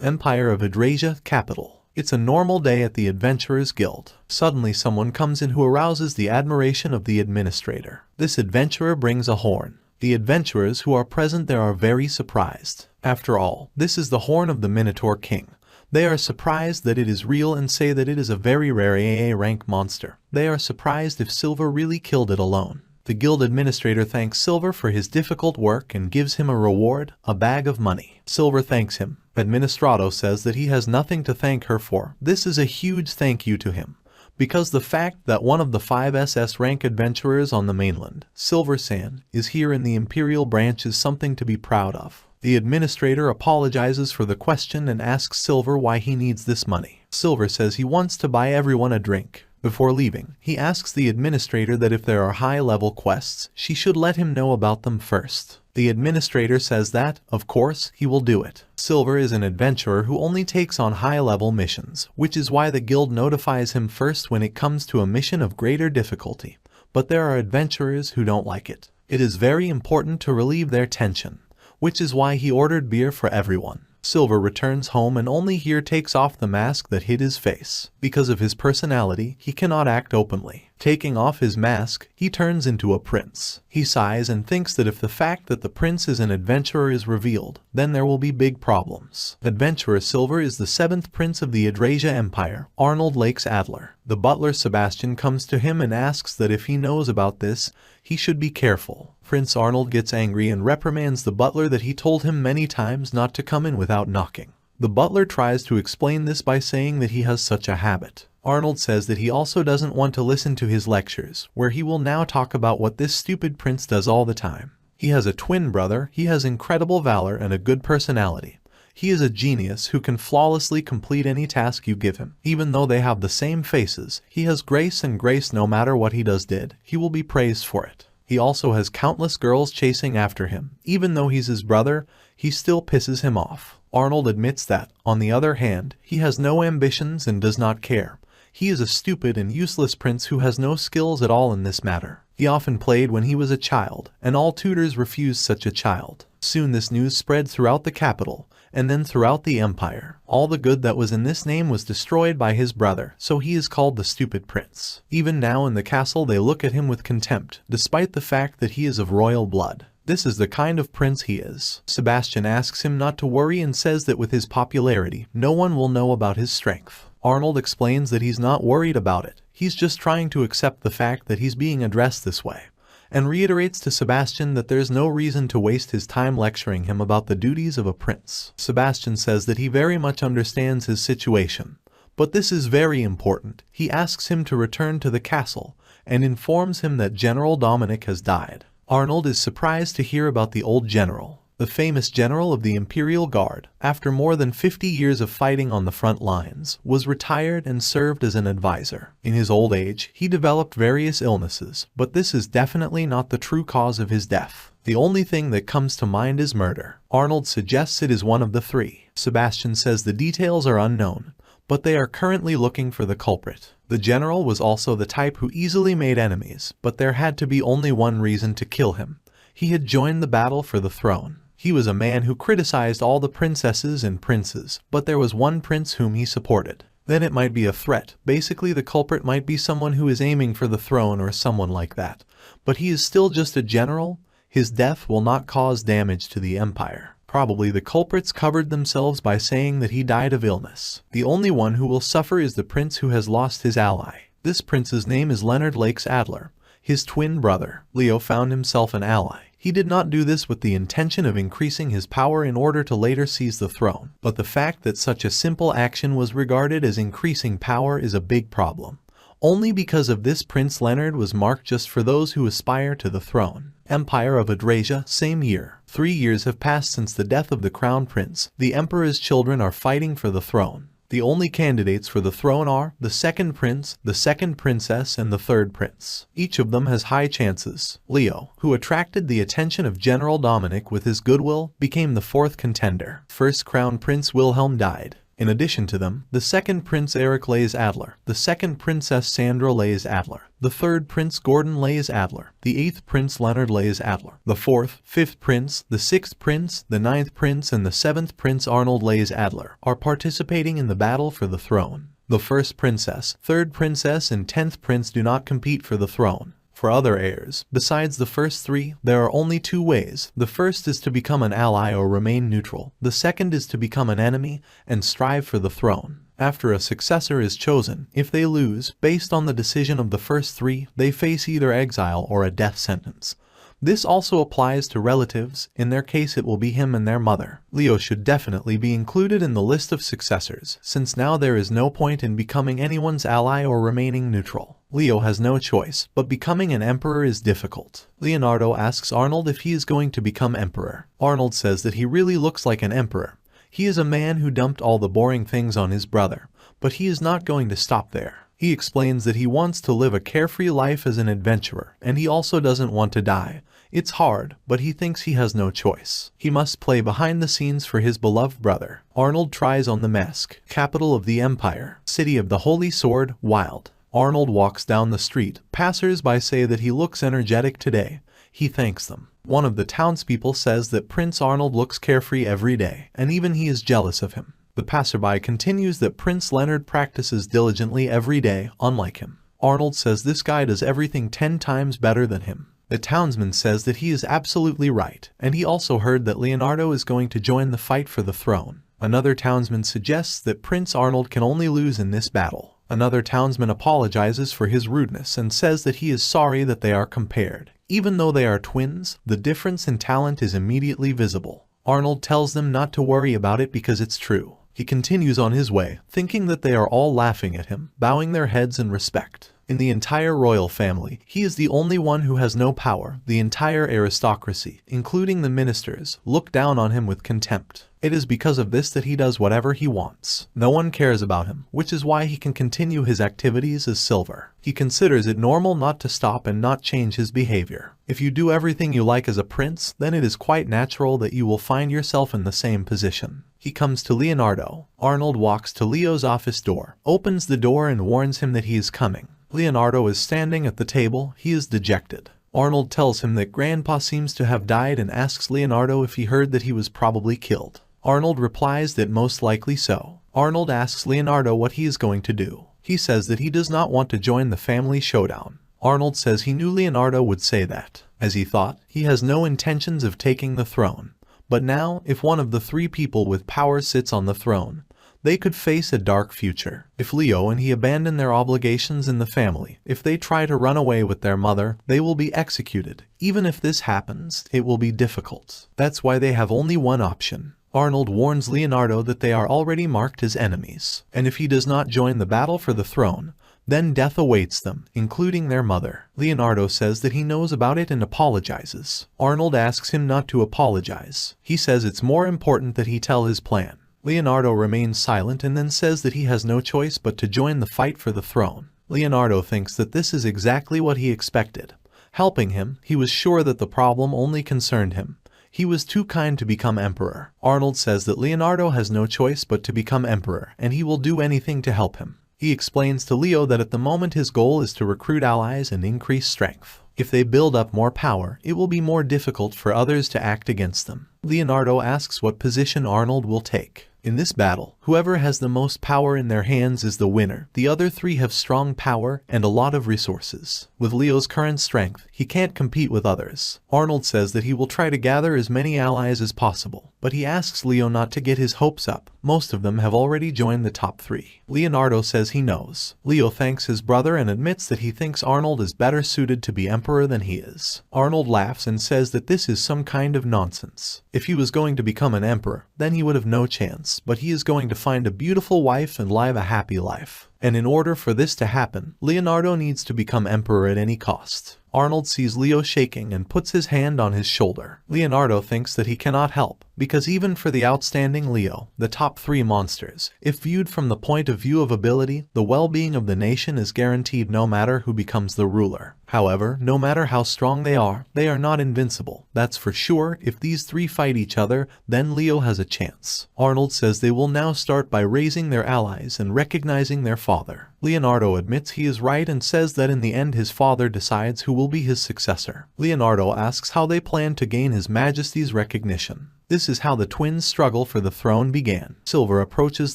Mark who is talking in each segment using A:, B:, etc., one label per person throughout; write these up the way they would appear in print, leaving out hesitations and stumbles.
A: Empire of Adrasia, capital. It's a normal day at the Adventurers Guild. Suddenly someone comes in who arouses the admiration of the administrator. This adventurer brings a horn. The adventurers who are present there are very surprised. After all, this is the horn of the Minotaur King. They are surprised that it is real and say that it is a very rare AA rank monster. They are surprised if Silver really killed it alone. The guild administrator thanks Silver for his difficult work and gives him a reward, a bag of money. Silver thanks him. Administrado says that he has nothing to thank her for. This is a huge thank you to him, because the fact that one of the 5 SS rank adventurers on the mainland, Silver-san, is here in the Imperial branch is something to be proud of. The administrator apologizes for the question and asks Silver why he needs this money. Silver says he wants to buy everyone a drink. Before leaving, he asks the administrator that if there are high-level quests, she should let him know about them first. The administrator says that, of course, he will do it. Silver is an adventurer who only takes on high-level missions, which is why the guild notifies him first when it comes to a mission of greater difficulty. But there are adventurers who don't like it. It is very important to relieve their tension, which is why he ordered beer for everyone. Silver returns home and only here takes off the mask that hid his face. Because of his personality, he cannot act openly. Taking off his mask, he turns into a prince. He sighs and thinks that if the fact that the prince is an adventurer is revealed, then there will be big problems. Adventurer Silver is the 7th prince of the Adrasia Empire, Arnold Lakes Adler. The butler Sebastian comes to him and asks that if he knows about this, he should be careful. Prince Arnold gets angry and reprimands the butler that he told him many times not to come in without knocking. The butler tries to explain this by saying that he has such a habit. Arnold says that he also doesn't want to listen to his lectures, where he will now talk about what this stupid prince does all the time. He has a twin brother, he has incredible valor and a good personality. He is a genius who can flawlessly complete any task you give him. Even though they have the same faces, he has grace and grace no matter what he did, he will be praised for it. He also has countless girls chasing after him. Even though he's his brother, he still pisses him off. Arnold admits that, on the other hand, he has no ambitions and does not care. He is a stupid and useless prince who has no skills at all in this matter. He often played when he was a child, and all tutors refused such a child. Soon this news spread throughout the capital, and then throughout the empire. All the good that was in this name was destroyed by his brother, so he is called the stupid prince. Even now in the castle they look at him with contempt, despite the fact that he is of royal blood. This is the kind of prince he is. Sebastian asks him not to worry and says that with his popularity, no one will know about his strength. Arnold explains that he's not worried about it. He's just trying to accept the fact that he's being addressed this way, and reiterates to Sebastian that there's no reason to waste his time lecturing him about the duties of a prince. Sebastian says that he very much understands his situation, but this is very important. He asks him to return to the castle, and informs him that General Dominic has died. Arnold is surprised to hear about the old general, the famous general of the Imperial Guard, after more than 50 years of fighting on the front lines, was retired and served as an advisor. In his old age, he developed various illnesses, but this is definitely not the true cause of his death. The only thing that comes to mind is murder. Arnold suggests it is one of the 3. Sebastian says the details are unknown, but they are currently looking for the culprit. The general was also the type who easily made enemies, but there had to be only one reason to kill him. He had joined the battle for the throne. He was a man who criticized all the princesses and princes, but there was one prince whom he supported. Then it might be a threat. Basically the culprit might be someone who is aiming for the throne or someone like that. But he is still just a general. His death will not cause damage to the empire. Probably the culprits covered themselves by saying that he died of illness. The only one who will suffer is the prince who has lost his ally. This prince's name is Leonard Lakes Adler. His twin brother, Leo, found himself an ally. He did not do this with the intention of increasing his power in order to later seize the throne, but the fact that such a simple action was regarded as increasing power is a big problem. Only because of this Prince Leonard was marked just for those who aspire to the throne. Empire of Adrasia, same year. 3 years have passed since the death of the crown prince. The emperor's children are fighting for the throne. The only candidates for the throne are the second prince, the second princess, and the third prince. Each of them has high chances. Leo, who attracted the attention of General Dominic with his goodwill, became the 4th contender. First crown prince Wilhelm died. In addition to them, the second Prince Eric lays Adler, the second Princess Sandra lays Adler, the third Prince Gordon lays Adler, the eighth Prince Leonard lays Adler, the fourth, fifth Prince, the sixth Prince, the ninth Prince, and the seventh Prince Arnold lays Adler are participating in the battle for the throne. The first Princess, third Princess, and 10th Prince do not compete for the throne. For other heirs, besides the first three, there are only two ways. The first is to become an ally or remain neutral. The second is to become an enemy and strive for the throne. After a successor is chosen, if they lose, based on the decision of the first three, they face either exile or a death sentence. This also applies to relatives. In their case, it will be him and their mother. Leo should definitely be included in the list of successors, since now there is no point in becoming anyone's ally or remaining neutral. Leo has no choice, but becoming an emperor is difficult. Leonardo asks Arnold if he is going to become emperor. Arnold says that he really looks like an emperor. He is a man who dumped all the boring things on his brother, but he is not going to stop there. He explains that he wants to live a carefree life as an adventurer, and he also doesn't want to die. It's hard, but he thinks he has no choice. He must play behind the scenes for his beloved brother. Arnold tries on the mask. Capital of the Empire, City of the Holy Sword, Wild. Arnold walks down the street. Passers-by say that he looks energetic today. He thanks them. One of the townspeople says that Prince Arnold looks carefree every day, and even he is jealous of him. The passerby continues that Prince Leonard practices diligently every day, unlike him. Arnold says this guy does everything 10 times better than him. The townsman says that he is absolutely right, and he also heard that Leonardo is going to join the fight for the throne. Another townsman suggests that Prince Arnold can only lose in this battle. Another townsman apologizes for his rudeness and says that he is sorry that they are compared. Even though they are twins, the difference in talent is immediately visible. Arnold tells them not to worry about it because it's true. He continues on his way, thinking that they are all laughing at him, bowing their heads in respect. In the entire royal family, he is the only one who has no power. The entire aristocracy, including the ministers, look down on him with contempt. It is because of this that he does whatever he wants. No one cares about him, which is why he can continue his activities as Silver. He considers it normal not to stop and not change his behavior. If you do everything you like as a prince, then it is quite natural that you will find yourself in the same position. He comes to Leonardo. Arnold walks to Leo's office door, opens the door and warns him that he is coming. Leonardo is standing at the table. He is dejected. Arnold tells him that Grandpa seems to have died and asks Leonardo if he heard that he was probably killed. Arnold replies that most likely so. Arnold asks Leonardo what he is going to do. He says that he does not want to join the family showdown. Arnold says he knew Leonardo would say that. As he thought, he has no intentions of taking the throne. But now, if one of the three people with power sits on the throne, they could face a dark future. If Leo and he abandon their obligations in the family, if they try to run away with their mother, they will be executed. Even if this happens, it will be difficult. That's why they have only one option. Arnold warns Leonardo that they are already marked as enemies, and if he does not join the battle for the throne, then death awaits them, including their mother. Leonardo says that he knows about it and apologizes. Arnold asks him not to apologize. He says it's more important that he tell his plan. Leonardo remains silent and then says that he has no choice but to join the fight for the throne. Leonardo thinks that this is exactly what he expected. Helping him, he was sure that the problem only concerned him. He was too kind to become emperor. Arnold says that Leonardo has no choice but to become emperor, and he will do anything to help him. He explains to Leo that at the moment his goal is to recruit allies and increase strength. If they build up more power, it will be more difficult for others to act against them. Leonardo asks what position Arnold will take. In this battle, whoever has the most power in their hands is the winner. The other three have strong power and a lot of resources. With Leo's current strength, he can't compete with others. Arnold says that he will try to gather as many allies as possible, but he asks Leo not to get his hopes up. Most of them have already joined the top three. Leonardo says he knows. Leo thanks his brother and admits that he thinks Arnold is better suited to be emperor than he is. Arnold laughs and says that this is some kind of nonsense. If he was going to become an emperor, then he would have no chance, but he is going to find a beautiful wife and live a happy life. And in order for this to happen, Leonardo needs to become emperor at any cost. Arnold sees Leo shaking and puts his hand on his shoulder. Leonardo thinks that he cannot help, because even for the outstanding Leo, the top 3 monsters, if viewed from the point of view of ability, the well-being of the nation is guaranteed no matter who becomes the ruler. However, no matter how strong they are not invincible. That's for sure. If these 3 fight each other, then Leo has a chance. Arnold says they will now start by raising their allies and recognizing their father. Leonardo admits he is right and says that in the end his father decides who will be his successor. Leonardo asks how they plan to gain His Majesty's recognition. This is how the twins' struggle for the throne began. Silver approaches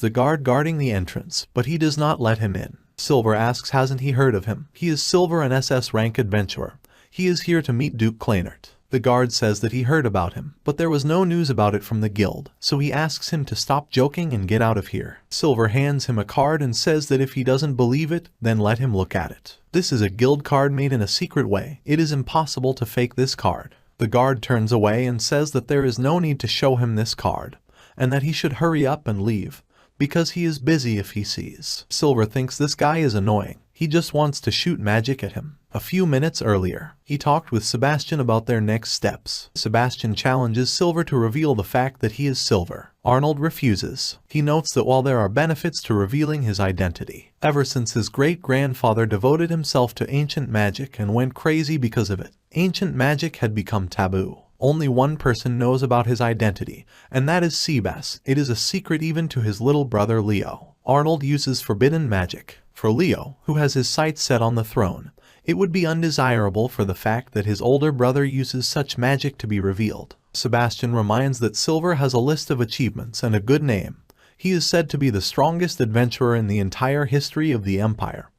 A: the guard guarding the entrance, but he does not let him in. Silver asks hasn't he heard of him. He is Silver, an SS rank adventurer. He is here to meet Duke Kleinert. The guard says that he heard about him, but there was no news about it from the guild, so he asks him to stop joking and get out of here. Silver hands him a card and says that if he doesn't believe it, then let him look at it. This is a guild card made in a secret way. It is impossible to fake this card. The guard turns away and says that there is no need to show him this card, and that he should hurry up and leave, because he is busy if he sees. Silver thinks this guy is annoying. He just wants to shoot magic at him. A few minutes earlier, he talked with Sebastian about their next steps. Sebastian challenges Silver to reveal the fact that he is Silver. Arnold refuses. He notes that while there are benefits to revealing his identity, ever since his great-grandfather devoted himself to ancient magic and went crazy because of it, ancient magic had become taboo. Only one person knows about his identity, and that is Sebas. It is a secret even to his little brother Leo. Arnold uses forbidden magic. For Leo, who has his sights set on the throne, it would be undesirable for the fact that his older brother uses such magic to be revealed. Sebastian reminds that Silver has a list of achievements and a good name. He is said to be the strongest adventurer in the entire history of the Empire.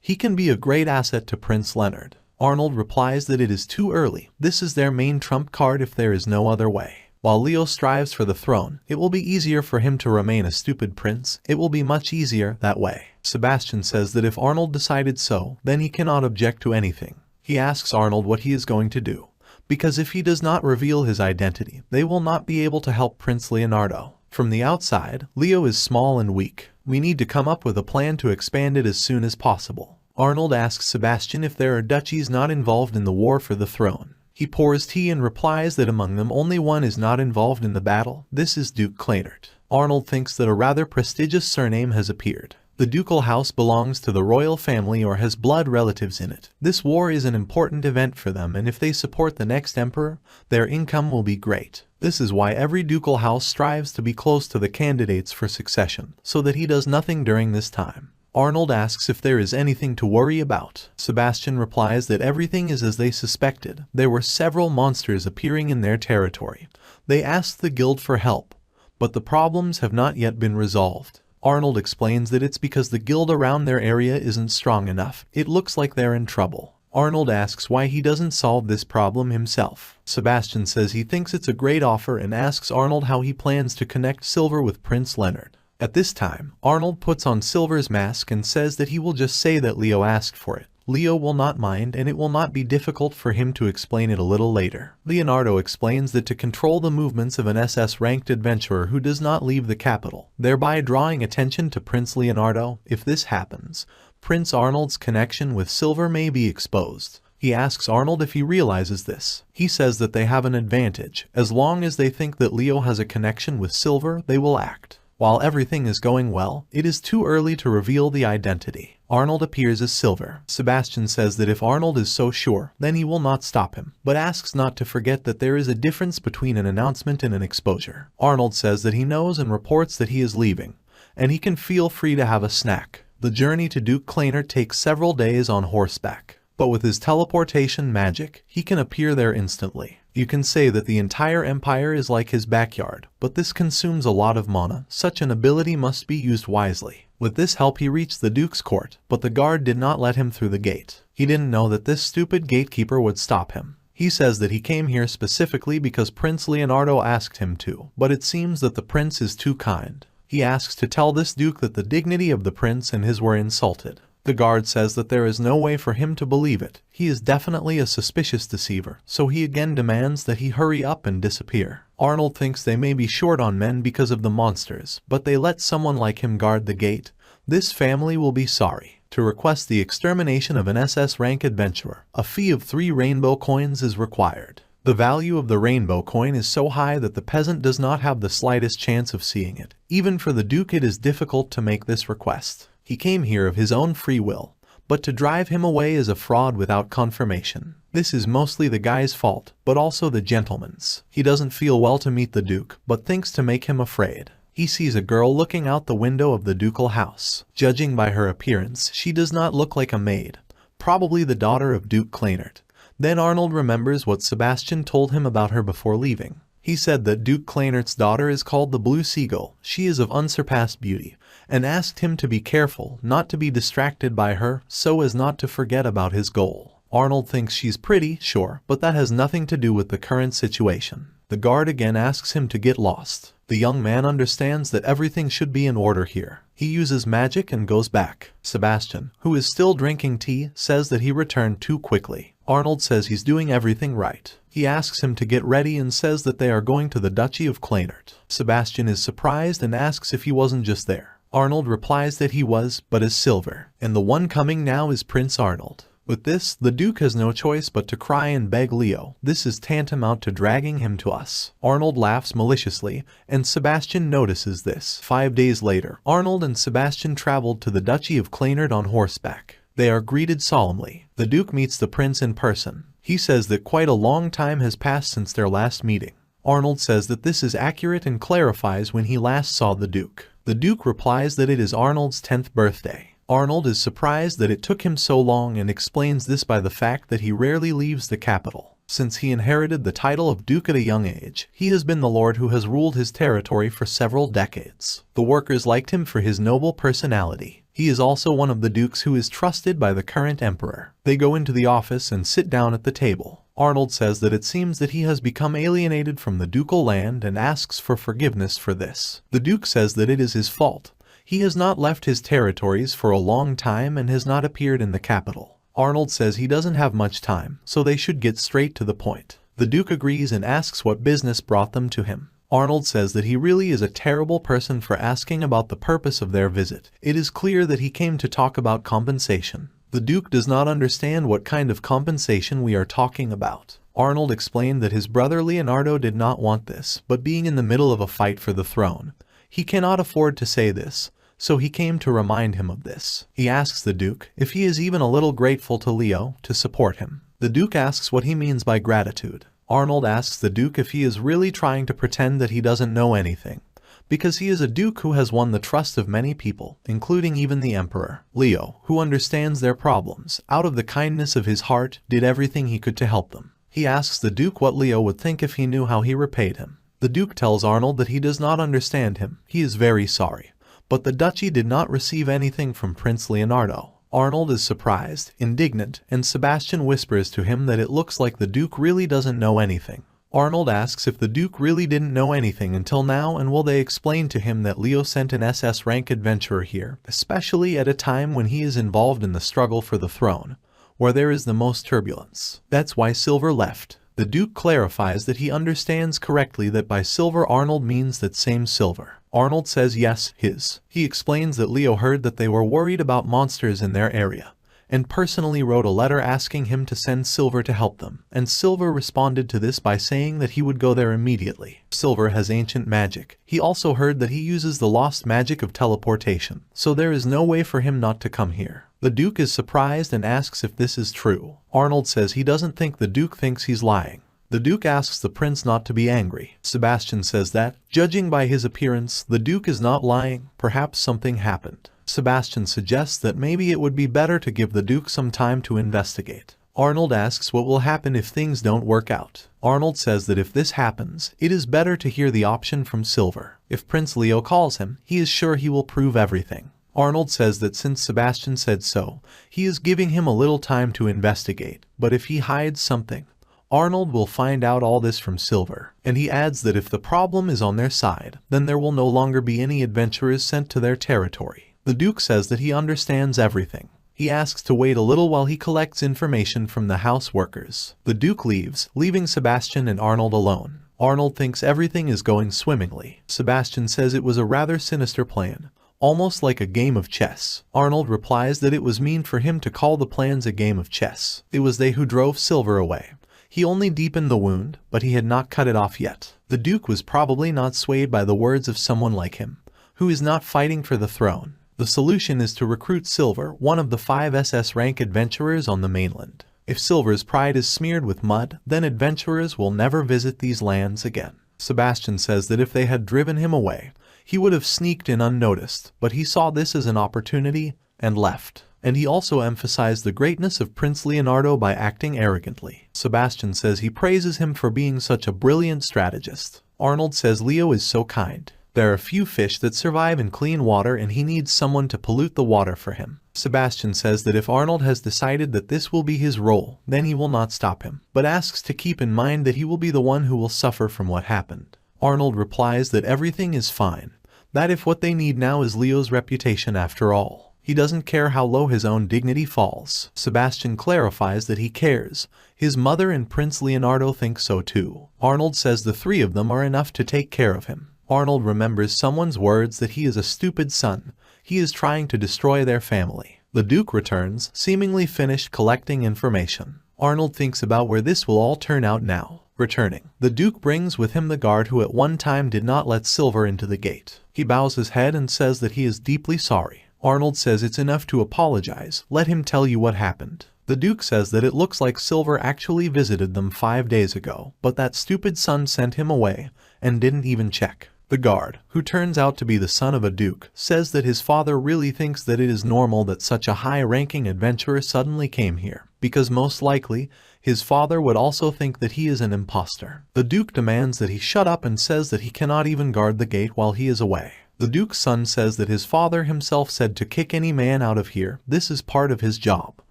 A: He can be a great asset to Prince Leonard. Arnold replies that it is too early. This is their main trump card if there is no other way. While Leo strives for the throne, it will be easier for him to remain a stupid prince. It will be much easier that way. Sebastian says that if Arnold decided so, then he cannot object to anything. He asks Arnold what he is going to do, because if he does not reveal his identity, they will not be able to help Prince Leonardo. From the outside, Leo is small and weak. We need to come up with a plan to expand it as soon as possible. Arnold asks Sebastian if there are duchies not involved in the war for the throne. He pours tea and replies that among them only one is not involved in the battle. This is Duke Kleinert. Arnold thinks that a rather prestigious surname has appeared. The ducal house belongs to the royal family or has blood relatives in it. This war is an important event for them, and if they support the next emperor, their income will be great. This is why every ducal house strives to be close to the candidates for succession, so that he does nothing during this time. Arnold asks if there is anything to worry about. Sebastian replies that everything is as they suspected. There were several monsters appearing in their territory. They asked the guild for help, but the problems have not yet been resolved. Arnold explains that it's because the guild around their area isn't strong enough. It looks like they're in trouble. Arnold asks why he doesn't solve this problem himself. Sebastian says he thinks it's a great offer and asks Arnold how he plans to connect Silver with Prince Leonard. At this time, Arnold puts on Silver's mask and says that he will just say that Leo asked for it. Leo will not mind, and it will not be difficult for him to explain it a little later. Leonardo explains that to control the movements of an SS-ranked adventurer who does not leave the capital, thereby drawing attention to Prince Leonardo, if this happens, Prince Arnold's connection with Silver may be exposed. He asks Arnold if he realizes this. He says that they have an advantage. As long as they think that Leo has a connection with Silver, they will act. While everything is going well, it is too early to reveal the identity. Arnold appears as Silver. Sebastian says that if Arnold is so sure, then he will not stop him, but asks not to forget that there is a difference between an announcement and an exposure. Arnold says that he knows and reports that he is leaving, and he can feel free to have a snack. The journey to Duke Kleinert takes several days on horseback, but with his teleportation magic, he can appear there instantly. You can say that the entire empire is like his backyard, but this consumes a lot of mana. Such an ability must be used wisely. With this help he reached the Duke's court, but the guard did not let him through the gate. He didn't know that this stupid gatekeeper would stop him. He says that he came here specifically because Prince Leonardo asked him to, but it seems that the prince is too kind. He asks to tell this duke that the dignity of the prince and his were insulted. The guard says that there is no way for him to believe it. He is definitely a suspicious deceiver, so he again demands that he hurry up and disappear. Arnold thinks they may be short on men because of the monsters, but they let someone like him guard the gate. This family will be sorry to request the extermination of an SS rank adventurer. A fee of 3 rainbow coins is required. The value of the rainbow coin is so high that the peasant does not have the slightest chance of seeing it. Even for the Duke it is difficult to make this request. He came here of his own free will, but to drive him away is a fraud without confirmation. This is mostly the guy's fault, but also the gentleman's. He doesn't feel well to meet the Duke, but thinks to make him afraid. He sees a girl looking out the window of the ducal house. Judging by her appearance, she does not look like a maid, probably the daughter of Duke Kleinert. Then Arnold remembers what Sebastian told him about her before leaving. He said that Duke Kleinert's daughter is called the Blue Seagull. She is of unsurpassed beauty, and asked him to be careful not to be distracted by her so as not to forget about his goal. Arnold thinks she's pretty, sure, but that has nothing to do with the current situation. The guard again asks him to get lost. The young man understands that everything should be in order here. He uses magic and goes back. Sebastian, who is still drinking tea, says that he returned too quickly. Arnold says he's doing everything right. He asks him to get ready and says that they are going to the Duchy of Kleinert. Sebastian is surprised and asks if he wasn't just there. Arnold replies that he was, but as Silver, and the one coming now is Prince Arnold. With this, the Duke has no choice but to cry and beg Leo. This is tantamount to dragging him to us. Arnold laughs maliciously, and Sebastian notices this. 5 days later, Arnold and Sebastian traveled to the Duchy of Kleinert on horseback. They are greeted solemnly. The Duke meets the prince in person. He says that quite a long time has passed since their last meeting. Arnold says that this is accurate and clarifies when he last saw the Duke. The Duke replies that it is Arnold's 10th birthday. Arnold is surprised that it took him so long and explains this by the fact that he rarely leaves the capital. Since he inherited the title of Duke at a young age, he has been the lord who has ruled his territory for several decades. The workers liked him for his noble personality. He is also one of the dukes who is trusted by the current emperor. They go into the office and sit down at the table. Arnold says that it seems that he has become alienated from the ducal land and asks for forgiveness for this. The Duke says that it is his fault. He has not left his territories for a long time and has not appeared in the capital. Arnold says he doesn't have much time, so they should get straight to the point. The Duke agrees and asks what business brought them to him. Arnold says that he really is a terrible person for asking about the purpose of their visit. It is clear that he came to talk about compensation. The Duke does not understand what kind of compensation we are talking about. Arnold explained that his brother Leonardo did not want this, but being in the middle of a fight for the throne, he cannot afford to say this. So he came to remind him of this. He asks the Duke if he is even a little grateful to Leo to support him. The Duke asks what he means by gratitude. Arnold asks the Duke if he is really trying to pretend that he doesn't know anything, because he is a Duke who has won the trust of many people, including even the Emperor. Leo, who understands their problems, out of the kindness of his heart, did everything he could to help them. He asks the Duke what Leo would think if he knew how he repaid him. The Duke tells Arnold that he does not understand him. He is very sorry. But the duchy did not receive anything from Prince Leonardo. Arnold is surprised, indignant, and Sebastian whispers to him that it looks like the Duke really doesn't know anything. Arnold asks if the Duke really didn't know anything until now, and will they explain to him that Leo sent an SS rank adventurer here, especially at a time when he is involved in the struggle for the throne, where there is the most turbulence. That's why Silver left. The Duke clarifies that he understands correctly that by Silver Arnold means that same Silver. Arnold says yes, his. He explains that Leo heard that they were worried about monsters in their area, and personally wrote a letter asking him to send Silver to help them, and Silver responded to this by saying that he would go there immediately. Silver has ancient magic. He also heard that he uses the lost magic of teleportation, so there is no way for him not to come here. The Duke is surprised and asks if this is true. Arnold says he doesn't think the Duke thinks he's lying. The Duke asks the prince not to be angry. Sebastian says that, judging by his appearance, the Duke is not lying. Perhaps something happened. Sebastian suggests that maybe it would be better to give the Duke some time to investigate. Arnold asks what will happen if things don't work out. Arnold says that if this happens, it is better to hear the option from Silver. If Prince Leo calls him, he is sure he will prove everything. Arnold says that since Sebastian said so, he is giving him a little time to investigate, but if he hides something, Arnold will find out all this from Silver, and he adds that if the problem is on their side, then there will no longer be any adventurers sent to their territory. The Duke says that he understands everything. He asks to wait a little while he collects information from the house workers. The Duke leaves, leaving Sebastian and Arnold alone. Arnold thinks everything is going swimmingly. Sebastian says it was a rather sinister plan. almost like a game of chess. Arnold replies that it was mean for him to call the plans a game of chess. It was they who drove Silver away. He only deepened the wound, but he had not cut it off yet. The Duke was probably not swayed by the words of someone like him, who is not fighting for the throne. The solution is to recruit Silver, one of the 5 SS rank adventurers on the mainland. If Silver's pride is smeared with mud, then adventurers will never visit these lands again. Sebastian says that if they had driven him away, he would have sneaked in unnoticed, but he saw this as an opportunity and left. And he also emphasized the greatness of Prince Leonardo by acting arrogantly. Sebastian says he praises him for being such a brilliant strategist. Arnold says Leo is so kind. There are few fish that survive in clean water and he needs someone to pollute the water for him. Sebastian says that if Arnold has decided that this will be his role, then he will not stop him, but asks to keep in mind that he will be the one who will suffer from what happened. Arnold replies that everything is fine, that if what they need now is Leo's reputation after all. He doesn't care how low his own dignity falls. Sebastian clarifies that he cares. His mother and Prince Leonardo think so too. Arnold says the 3 of them are enough to take care of him. Arnold remembers someone's words that he is a stupid son. He is trying to destroy their family. The Duke returns, seemingly finished collecting information. Arnold thinks about where this will all turn out now. Returning, the Duke brings with him the guard who at one time did not let Silver into the gate. He bows his head and says that he is deeply sorry. Arnold says it's enough to apologize. Let him tell you what happened. The Duke says that it looks like Silver actually visited them 5 days ago, but that stupid son sent him away and didn't even check. The guard, who turns out to be the son of a duke, says that his father really thinks that it is normal that such a high-ranking adventurer suddenly came here, because most likely, his father would also think that he is an imposter. The Duke demands that he shut up and says that he cannot even guard the gate while he is away. The Duke's son says that his father himself said to kick any man out of here. This is part of his job.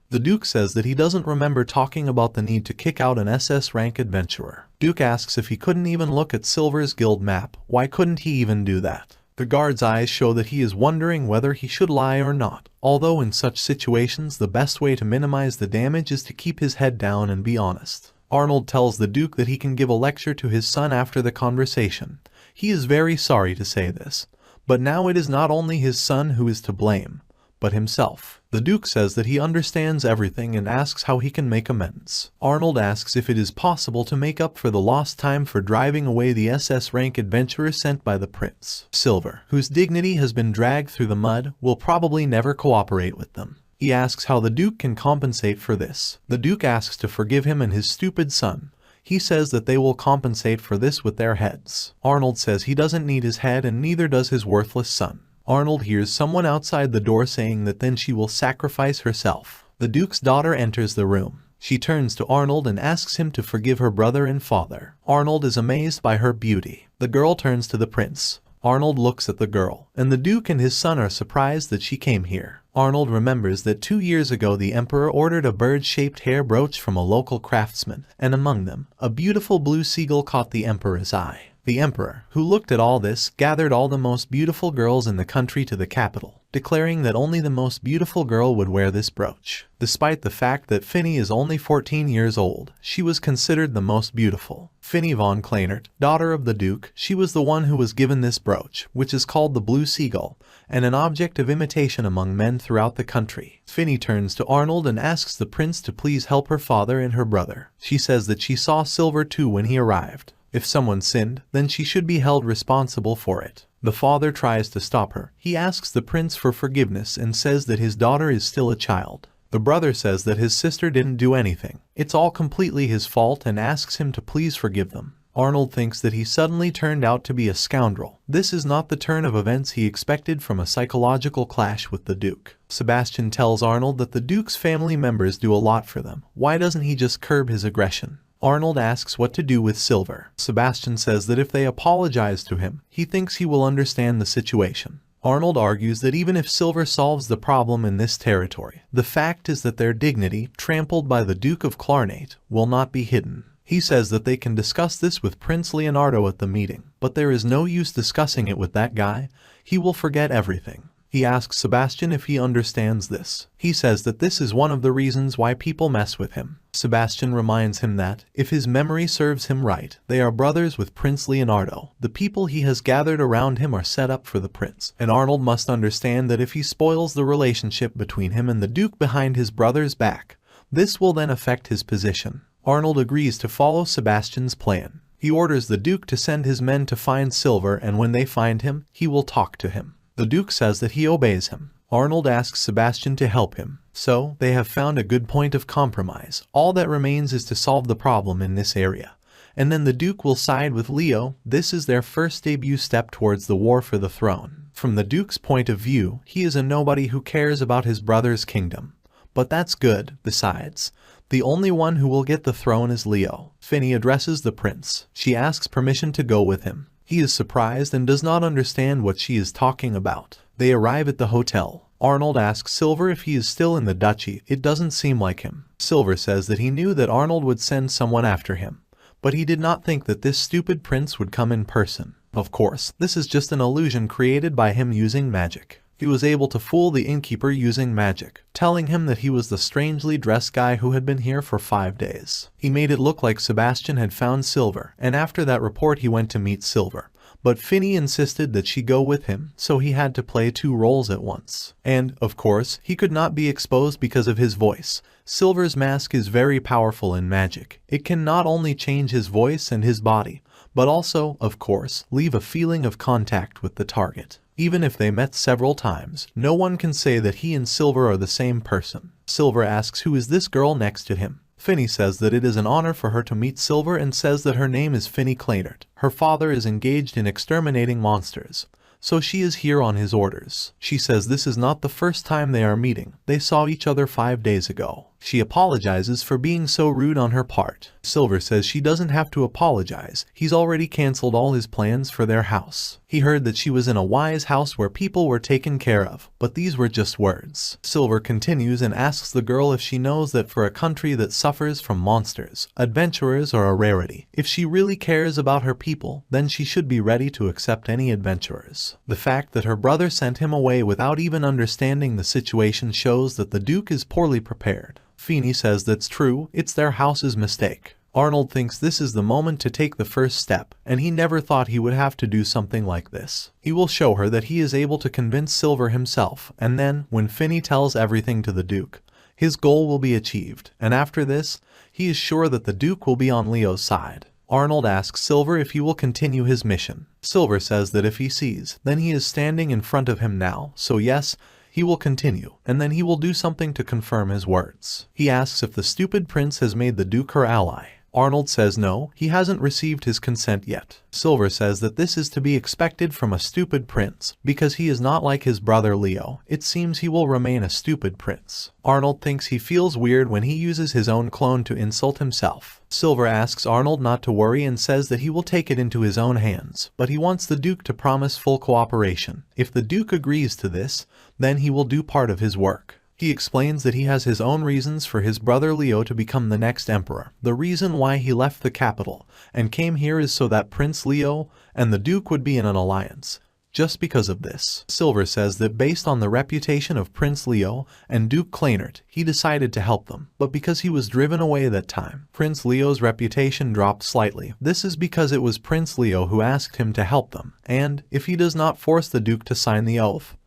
A: The Duke says that he doesn't remember talking about the need to kick out an SS rank adventurer. Duke asks if he couldn't even look at Silver's guild map. Why couldn't he even do that? The guard's eyes show that he is wondering whether he should lie or not, although in such situations the best way to minimize the damage is to keep his head down and be honest. Arnold tells the Duke that he can give a lecture to his son after the conversation. He is very sorry to say this, but now it is not only his son who is to blame, but himself. The Duke says that he understands everything and asks how he can make amends. Arnold asks if it is possible to make up for the lost time for driving away the SS rank adventurer sent by the prince. Silver, whose dignity has been dragged through the mud, will probably never cooperate with them. He asks how the Duke can compensate for this. The Duke asks to forgive him and his stupid son. He says that they will compensate for this with their heads. Arnold says he doesn't need his head and neither does his worthless son. Arnold hears someone outside the door saying that then she will sacrifice herself. The Duke's daughter enters the room. She turns to Arnold and asks him to forgive her brother and father. Arnold is amazed by her beauty. The girl turns to the prince. Arnold looks at the girl, and the Duke and his son are surprised that she came here. Arnold remembers that 2 years ago the Emperor ordered a bird-shaped hair brooch from a local craftsman, and among them, a beautiful blue seagull caught the Emperor's eye. The Emperor, who looked at all this, gathered all the most beautiful girls in the country to the capital, declaring that only the most beautiful girl would wear this brooch. Despite the fact that Finny is only 14 years old, she was considered the most beautiful. Finny von Kleinert, daughter of the Duke, she was the one who was given this brooch, which is called the Blue Seagull, and an object of imitation among men throughout the country. Finny turns to Arnold and asks the prince to please help her father and her brother. She says that she saw Silver too when he arrived. If someone sinned, then she should be held responsible for it. The father tries to stop her. He asks the prince for forgiveness and says that his daughter is still a child. The brother says that his sister didn't do anything. It's all completely his fault and asks him to please forgive them. Arnold thinks that he suddenly turned out to be a scoundrel. This is not the turn of events he expected from a psychological clash with the Duke. Sebastian tells Arnold that the Duke's family members do a lot for them. Why doesn't he just curb his aggression? Arnold asks what to do with Silver. Sebastian says that if they apologize to him, he thinks he will understand the situation. Arnold argues that even if Silver solves the problem in this territory, the fact is that their dignity, trampled by the Duke of Clarnate, will not be hidden. He says that they can discuss this with Prince Leonardo at the meeting, but there is no use discussing it with that guy. He will forget everything. He asks Sebastian if he understands this. He says that this is one of the reasons why people mess with him. Sebastian reminds him that, if his memory serves him right, they are brothers with Prince Leonardo. The people he has gathered around him are set up for the prince, and Arnold must understand that if he spoils the relationship between him and the Duke behind his brother's back, this will then affect his position. Arnold agrees to follow Sebastian's plan. He orders the Duke to send his men to find Silver, and when they find him, he will talk to him. The Duke says that he obeys him. Arnold asks Sebastian to help him. So, they have found a good point of compromise. All that remains is to solve the problem in this area. And then the Duke will side with Leo. This is their first debut step towards the war for the throne. From the Duke's point of view, he is a nobody who cares about his brother's kingdom. But that's good. Besides, the only one who will get the throne is Leo. Finny addresses the prince. She asks permission to go with him. He is surprised and does not understand what she is talking about. They arrive at the hotel. Arnold asks Silver if he is still in the duchy. It doesn't seem like him. Silver says that he knew that Arnold would send someone after him, but he did not think that this stupid prince would come in person. Of course, this is just an illusion created by him using magic. He was able to fool the innkeeper using magic, telling him that he was the strangely dressed guy who had been here for 5 days. He made it look like Sebastian had found Silver, and after that report he went to meet Silver. But Finny insisted that she go with him, so he had to play 2 roles at once. And, of course, he could not be exposed because of his voice. Silver's mask is very powerful in magic. It can not only change his voice and his body, but also, of course, leave a feeling of contact with the target. Even if they met several times, no one can say that he and Silver are the same person. Silver asks who is this girl next to him. Finny says that it is an honor for her to meet Silver and says that her name is Finny Kleinert. Her father is engaged in exterminating monsters, so she is here on his orders. She says this is not the first time they are meeting. They saw each other 5 days ago. She apologizes for being so rude on her part. Silver says she doesn't have to apologize. He's already canceled all his plans for their house. He heard that she was in a wise house where people were taken care of, but these were just words. Silver continues and asks the girl if she knows that for a country that suffers from monsters, adventurers are a rarity. If she really cares about her people, then she should be ready to accept any adventurers. The fact that her brother sent him away without even understanding the situation shows that the Duke is poorly prepared. Finny says that's true, it's their house's mistake. Arnold thinks this is the moment to take the first step, and he never thought he would have to do something like this. He will show her that he is able to convince Silver himself, and then, when Finny tells everything to the Duke, his goal will be achieved, and after this, he is sure that the Duke will be on Leo's side. Arnold asks Silver if he will continue his mission. Silver says that if he sees, then he is standing in front of him now, so yes, he will continue, and then he will do something to confirm his words. He asks if the stupid prince has made the Duke her ally. Arnold says no, he hasn't received his consent yet. Silver says that this is to be expected from a stupid prince, because he is not like his brother Leo. It seems he will remain a stupid prince. Arnold thinks he feels weird when he uses his own clone to insult himself. Silver asks Arnold not to worry and says that he will take it into his own hands, but he wants the Duke to promise full cooperation. If the Duke agrees to this, then he will do part of his work. He explains that he has his own reasons for his brother Leo to become the next emperor. The reason why he left the capital and came here is so that Prince Leo and the Duke would be in an alliance. Just because of this, Silver says that based on the reputation of Prince Leo and Duke Kleinert, he decided to help them. But because he was driven away that time, Prince Leo's reputation dropped slightly. This is because it was Prince Leo who asked him to help them, and if he does not force the Duke to sign the oath,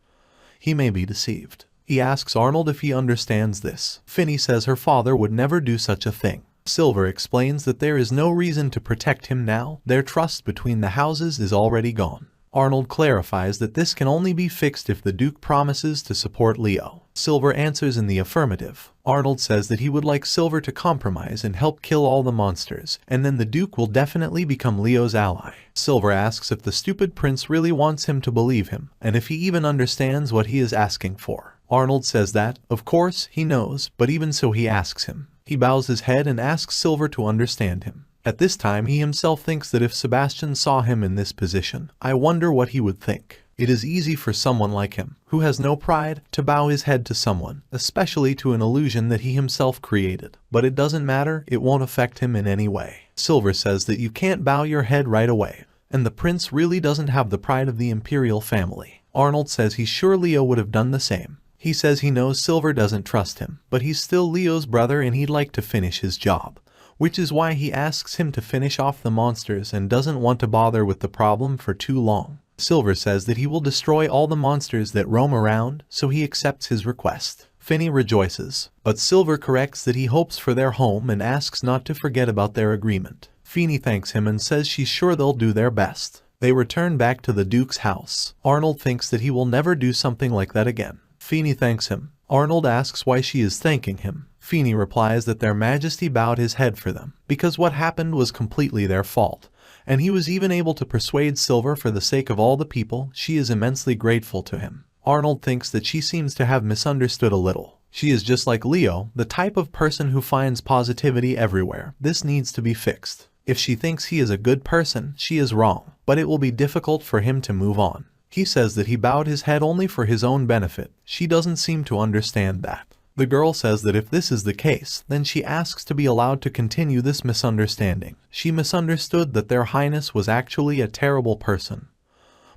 A: he may be deceived. He asks Arnold if he understands this. Finny says her father would never do such a thing. Silver explains that there is no reason to protect him now. Their trust between the houses is already gone. Arnold clarifies that this can only be fixed if the Duke promises to support Leo. Silver answers in the affirmative. Arnold says that he would like Silver to compromise and help kill all the monsters, and then the Duke will definitely become Leo's ally. Silver asks if the stupid prince really wants him to believe him, and if he even understands what he is asking for. Arnold says that, of course, he knows, but even so he asks him. He bows his head and asks Silver to understand him. At this time he himself thinks that if Sebastian saw him in this position, I wonder what he would think. It is easy for someone like him, who has no pride, to bow his head to someone, especially to an illusion that he himself created. But it doesn't matter, it won't affect him in any way. Silver says that you can't bow your head right away, and the prince really doesn't have the pride of the imperial family. Arnold says he's sure Leo would have done the same. He says he knows Silver doesn't trust him, but he's still Leo's brother and he'd like to finish his job, which is why he asks him to finish off the monsters and doesn't want to bother with the problem for too long. Silver says that he will destroy all the monsters that roam around, so he accepts his request. Finny rejoices, but Silver corrects that he hopes for their home and asks not to forget about their agreement. Finny thanks him and says she's sure they'll do their best. They return back to the Duke's house. Arnold thinks that he will never do something like that again. Finny thanks him. Arnold asks why she is thanking him. Finny replies that their Majesty bowed his head for them, because what happened was completely their fault, and he was even able to persuade Silver for the sake of all the people. She is immensely grateful to him. Arnold thinks that she seems to have misunderstood a little. She is just like Leo, the type of person who finds positivity everywhere. This needs to be fixed. If she thinks he is a good person, she is wrong, but it will be difficult for him to move on. He says that he bowed his head only for his own benefit. She doesn't seem to understand that. The girl says that if this is the case, then she asks to be allowed to continue this misunderstanding. She misunderstood that their highness was actually a terrible person.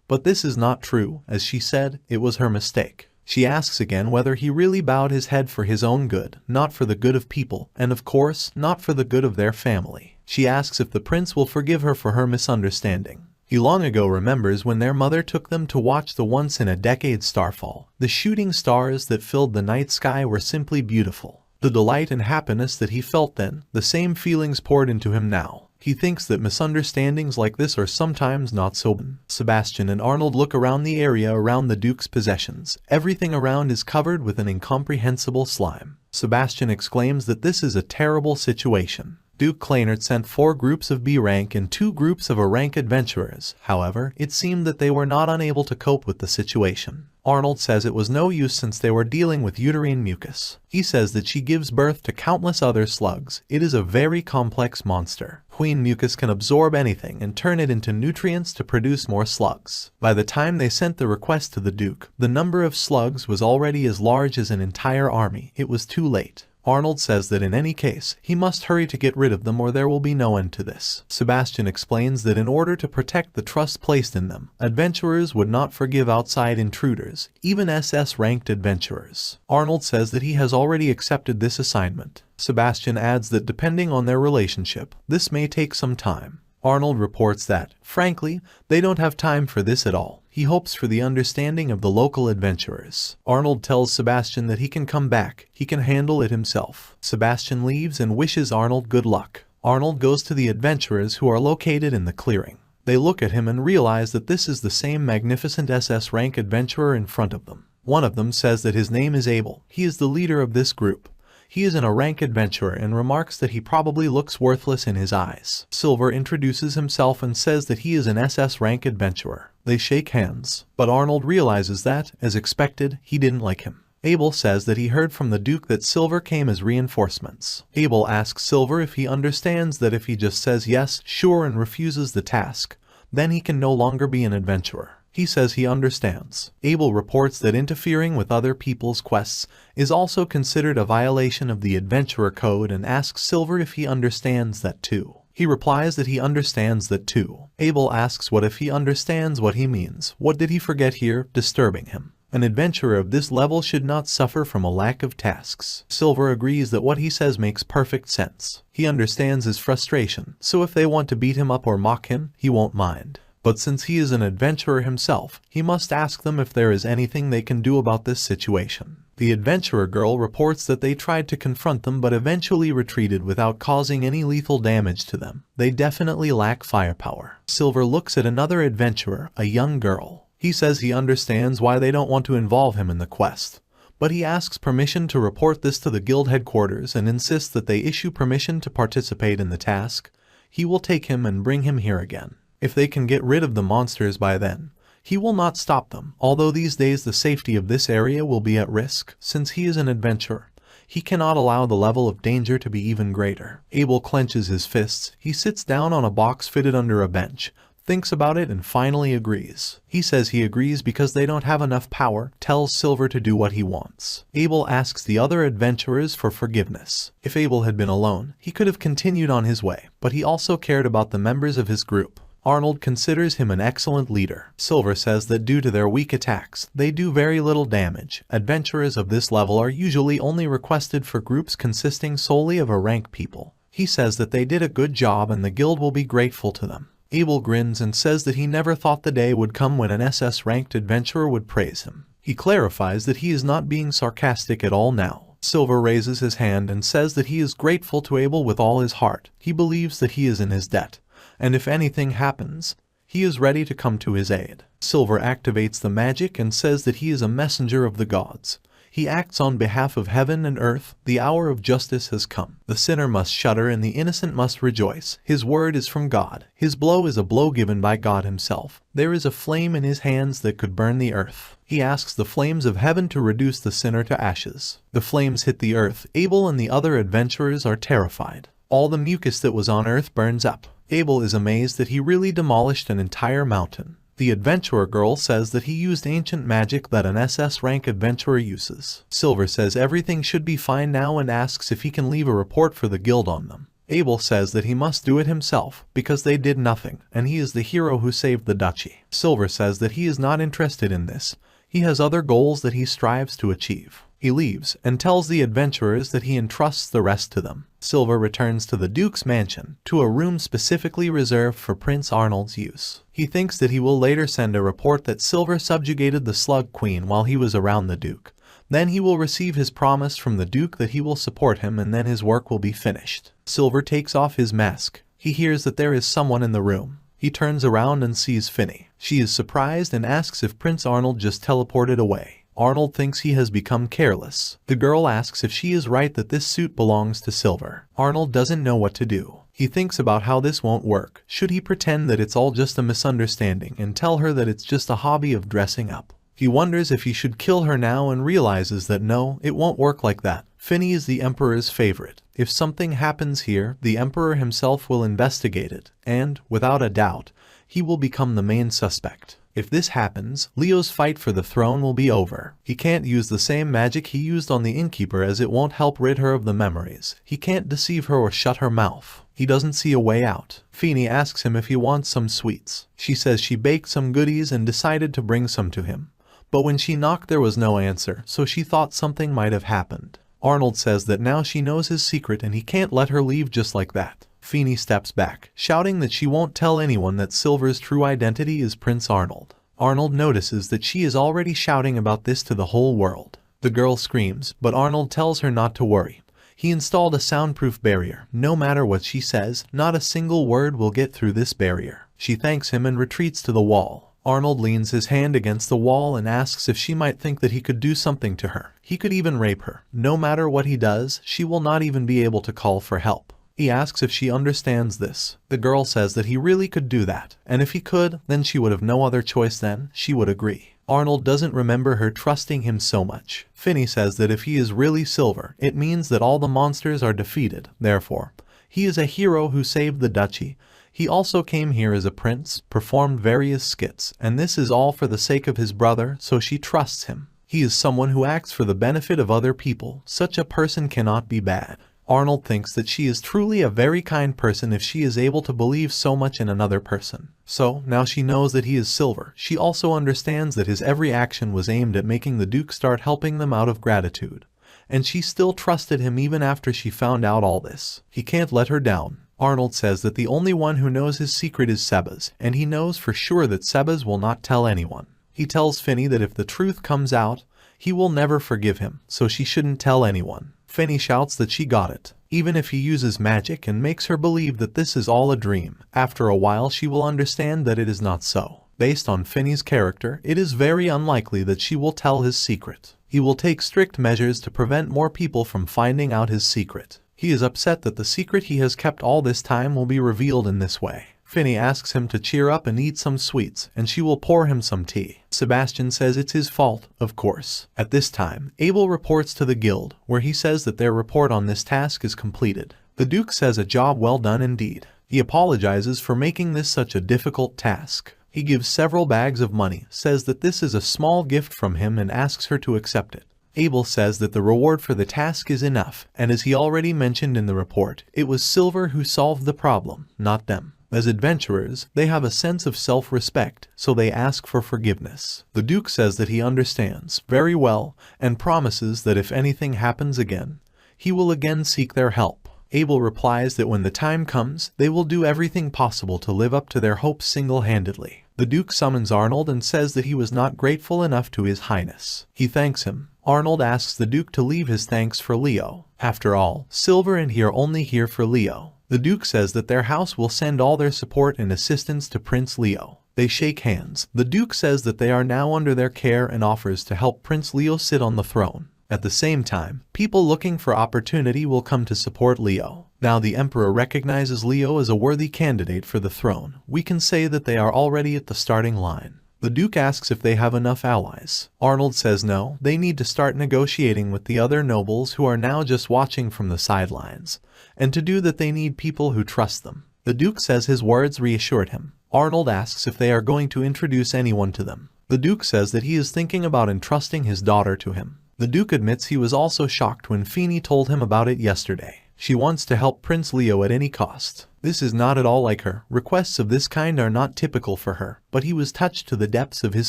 A: But this is not true, as she said, it was her mistake. She asks again whether he really bowed his head for his own good, not for the good of people, and of course, not for the good of their family. She asks if the prince will forgive her for her misunderstanding. He long ago remembers when their mother took them to watch the once-in-a-decade starfall. The shooting stars that filled the night sky were simply beautiful. The delight and happiness that he felt then, the same feelings poured into him now. He thinks that misunderstandings like this are sometimes not so bad. Sebastian and Arnold look around the area around the Duke's possessions. Everything around is covered with an incomprehensible slime. Sebastian exclaims that this is a terrible situation. Duke Kleinert sent 4 groups of B rank and 2 groups of A rank adventurers. However, it seemed that they were not unable to cope with the situation. Arnold says it was no use since they were dealing with uterine mucus. He says that she gives birth to countless other slugs. It is a very complex monster. Queen mucus can absorb anything and turn it into nutrients to produce more slugs. By the time they sent the request to the Duke, the number of slugs was already as large as an entire army. It was too late. Arnold says that in any case, he must hurry to get rid of them or there will be no end to this. Sebastian explains that in order to protect the trust placed in them, adventurers would not forgive outside intruders, even SS-ranked adventurers. Arnold says that he has already accepted this assignment. Sebastian adds that depending on their relationship, this may take some time. Arnold reports that, frankly, they don't have time for this at all. He hopes for the understanding of the local adventurers. Arnold tells Sebastian that he can come back, he can handle it himself. Sebastian leaves and wishes Arnold good luck. Arnold goes to the adventurers who are located in the clearing. They look at him and realize that this is the same magnificent SS rank adventurer in front of them. One of them says that his name is Abel. He is the leader of this group. He is an A rank adventurer and remarks that he probably looks worthless in his eyes. Silver introduces himself and says that he is an SS rank adventurer. They shake hands, but Arnold realizes that, as expected, he didn't like him. Abel says that he heard from the Duke that Silver came as reinforcements. Abel asks Silver if he understands that if he just says yes, sure and refuses the task, then he can no longer be an adventurer. He says he understands. Abel reports that interfering with other people's quests is also considered a violation of the Adventurer Code and asks Silver if he understands that too. He replies that he understands that too. Abel asks what if he understands what he means. What did he forget here, disturbing him? An adventurer of this level should not suffer from a lack of tasks. Silver agrees that what he says makes perfect sense. He understands his frustration, so if they want to beat him up or mock him, he won't mind. But since he is an adventurer himself, he must ask them if there is anything they can do about this situation. The adventurer girl reports that they tried to confront them but eventually retreated without causing any lethal damage to them. They definitely lack firepower. Silver looks at another adventurer, a young girl. He says he understands why they don't want to involve him in the quest, but he asks permission to report this to the guild headquarters and insists that they issue permission to participate in the task. He will take him and bring him here again. If they can get rid of the monsters by then, he will not stop them. Although these days the safety of this area will be at risk, since he is an adventurer, he cannot allow the level of danger to be even greater. Abel clenches his fists. He sits down on a box fitted under a bench, thinks about it and finally agrees. He says he agrees because they don't have enough power, tells Silver to do what he wants. Abel asks the other adventurers for forgiveness. If Abel had been alone, he could have continued on his way, but he also cared about the members of his group. Arnold considers him an excellent leader. Silver says that due to their weak attacks, they do very little damage. Adventurers of this level are usually only requested for groups consisting solely of a rank people. He says that they did a good job and the guild will be grateful to them. Abel grins and says that he never thought the day would come when an SS-ranked adventurer would praise him. He clarifies that he is not being sarcastic at all now. Silver raises his hand and says that he is grateful to Abel with all his heart. He believes that he is in his debt, and if anything happens, he is ready to come to his aid. Silver activates the magic and says that he is a messenger of the gods. He acts on behalf of heaven and earth. The hour of justice has come. The sinner must shudder and the innocent must rejoice. His word is from God. His blow is a blow given by God himself. There is a flame in his hands that could burn the earth. He asks the flames of heaven to reduce the sinner to ashes. The flames hit the earth. Abel and the other adventurers are terrified. All the mucus that was on earth burns up. Abel is amazed that he really demolished an entire mountain. The adventurer girl says that he used ancient magic that an SS rank adventurer uses. Silver says everything should be fine now and asks if he can leave a report for the guild on them. Abel says that he must do it himself because they did nothing and he is the hero who saved the duchy. Silver says that he is not interested in this. He has other goals that he strives to achieve. He leaves and tells the adventurers that he entrusts the rest to them. Silver returns to the Duke's mansion, to a room specifically reserved for Prince Arnold's use. He thinks that he will later send a report that Silver subjugated the Slug Queen while he was around the Duke. Then he will receive his promise from the Duke that he will support him and then his work will be finished. Silver takes off his mask. He hears that there is someone in the room. He turns around and sees Finny. She is surprised and asks if Prince Arnold just teleported away. Arnold thinks he has become careless. The girl asks if she is right that this suit belongs to Silver. Arnold doesn't know what to do. He thinks about how this won't work. Should he pretend that it's all just a misunderstanding and tell her that it's just a hobby of dressing up? He wonders if he should kill her now and realizes that no, it won't work like that. Finny is the Emperor's favorite. If something happens here, the Emperor himself will investigate it, and, without a doubt, he will become the main suspect. If this happens, Leo's fight for the throne will be over. He can't use the same magic he used on the innkeeper as it won't help rid her of the memories. He can't deceive her or shut her mouth. He doesn't see a way out. Finny asks him if he wants some sweets. She says she baked some goodies and decided to bring some to him. But when she knocked there was no answer, so she thought something might have happened. Arnold says that now she knows his secret and he can't let her leave just like that. Finny steps back, shouting that she won't tell anyone that Silver's true identity is Prince Arnold. Arnold notices that she is already shouting about this to the whole world. The girl screams, but Arnold tells her not to worry. He installed a soundproof barrier. No matter what she says, not a single word will get through this barrier. She thanks him and retreats to the wall. Arnold leans his hand against the wall and asks if she might think that he could do something to her. He could even rape her. No matter what he does, she will not even be able to call for help. He asks if she understands this. The girl says that he really could do that, and if he could, then she would have no other choice then, she would agree. Arnold doesn't remember her trusting him so much. Finny says that if he is really Silver, it means that all the monsters are defeated. Therefore, he is a hero who saved the duchy. He also came here as a prince, performed various skits, and this is all for the sake of his brother, so she trusts him. He is someone who acts for the benefit of other people. Such a person cannot be bad. Arnold thinks that she is truly a very kind person if she is able to believe so much in another person. So, now she knows that he is Silver. She also understands that his every action was aimed at making the Duke start helping them out of gratitude. And she still trusted him even after she found out all this. He can't let her down. Arnold says that the only one who knows his secret is Sebas, and he knows for sure that Sebas will not tell anyone. He tells Finny that if the truth comes out, he will never forgive him, so she shouldn't tell anyone. Finny shouts that she got it, even if he uses magic and makes her believe that this is all a dream. After a while she will understand that it is not so. Based on Finny's character, it is very unlikely that she will tell his secret. He will take strict measures to prevent more people from finding out his secret. He is upset that the secret he has kept all this time will be revealed in this way. Finny asks him to cheer up and eat some sweets, and she will pour him some tea. Sebastian says it's his fault, of course. At this time, Abel reports to the guild, where he says that their report on this task is completed. The Duke says a job well done indeed. He apologizes for making this such a difficult task. He gives several bags of money, says that this is a small gift from him and asks her to accept it. Abel says that the reward for the task is enough, and as he already mentioned in the report, it was Silver who solved the problem, not them. As adventurers, they have a sense of self-respect, so they ask for forgiveness. The Duke says that he understands very well and promises that if anything happens again, he will again seek their help. Abel replies that when the time comes, they will do everything possible to live up to their hopes single-handedly. The Duke summons Arnold and says that he was not grateful enough to His Highness. He thanks him. Arnold asks the Duke to leave his thanks for Leo. After all, Silver and he are only here for Leo. The Duke says that their house will send all their support and assistance to Prince Leo. They shake hands. The Duke says that they are now under their care and offers to help Prince Leo sit on the throne. At the same time, people looking for opportunity will come to support Leo. Now the Emperor recognizes Leo as a worthy candidate for the throne. We can say that they are already at the starting line. The Duke asks if they have enough allies. Arnold says no, they need to start negotiating with the other nobles who are now just watching from the sidelines. And to do that they need people who trust them. The Duke says his words reassured him. Arnold asks if they are going to introduce anyone to them. The Duke says that he is thinking about entrusting his daughter to him. The Duke admits he was also shocked when Feeney told him about it yesterday. She wants to help Prince Leo at any cost. This is not at all like her. Requests of this kind are not typical for her, but he was touched to the depths of his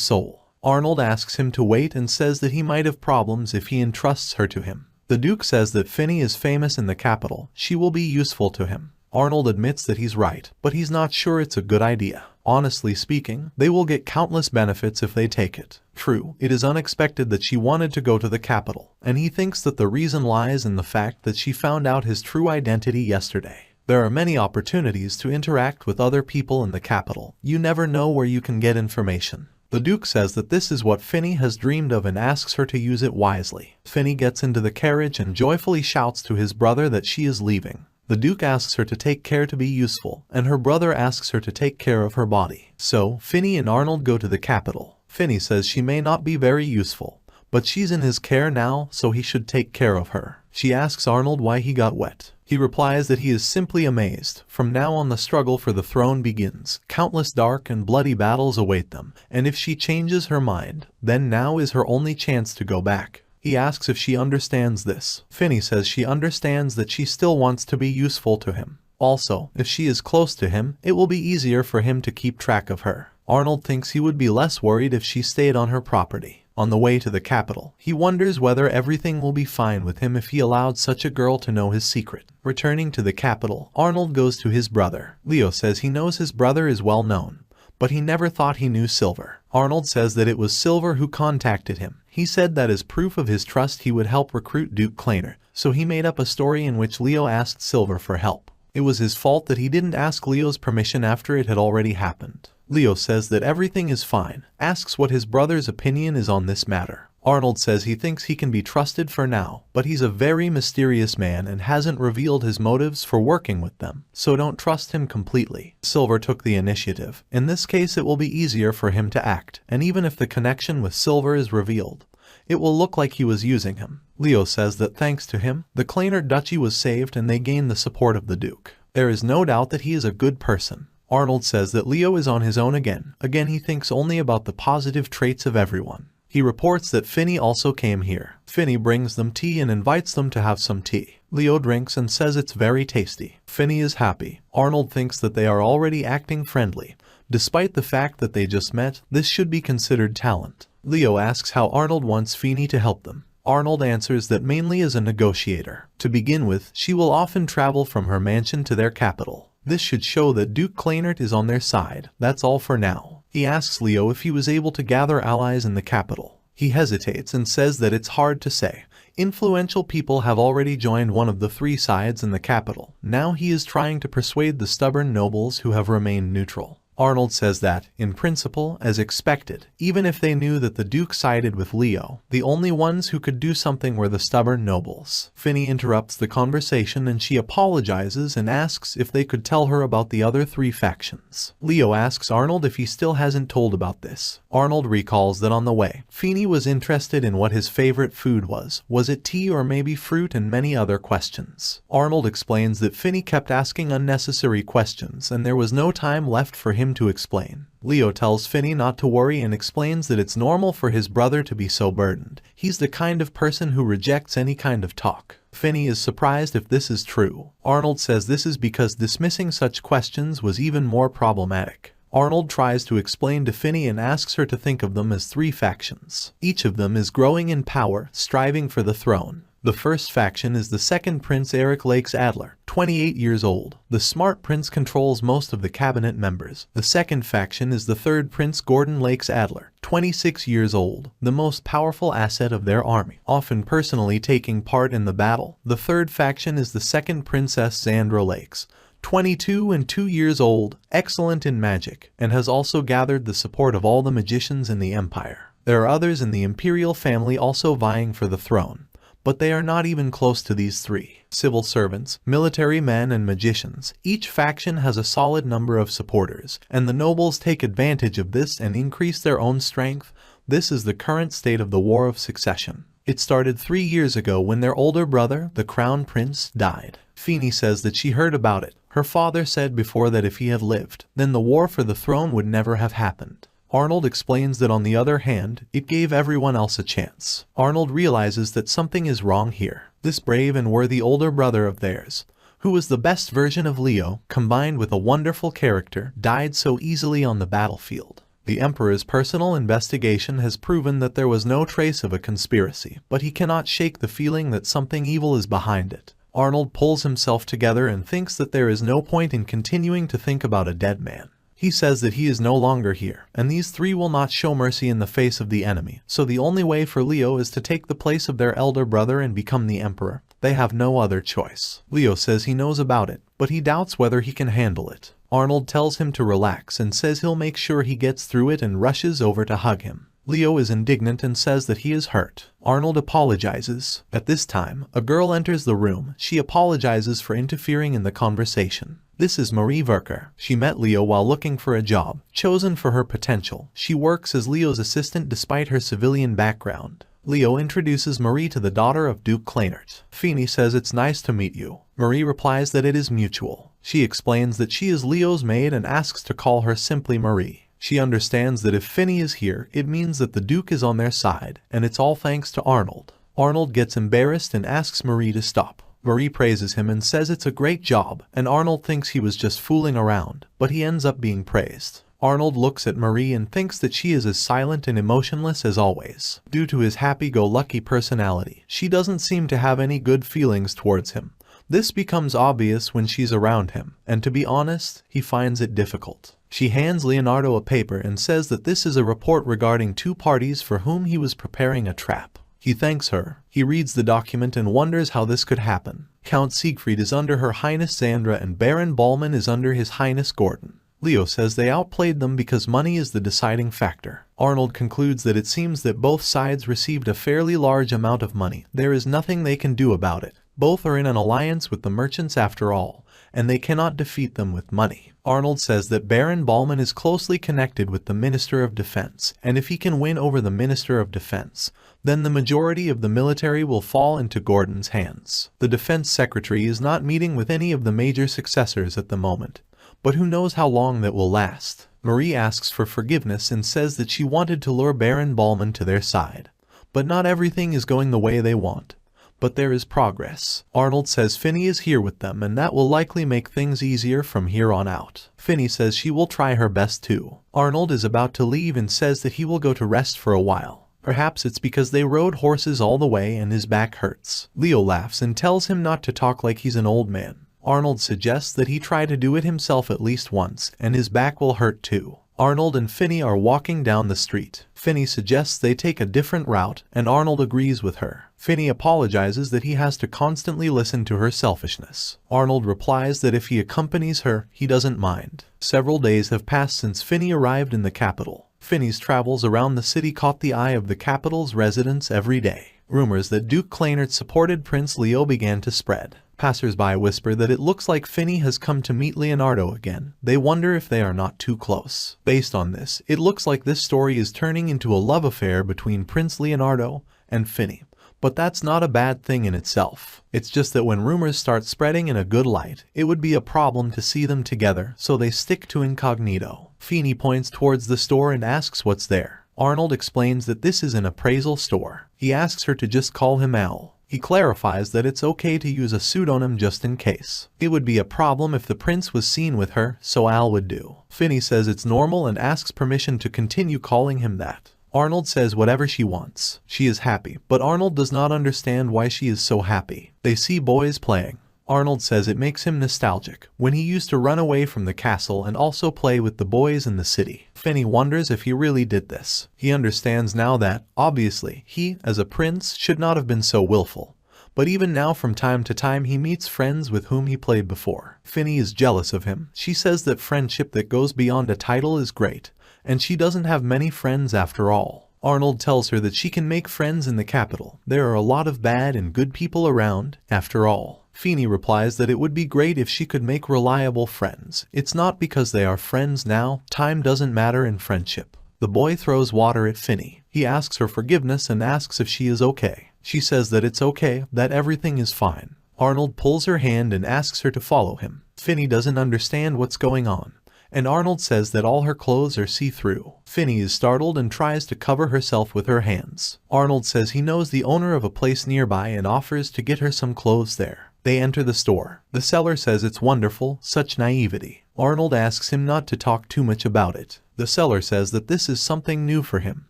A: soul. Arnold asks him to wait and says that he might have problems if he entrusts her to him. The Duke says that Finney is famous in the capital. She will be useful to him. Arnold admits that he's right, but he's not sure it's a good idea. Honestly speaking, they will get countless benefits if they take it. True, it is unexpected that she wanted to go to the capital, and he thinks that the reason lies in the fact that she found out his true identity yesterday. There are many opportunities to interact with other people in the capital. You never know where you can get information. The Duke says that this is what Finney has dreamed of and asks her to use it wisely. Finney gets into the carriage and joyfully shouts to his brother that she is leaving. The Duke asks her to take care to be useful, and her brother asks her to take care of her body. So, Finney and Arnold go to the capital. Finney says she may not be very useful, but she's in his care now, so he should take care of her. She asks Arnold why he got wet. He replies that he is simply amazed. From now on the struggle for the throne begins. Countless dark and bloody battles await them, and if she changes her mind, then now is her only chance to go back. He asks if she understands this. Finney says she understands that she still wants to be useful to him. Also, if she is close to him, it will be easier for him to keep track of her. Arnold thinks he would be less worried if she stayed on her property. On the way to the capital, he wonders whether everything will be fine with him if he allowed such a girl to know his secret. Returning to the capital, Arnold goes to his brother. Leo says he knows his brother is well known, but he never thought he knew Silver. Arnold says that it was Silver who contacted him. He said that as proof of his trust he would help recruit Duke Kleiner, so he made up a story in which Leo asked Silver for help. It was his fault that he didn't ask Leo's permission after it had already happened. Leo says that everything is fine, asks what his brother's opinion is on this matter. Arnold says he thinks he can be trusted for now, but he's a very mysterious man and hasn't revealed his motives for working with them, so don't trust him completely. Silver took the initiative. In this case it will be easier for him to act, and even if the connection with Silver is revealed, it will look like he was using him. Leo says that thanks to him, the Kleiner duchy was saved and they gained the support of the Duke. There is no doubt that he is a good person. Arnold says that Leo is on his own again. Again he thinks only about the positive traits of everyone. He reports that Finney also came here. Finney brings them tea and invites them to have some tea. Leo drinks and says it's very tasty. Finney is happy. Arnold thinks that they are already acting friendly. Despite the fact that they just met, this should be considered talent. Leo asks how Arnold wants Finney to help them. Arnold answers that mainly as a negotiator. To begin with, she will often travel from her mansion to their capital. This should show that Duke Kleinert is on their side. That's all for now. He asks Leo if he was able to gather allies in the capital. He hesitates and says that it's hard to say. Influential people have already joined one of the three sides in the capital. Now he is trying to persuade the stubborn nobles who have remained neutral. Arnold says that, in principle, as expected, even if they knew that the Duke sided with Leo, the only ones who could do something were the stubborn nobles. Finney interrupts the conversation and she apologizes and asks if they could tell her about the other three factions. Leo asks Arnold if he still hasn't told about this. Arnold recalls that on the way, Finney was interested in what his favorite food was it tea or maybe fruit, and many other questions. Arnold explains that Finney kept asking unnecessary questions and there was no time left for him to explain. Leo tells Finney not to worry and explains that it's normal for his brother to be so burdened. He's the kind of person who rejects any kind of talk. Finney is surprised if this is true. Arnold says this is because dismissing such questions was even more problematic. Arnold tries to explain to Finney and asks her to think of them as 3 factions. Each of them is growing in power, striving for the throne. The first faction is the second Prince Eric Lakes Adler, 28 years old. The smart prince controls most of the cabinet members. The second faction is the third Prince Gordon Lakes Adler, 26 years old, the most powerful asset of their army, often personally taking part in the battle. The third faction is the second Princess Xandra Lakes, 22 and 2 years old, excellent in magic, and has also gathered the support of all the magicians in the empire. There are others in the imperial family also vying for the throne, but they are not even close to these 3. Civil servants, military men, and magicians. Each faction has a solid number of supporters, and the nobles take advantage of this and increase their own strength. This is the current state of the War of Succession. It started 3 years ago when their older brother, the Crown Prince, died. Finney says that she heard about it. Her father said before that if he had lived, then the war for the throne would never have happened. Arnold explains that on the other hand, it gave everyone else a chance. Arnold realizes that something is wrong here. This brave and worthy older brother of theirs, who was the best version of Leo, combined with a wonderful character, died so easily on the battlefield. The Emperor's personal investigation has proven that there was no trace of a conspiracy, but he cannot shake the feeling that something evil is behind it. Arnold pulls himself together and thinks that there is no point in continuing to think about a dead man. He says that he is no longer here, and these 3 will not show mercy in the face of the enemy, so the only way for Leo is to take the place of their elder brother and become the emperor. They have no other choice. Leo says he knows about it, but he doubts whether he can handle it. Arnold tells him to relax and says he'll make sure he gets through it and rushes over to hug him. Leo is indignant and says that he is hurt. Arnold apologizes. At this time, a girl enters the room. She apologizes for interfering in the conversation. This is Marie Verker. She met Leo while looking for a job, chosen for her potential. She works as Leo's assistant despite her civilian background. Leo introduces Marie to the daughter of Duke Kleinert. Finney says it's nice to meet you. Marie replies that it is mutual. She explains that she is Leo's maid and asks to call her simply Marie. She understands that if Finney is here, it means that the Duke is on their side, and it's all thanks to Arnold. Arnold gets embarrassed and asks Marie to stop. Marie praises him and says it's a great job, and Arnold thinks he was just fooling around, but he ends up being praised. Arnold looks at Marie and thinks that she is as silent and emotionless as always. Due to his happy-go-lucky personality, she doesn't seem to have any good feelings towards him. This becomes obvious when she's around him, and to be honest, he finds it difficult. She hands Leonardo a paper and says that this is a report regarding 2 parties for whom he was preparing a trap. He thanks her. He reads the document and wonders how this could happen. Count Siegfried is under Her Highness Xandra and Baron Ballman is under His Highness Gordon. Leo says they outplayed them because money is the deciding factor. Arnold concludes that it seems that both sides received a fairly large amount of money. There is nothing they can do about it. Both are in an alliance with the merchants after all, and they cannot defeat them with money. Arnold says that Baron Ballman is closely connected with the Minister of Defense, and if he can win over the Minister of Defense, then the majority of the military will fall into Gordon's hands. The Defense Secretary is not meeting with any of the major successors at the moment, but who knows how long that will last. Marie asks for forgiveness and says that she wanted to lure Baron Ballman to their side, but not everything is going the way they want. But there is progress. Arnold says Finney is here with them and that will likely make things easier from here on out. Finney says she will try her best too. Arnold is about to leave and says that he will go to rest for a while. Perhaps it's because they rode horses all the way and his back hurts. Leo laughs and tells him not to talk like he's an old man. Arnold suggests that he try to do it himself at least once and his back will hurt too. Arnold and Finney are walking down the street. Finney suggests they take a different route, and Arnold agrees with her. Finney apologizes that he has to constantly listen to her selfishness. Arnold replies that if he accompanies her, he doesn't mind. Several days have passed since Finney arrived in the capital. Finney's travels around the city caught the eye of the capital's residents every day. Rumors that Duke Kleinert supported Prince Leo began to spread. Passers-by whisper that it looks like Finney has come to meet Leonardo again. They wonder if they are not too close. Based on this, it looks like this story is turning into a love affair between Prince Leonardo and Finney. But that's not a bad thing in itself. It's just that when rumors start spreading in a good light, it would be a problem to see them together, so they stick to incognito. Finney points towards the store and asks what's there. Arnold explains that this is an appraisal store. He asks her to just call him Al. He clarifies that it's okay to use a pseudonym just in case. It would be a problem if the prince was seen with her, so Al would do. Finney says it's normal and asks permission to continue calling him that. Arnold says whatever she wants. She is happy, but Arnold does not understand why she is so happy. They see boys playing. Arnold says it makes him nostalgic, when he used to run away from the castle and also play with the boys in the city. Finney wonders if he really did this. He understands now that, obviously, he, as a prince, should not have been so willful. But even now from time to time he meets friends with whom he played before. Finney is jealous of him. She says that friendship that goes beyond a title is great, and she doesn't have many friends after all. Arnold tells her that she can make friends in the capital. There are a lot of bad and good people around, after all. Finney replies that it would be great if she could make reliable friends. It's not because they are friends now, time doesn't matter in friendship. The boy throws water at Finney. He asks her forgiveness and asks if she is okay. She says that it's okay, that everything is fine. Arnold pulls her hand and asks her to follow him. Finney doesn't understand what's going on, and Arnold says that all her clothes are see-through. Finney is startled and tries to cover herself with her hands. Arnold says he knows the owner of a place nearby and offers to get her some clothes there. They enter the store. The seller says it's wonderful, such naivety. Arnold asks him not to talk too much about it. The seller says that this is something new for him,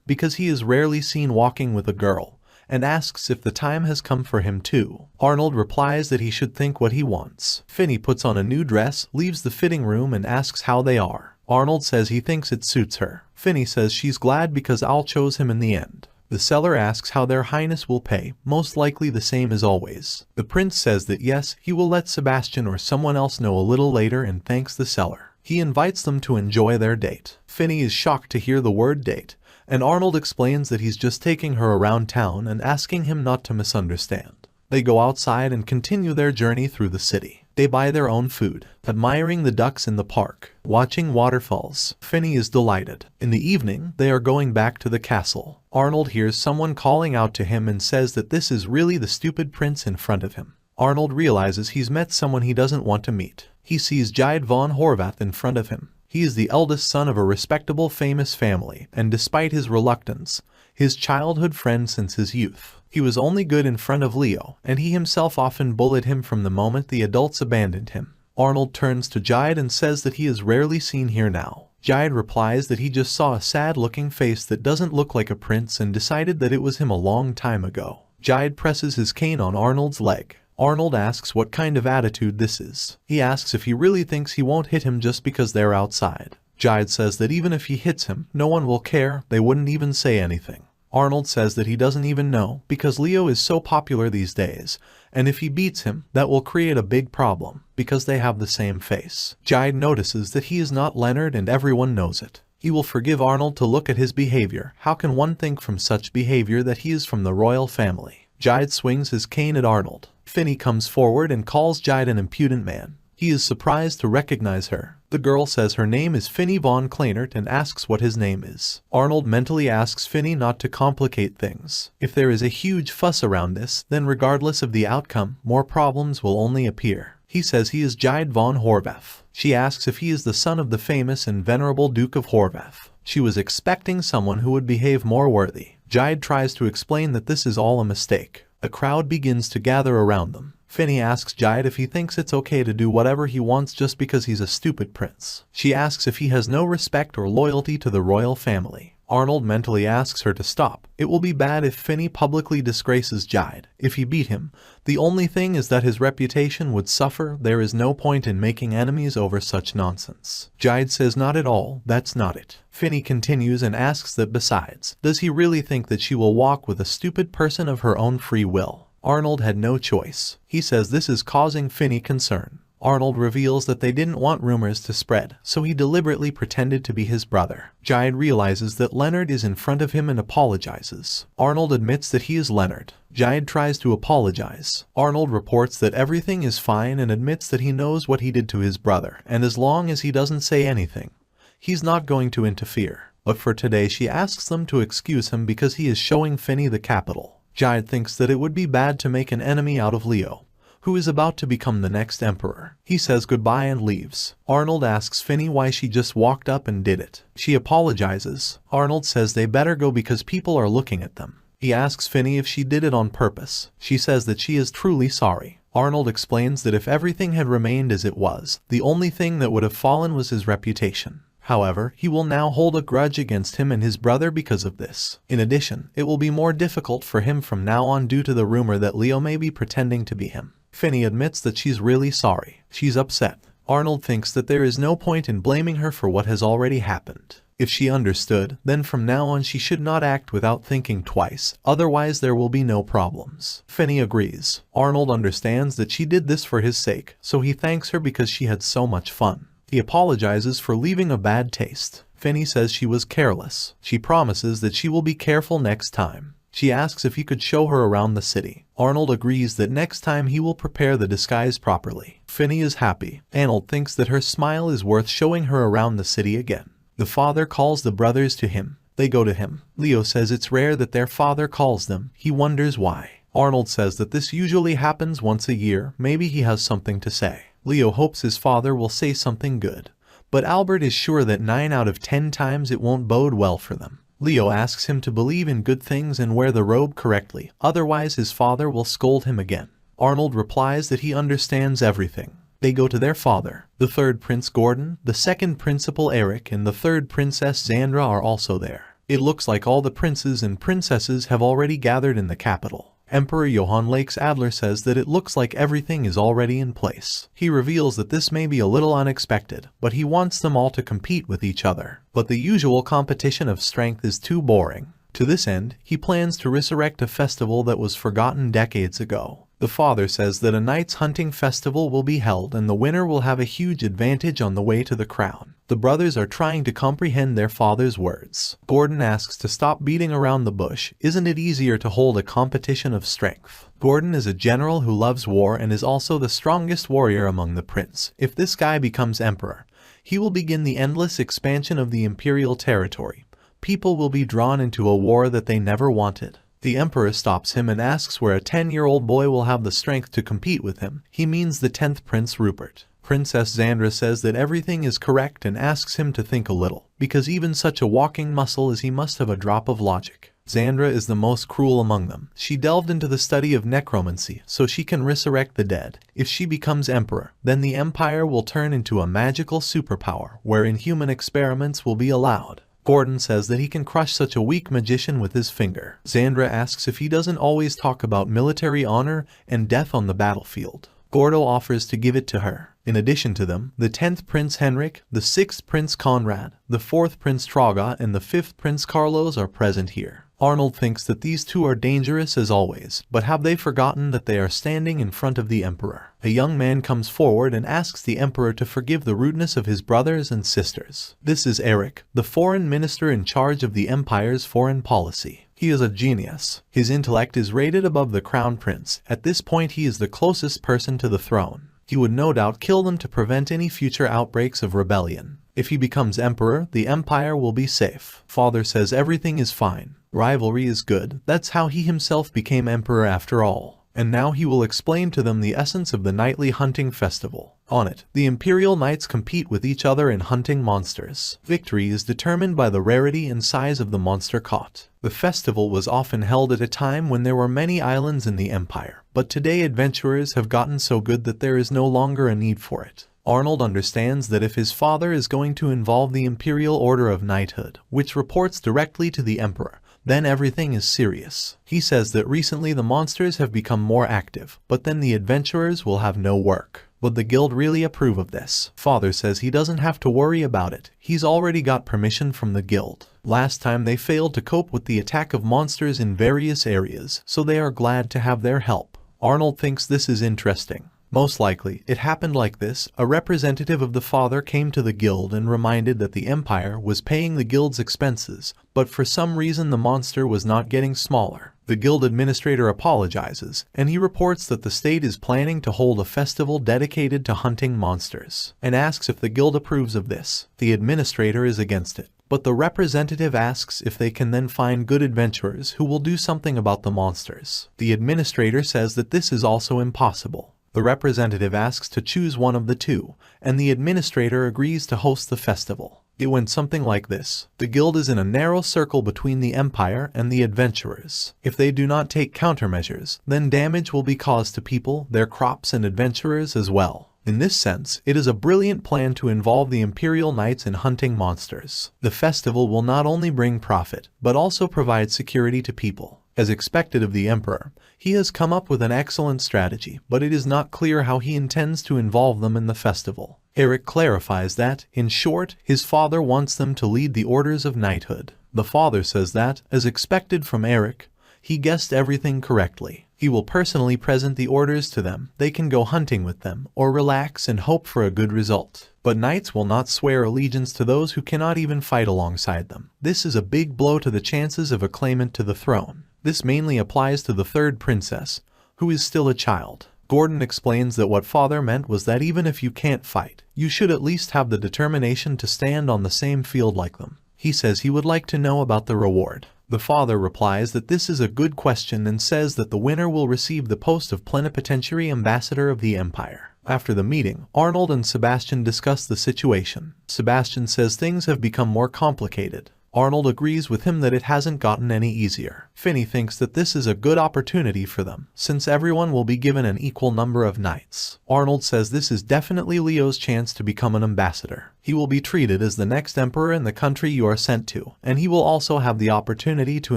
A: because he is rarely seen walking with a girl, and asks if the time has come for him too. Arnold replies that he should think what he wants. Finney puts on a new dress, leaves the fitting room and asks how they are. Arnold says he thinks it suits her. Finney says she's glad because Al chose him in the end. The seller asks how their highness will pay, most likely the same as always. The prince says that yes, he will let Sebastian or someone else know a little later and thanks the seller. He invites them to enjoy their date. Finney is shocked to hear the word date, and Arnold explains that he's just taking her around town and asking him not to misunderstand. They go outside and continue their journey through the city. They buy their own food, admiring the ducks in the park, watching waterfalls. Finney is delighted. In the evening, they are going back to the castle. Arnold hears someone calling out to him and says that this is really the stupid prince in front of him. Arnold realizes he's met someone he doesn't want to meet. He sees Jide von Horvath in front of him. He is the eldest son of a respectable famous family, and despite his reluctance, his childhood friend since his youth. He was only good in front of Leo, and he himself often bullied him from the moment the adults abandoned him. Arnold turns to Jide and says that he is rarely seen here now. Jide replies that he just saw a sad-looking face that doesn't look like a prince and decided that it was him a long time ago. Jide presses his cane on Arnold's leg. Arnold asks what kind of attitude this is. He asks if he really thinks he won't hit him just because they're outside. Jide says that even if he hits him, no one will care, they wouldn't even say anything. Arnold says that he doesn't even know, because Leo is so popular these days, and if he beats him, that will create a big problem, because they have the same face. Jide notices that he is not Leonard and everyone knows it. He will forgive Arnold to look at his behavior. How can one think from such behavior that he is from the royal family? Jide swings his cane at Arnold. Finney comes forward and calls Jide an impudent man. He is surprised to recognize her. The girl says her name is Finney von Kleinert and asks what his name is. Arnold mentally asks Finney not to complicate things. If there is a huge fuss around this, then regardless of the outcome, more problems will only appear. He says he is Jide von Horvath. She asks if he is the son of the famous and venerable Duke of Horvath. She was expecting someone who would behave more worthy. Jide tries to explain that this is all a mistake. A crowd begins to gather around them. Finney asks Jide if he thinks it's okay to do whatever he wants just because he's a stupid prince. She asks if he has no respect or loyalty to the royal family. Arnold mentally asks her to stop. It will be bad if Finney publicly disgraces Jide. If he beat him, the only thing is that his reputation would suffer. There is no point in making enemies over such nonsense. Jide says not at all, that's not it. Finney continues and asks that besides, does he really think that she will walk with a stupid person of her own free will? Arnold had no choice. He says this is causing Finney concern. Arnold reveals that they didn't want rumors to spread, so he deliberately pretended to be his brother. Jide realizes that Leonard is in front of him and apologizes. Arnold admits that he is Leonard. Jide tries to apologize. Arnold reports that everything is fine and admits that he knows what he did to his brother, and as long as he doesn't say anything, he's not going to interfere. But for today she asks them to excuse him because he is showing Finny the capital. Jide thinks that it would be bad to make an enemy out of Leo, who is about to become the next emperor. He says goodbye and leaves. Arnold asks Finny why she just walked up and did it. She apologizes. Arnold says they better go because people are looking at them. He asks Finny if she did it on purpose. She says that she is truly sorry. Arnold explains that if everything had remained as it was, the only thing that would have fallen was his reputation. However, he will now hold a grudge against him and his brother because of this. In addition, it will be more difficult for him from now on due to the rumor that Leo may be pretending to be him. Finny admits that she's really sorry. She's upset. Arnold thinks that there is no point in blaming her for what has already happened. If she understood, then from now on she should not act without thinking twice, otherwise there will be no problems. Finny agrees. Arnold understands that she did this for his sake, so he thanks her because she had so much fun. He apologizes for leaving a bad taste. Finny says she was careless. She promises that she will be careful next time. She asks if he could show her around the city. Arnold agrees that next time he will prepare the disguise properly. Finny is happy. Arnold thinks that her smile is worth showing her around the city again. The father calls the brothers to him. They go to him. Leo says it's rare that their father calls them. He wonders why. Arnold says that this usually happens once a year. Maybe he has something to say. Leo hopes his father will say something good, but Albert is sure that 9 out of 10 times it won't bode well for them. Leo asks him to believe in good things and wear the robe correctly, otherwise his father will scold him again. Arnold replies that he understands everything. They go to their father. The third Prince Gordon, the second Principal Eric, and the third Princess Xandra are also there. It looks like all the princes and princesses have already gathered in the capital. Emperor Johann Lakes Adler says that it looks like everything is already in place. He reveals that this may be a little unexpected, but he wants them all to compete with each other. But the usual competition of strength is too boring. To this end, he plans to resurrect a festival that was forgotten decades ago. The father says that a knight's hunting festival will be held and the winner will have a huge advantage on the way to the crown. The brothers are trying to comprehend their father's words. Gordon asks to stop beating around the bush. Isn't it easier to hold a competition of strength? Gordon is a general who loves war and is also the strongest warrior among the prince. If this guy becomes emperor, he will begin the endless expansion of the imperial territory. People will be drawn into a war that they never wanted. The emperor stops him and asks where a 10-year-old boy will have the strength to compete with him. He means the 10th Prince Rupert. Princess Xandra says that everything is correct and asks him to think a little, because even such a walking muscle as he must have a drop of logic. Xandra is the most cruel among them. She delved into the study of necromancy so she can resurrect the dead. If she becomes emperor, then the empire will turn into a magical superpower wherein human experiments will be allowed. Gordon says that he can crush such a weak magician with his finger. Xandra asks if he doesn't always talk about military honor and death on the battlefield. Gordo offers to give it to her. In addition to them, the 10th Prince Henrik, the 6th Prince Conrad, the 4th Prince Traga, and the 5th Prince Carlos are present here. Arnold thinks that these two are dangerous as always, but have they forgotten that they are standing in front of the emperor? A young man comes forward and asks the emperor to forgive the rudeness of his brothers and sisters. This is Eric, the foreign minister in charge of the empire's foreign policy. He is a genius. His intellect is rated above the crown prince. At this point he is the closest person to the throne. He would no doubt kill them to prevent any future outbreaks of rebellion. If he becomes emperor, the empire will be safe. Father says everything is fine. Rivalry is good. That's how he himself became emperor after all. And now he will explain to them the essence of the nightly hunting festival. On it, the imperial knights compete with each other in hunting monsters. Victory is determined by the rarity and size of the monster caught. The festival was often held at a time when there were many islands in the empire, but today adventurers have gotten so good that there is no longer a need for it. Arnold understands that if his father is going to involve the Imperial Order of Knighthood, which reports directly to the Emperor, then everything is serious. He says that recently the monsters have become more active, but then the adventurers will have no work. Would the guild really approve of this? Father says he doesn't have to worry about it. He's already got permission from the guild. Last time they failed to cope with the attack of monsters in various areas, so they are glad to have their help. Arnold thinks this is interesting. Most likely, it happened like this. A representative of the father came to the guild and reminded that the empire was paying the guild's expenses, but for some reason the monster was not getting smaller. The guild administrator apologizes, and he reports that the state is planning to hold a festival dedicated to hunting monsters, and asks if the guild approves of this. The administrator is against it, but the representative asks if they can then find good adventurers who will do something about the monsters. The administrator says that this is also impossible. The representative asks to choose one of the two, and the administrator agrees to host the festival. It went something like this. The guild is in a narrow circle between the empire and the adventurers. If they do not take countermeasures, then damage will be caused to people, their crops, and adventurers as well. In this sense, it is a brilliant plan to involve the Imperial Knights in hunting monsters. The festival will not only bring profit, but also provide security to people. As expected of the Emperor, he has come up with an excellent strategy, but it is not clear how he intends to involve them in the festival. Eric clarifies that, in short, his father wants them to lead the orders of knighthood. The father says that, as expected from Eric, he guessed everything correctly. He will personally present the orders to them. They can go hunting with them, or relax and hope for a good result. But knights will not swear allegiance to those who cannot even fight alongside them. This is a big blow to the chances of a claimant to the throne. This mainly applies to the third princess, who is still a child. Gordon explains that what father meant was that even if you can't fight, you should at least have the determination to stand on the same field like them. He says he would like to know about the reward. The father replies that this is a good question and says that the winner will receive the post of plenipotentiary ambassador of the empire. After the meeting, Arnold and Sebastian discuss the situation. Sebastian says things have become more complicated. Arnold agrees with him that it hasn't gotten any easier. Finney thinks that this is a good opportunity for them, since everyone will be given an equal number of knights. Arnold says this is definitely Leo's chance to become an ambassador. He will be treated as the next emperor in the country you are sent to, and he will also have the opportunity to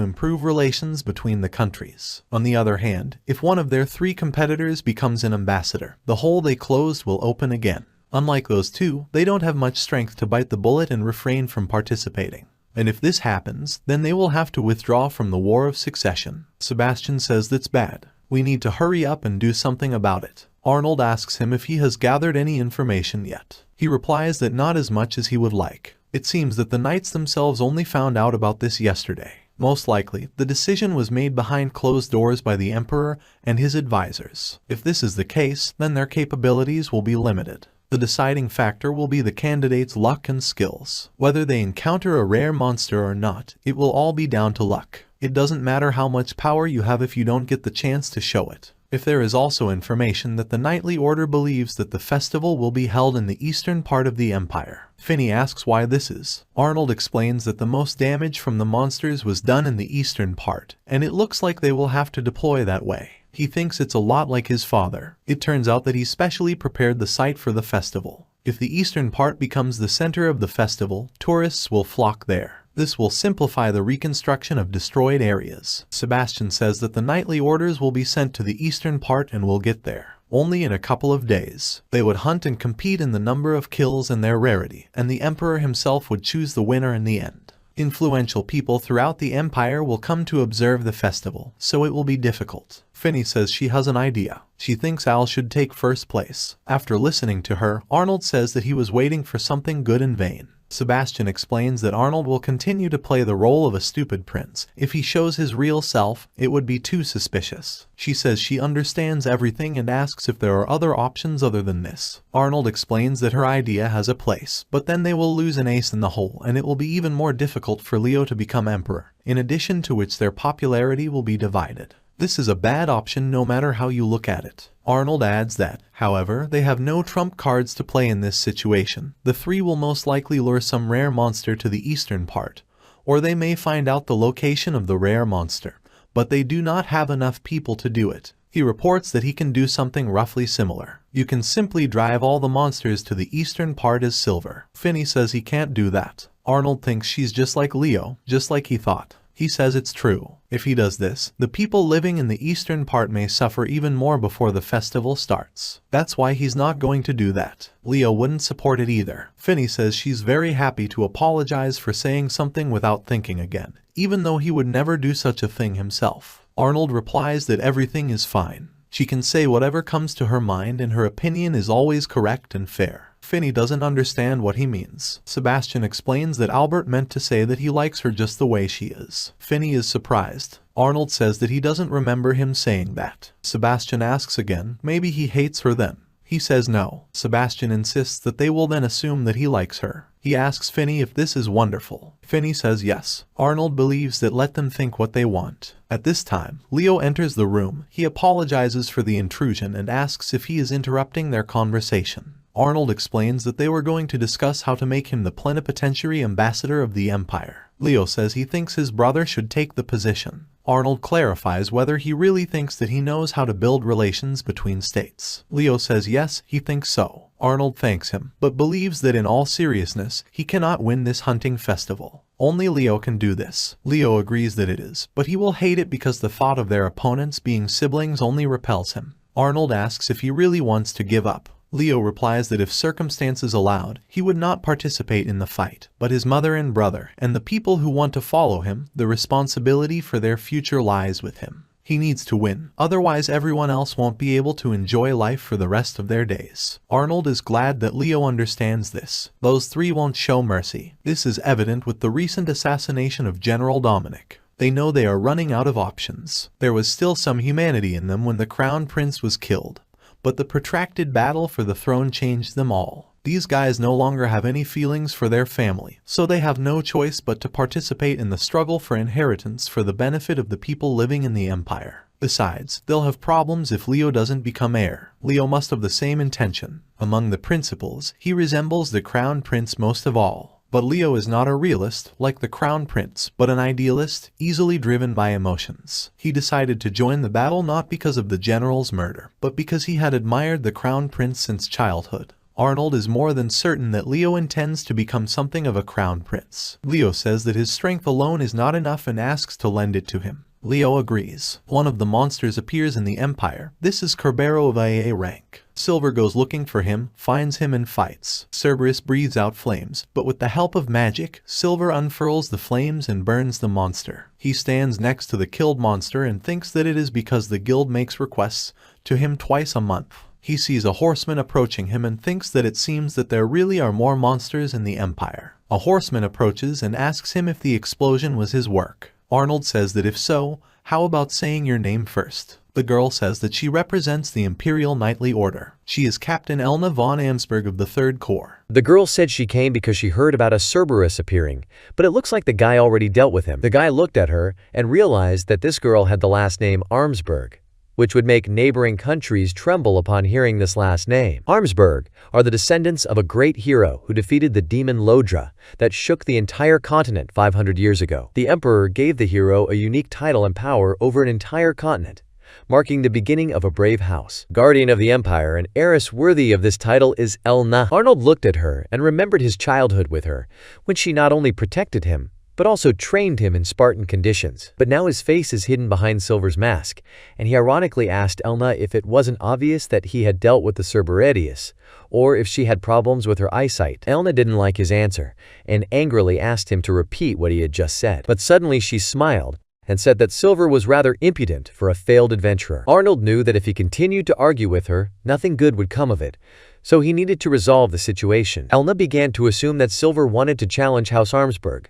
A: improve relations between the countries. On the other hand, if one of their three competitors becomes an ambassador, the hole they closed will open again. Unlike those two, they don't have much strength to bite the bullet and refrain from participating. And if this happens, then they will have to withdraw from the War of Succession. Sebastian says that's bad. We need to hurry up and do something about it. Arnold asks him if he has gathered any information yet. He replies that not as much as he would like. It seems that the knights themselves only found out about this yesterday. Most likely, the decision was made behind closed doors by the Emperor and his advisors. If this is the case, then their capabilities will be limited. The deciding factor will be the candidate's luck and skills. Whether they encounter a rare monster or not, it will all be down to luck. It doesn't matter how much power you have if you don't get the chance to show it. If there is also information that the Knightly Order believes that the festival will be held in the eastern part of the empire. Finney asks why this is. Arnold explains that the most damage from the monsters was done in the eastern part, and it looks like they will have to deploy that way. He thinks it's a lot like his father. It turns out that he specially prepared the site for the festival. If the eastern part becomes the center of the festival, tourists will flock there. This will simplify the reconstruction of destroyed areas. Sebastian says that the knightly orders will be sent to the eastern part and will get there only in a couple of days. They would hunt and compete in the number of kills and their rarity, and the emperor himself would choose the winner in the end. Influential people throughout the empire will come to observe the festival, so it will be difficult. Finney says she has an idea. She thinks Al should take first place. After listening to her, Arnold says that he was waiting for something good in vain. Sebastian explains that Arnold will continue to play the role of a stupid prince. If he shows his real self, it would be too suspicious. She says she understands everything and asks if there are other options other than this. Arnold explains that her idea has a place, but then they will lose an ace in the hole and it will be even more difficult for Leo to become emperor, in addition to which their popularity will be divided. This is a bad option no matter how you look at it. Arnold adds that, however, they have no trump cards to play in this situation. The three will most likely lure some rare monster to the eastern part, or they may find out the location of the rare monster, but they do not have enough people to do it. He reports that he can do something roughly similar. You can simply drive all the monsters to the eastern part as silver. Finney says he can't do that. Arnold thinks she's just like Leo, just like he thought. He says it's true. If he does this, the people living in the eastern part may suffer even more before the festival starts. That's why he's not going to do that. Leo wouldn't support it either. Finney says she's very happy to apologize for saying something without thinking again, even though he would never do such a thing himself. Arnold replies that everything is fine. She can say whatever comes to her mind and her opinion is always correct and fair. Finny doesn't understand what he means. Sebastian explains that Albert meant to say that he likes her just the way she is. Finny is surprised. Arnold says that he doesn't remember him saying that. Sebastian asks again, maybe he hates her then. He says no. Sebastian insists that they will then assume that he likes her. He asks Finny if this is wonderful. Finny says yes. Arnold believes that let them think what they want. At this time, Leo enters the room. He apologizes for the intrusion and asks if he is interrupting their conversation. Arnold explains that they were going to discuss how to make him the plenipotentiary ambassador of the Empire. Leo says he thinks his brother should take the position. Arnold clarifies whether he really thinks that he knows how to build relations between states. Leo says yes, he thinks so. Arnold thanks him, but believes that in all seriousness, he cannot win this hunting festival. Only Leo can do this. Leo agrees that it is, but he will hate it because the thought of their opponents being siblings only repels him. Arnold asks if he really wants to give up. Leo replies that if circumstances allowed, he would not participate in the fight, but his mother and brother, and the people who want to follow him, the responsibility for their future lies with him. He needs to win, otherwise everyone else won't be able to enjoy life for the rest of their days. Arnold is glad that Leo understands this. Those three won't show mercy. This is evident with the recent assassination of General Dominic. They know they are running out of options. There was still some humanity in them when the Crown Prince was killed. But the protracted battle for the throne changed them all. These guys no longer have any feelings for their family, so they have no choice but to participate in the struggle for inheritance for the benefit of the people living in the Empire. Besides, they'll have problems if Leo doesn't become heir. Leo must have the same intention. Among the principals, he resembles the Crown Prince most of all. But Leo is not a realist, like the Crown Prince, but an idealist, easily driven by emotions. He decided to join the battle not because of the general's murder, but because he had admired the Crown Prince since childhood. Arnold is more than certain that Leo intends to become something of a Crown Prince. Leo says that his strength alone is not enough and asks to lend it to him. Leo agrees. One of the monsters appears in the Empire. This is Cerbero of AA rank. Silver goes looking for him, finds him and fights. Cerberus breathes out flames, but with the help of magic, Silver unfurls the flames and burns the monster. He stands next to the killed monster and thinks that it is because the guild makes requests to him twice a month. He sees a horseman approaching him and thinks that it seems that there really are more monsters in the Empire. A horseman approaches and asks him if the explosion was his work. Arnold says that if so, how about saying your name first? The girl says that she represents the Imperial Knightly Order. She is Captain Elna von Amsberg of the 3rd Corps.
B: The girl said she came because she heard about a Cerberus appearing, but it looks like the guy already dealt with him. The guy looked at her and realized that this girl had the last name Armsberg, which would make neighboring countries tremble upon hearing this last name. Armsberg are the descendants of a great hero who defeated the demon Lodra that shook the entire continent 500 years ago. The emperor gave the hero a unique title and power over an entire continent, marking the beginning of a brave house. Guardian of the Empire, an heiress worthy of this title is Elna. Arnold looked at her and remembered his childhood with her, when she not only protected him, but also trained him in Spartan conditions. But now his face is hidden behind Silver's mask, and he ironically asked Elna if it wasn't obvious that he had dealt with the Cerberus, or if she had problems with her eyesight. Elna didn't like his answer, and angrily asked him to repeat what he had just said. But suddenly she smiled, and said that Silver was rather impudent for a failed adventurer. Arnold knew that if he continued to argue with her, nothing good would come of it, so he needed to resolve the situation. Elna began to assume that Silver wanted to challenge House Armsberg,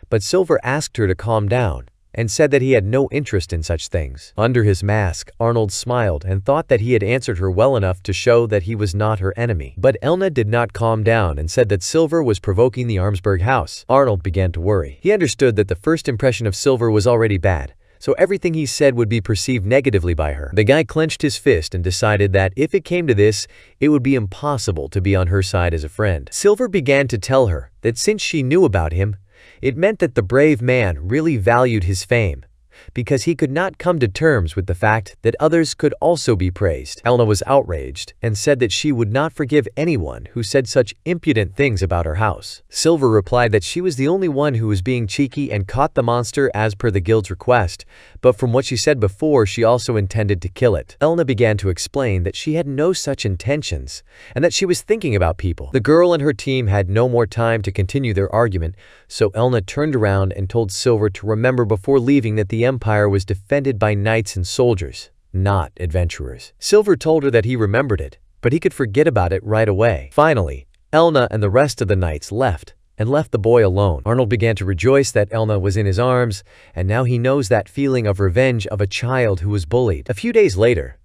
B: but Silver asked her to calm down and said that he had no interest in such things. Under his mask, Arnold smiled and thought that he had answered her well enough to show that he was not her enemy. But Elna did not calm down and said that Silver was provoking the Armsberg house. Arnold began to worry. He understood that the first impression of Silver was already bad, so everything he said would be perceived negatively by her. The guy clenched his fist and decided that if it came to this, it would be impossible to be on her side as a friend. Silver began to tell her that since she knew about him, it meant that the brave man really valued his fame, because he could not come to terms with the fact that others could also be praised. Elna was outraged and said that she would not forgive anyone who said such impudent things about her house. Silver replied that she was the only one who was being cheeky and caught the monster as per the guild's request, but from what she said before, she also intended to kill it. Elna began to explain that she had no such intentions and that she was thinking about people. The girl and her team had no more time to continue their argument, so Elna turned around and told Silver to remember before leaving that the Empire was defended by knights and soldiers, not adventurers. Silver told her that he remembered it, but he could forget about it right away. Finally, Elna and the rest of the knights left the boy alone. Arnold began to rejoice that Elna was in his arms, and now he knows that feeling of revenge of a child who was bullied. A few days later,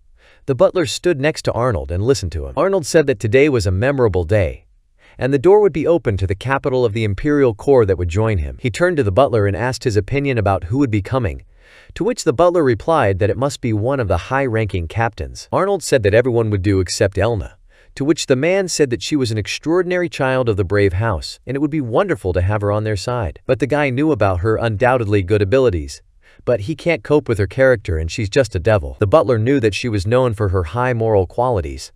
B: the butler stood next to Arnold and listened to him. Arnold said that today was a memorable day, and the door would be open to the capital of the Imperial Corps that would join him. He turned to the butler and asked his opinion about who would be coming, to which the butler replied that it must be one of the high-ranking captains. Arnold said that everyone would do except Elna, to which the man said that she was an extraordinary child of the brave house, and it would be wonderful to have her on their side. But the guy knew about her undoubtedly good abilities, but he can't cope with her character and she's just a devil. The butler knew that she was known for her high moral qualities,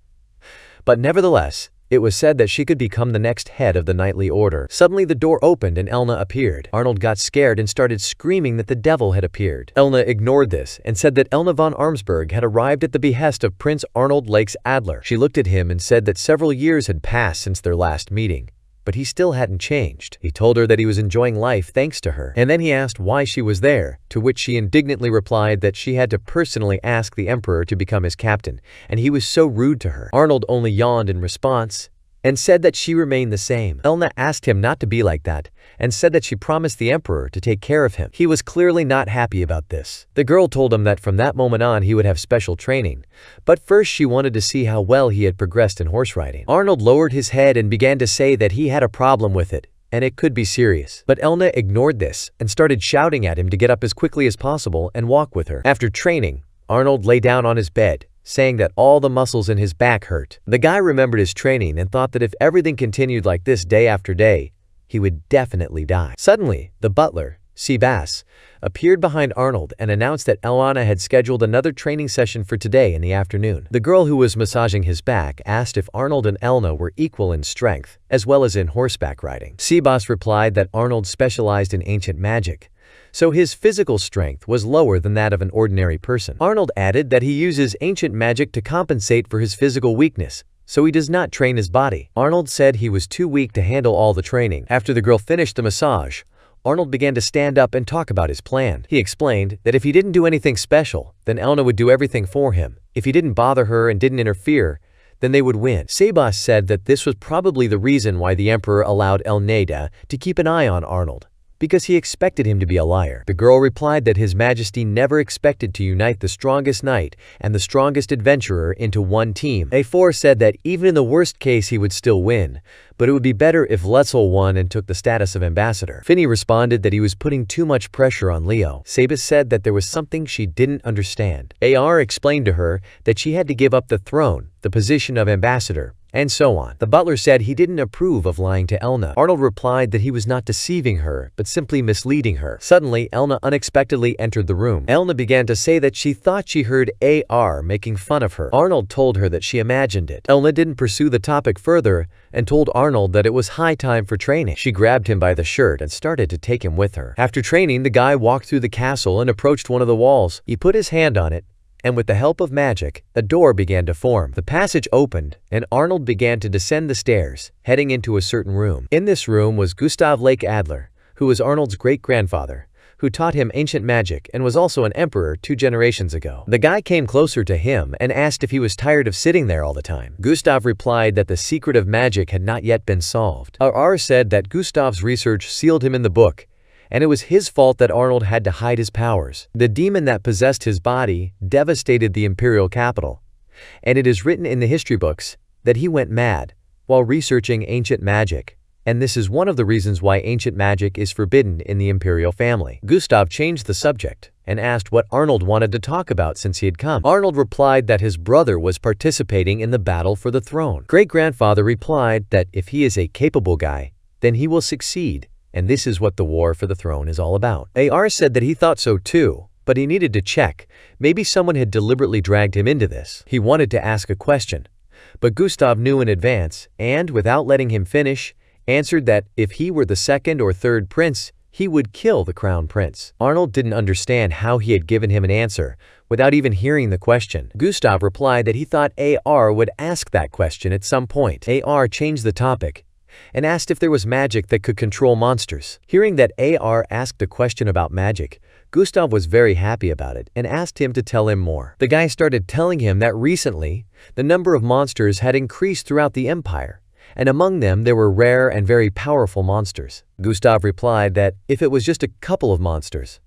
B: but nevertheless, it was said that she could become the next head of the knightly order. Suddenly the door opened and Elna appeared. Arnold got scared and started screaming that the devil had appeared. Elna ignored this and said that Elna von Armsburg had arrived at the behest of Prince Arnold Lakes Adler. She looked at him and said that several years had passed since their last meeting, but he still hadn't changed. He told her that he was enjoying life thanks to her, and then he asked why she was there, to which she indignantly replied that she had to personally ask the emperor to become his captain, and he was so rude to her. Arnold only yawned in response and said that she remained the same. Elna asked him not to be like that and said that she promised the emperor to take care of him. He was clearly not happy about this. The girl told him that from that moment on he would have special training, but first she wanted to see how well he had progressed in horse riding. Arnold lowered his head and began to say that he had a problem with it, and it could be serious. But Elna ignored this and started shouting at him to get up as quickly as possible and walk with her. After training, Arnold lay down on his bed, saying that all the muscles in his back hurt. The guy remembered his training and thought that if everything continued like this day after day, he would definitely die. Suddenly, the butler, Seabass, appeared behind Arnold and announced that Elna had scheduled another training session for today in the afternoon. The girl who was massaging his back asked if Arnold and Elna were equal in strength, as well as in horseback riding. Seabass replied that Arnold specialized in ancient magic, so his physical strength was lower than that of an ordinary person. Arnold added that he uses ancient magic to compensate for his physical weakness, so he does not train his body. Arnold said he was too weak to handle all the training. After the girl finished the massage, Arnold began to stand up and talk about his plan. He explained that if he didn't do anything special, then Elna would do everything for him. If he didn't bother her and didn't interfere, then they would win. Seabass said that this was probably the reason why the emperor allowed Elneda to keep an eye on Arnold, because he expected him to be a liar. The girl replied that His Majesty never expected to unite the strongest knight and the strongest adventurer into one team. A4 said that even in the worst case he would still win, but it would be better if Letzel won and took the status of ambassador. Finney responded that he was putting too much pressure on Leo. Sabas said that there was something she didn't understand. AR explained to her that she had to give up the throne, the position of ambassador, and so on. The butler said he didn't approve of lying to Elna. Arnold replied that he was not deceiving her, but simply misleading her. Suddenly, Elna unexpectedly entered the room. Elna began to say that she thought she heard AR making fun of her. Arnold told her that she imagined it. Elna didn't pursue the topic further and told Arnold that it was high time for training. She grabbed him by the shirt and started to take him with her. After training, the guy walked through the castle and approached one of the walls. He put his hand on it, and with the help of magic, a door began to form. The passage opened, and Arnold began to descend the stairs, heading into a certain room. In this room was Gustav Lake Adler, who was Arnold's great-grandfather, who taught him ancient magic and was also an emperor 2 generations ago. The guy came closer to him and asked if he was tired of sitting there all the time. Gustav replied that the secret of magic had not yet been solved. RR said that Gustav's research sealed him in the book, and it was his fault that Arnold had to hide his powers. The demon that possessed his body devastated the imperial capital, and it is written in the history books that he went mad while researching ancient magic, and this is one of the reasons why ancient magic is forbidden in the imperial family. Gustav changed the subject and asked what Arnold wanted to talk about since he had come. Arnold replied that his brother was participating in the battle for the throne. Great-grandfather replied that if he is a capable guy, then he will succeed, and this is what the war for the throne is all about. AR said that he thought so too, but he needed to check. Maybe someone had deliberately dragged him into this. He wanted to ask a question, but Gustav knew in advance, and without letting him finish, answered that if he were the second or third prince, he would kill the crown prince. Arnold didn't understand how he had given him an answer without even hearing the question. Gustav replied that he thought AR would ask that question at some point. AR changed the topic and asked if there was magic that could control monsters. Hearing that AR asked a question about magic, Gustav was very happy about it and asked him to tell him more. The guy started telling him that recently, the number of monsters had increased throughout the empire, and among them there were rare and very powerful monsters. Gustav replied that if it was just a couple of monsters,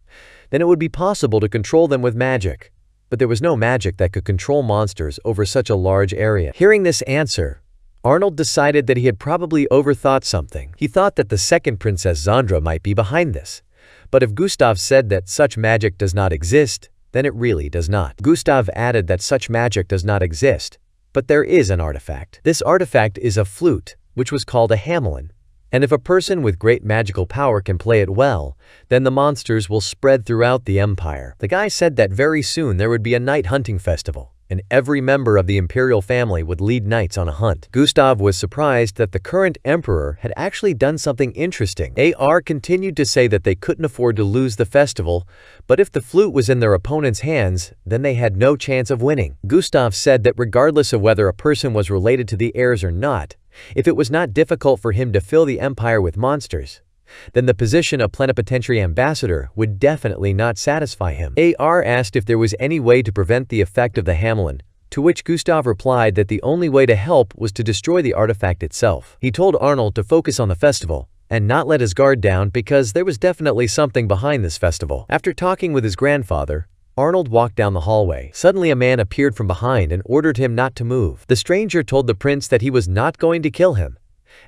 B: then it would be possible to control them with magic. But there was no magic that could control monsters over such a large area. Hearing this answer, Arnold decided that he had probably overthought something. He thought that the second Princess Zandra might be behind this. But if Gustav said that such magic does not exist, then it really does not. Gustav added that such magic does not exist, but there is an artifact. This artifact is a flute, which was called a hamelin. And if a person with great magical power can play it well, then the monsters will spread throughout the empire. The guy said that very soon there would be a night hunting festival, and every member of the imperial family would lead knights on a hunt. Gustav was surprised that the current emperor had actually done something interesting. AR continued to say that they couldn't afford to lose the festival, but if the flute was in their opponent's hands, then they had no chance of winning. Gustav said that regardless of whether a person was related to the heirs or not, if it was not difficult for him to fill the empire with monsters, then the position of plenipotentiary ambassador would definitely not satisfy him. AR asked if there was any way to prevent the effect of the hamelin, to which Gustav replied that the only way to help was to destroy the artifact itself. He told Arnold to focus on the festival and not let his guard down because there was definitely something behind this festival. After talking with his grandfather, Arnold walked down the hallway. Suddenly a man appeared from behind and ordered him not to move. The stranger told the prince that he was not going to kill him,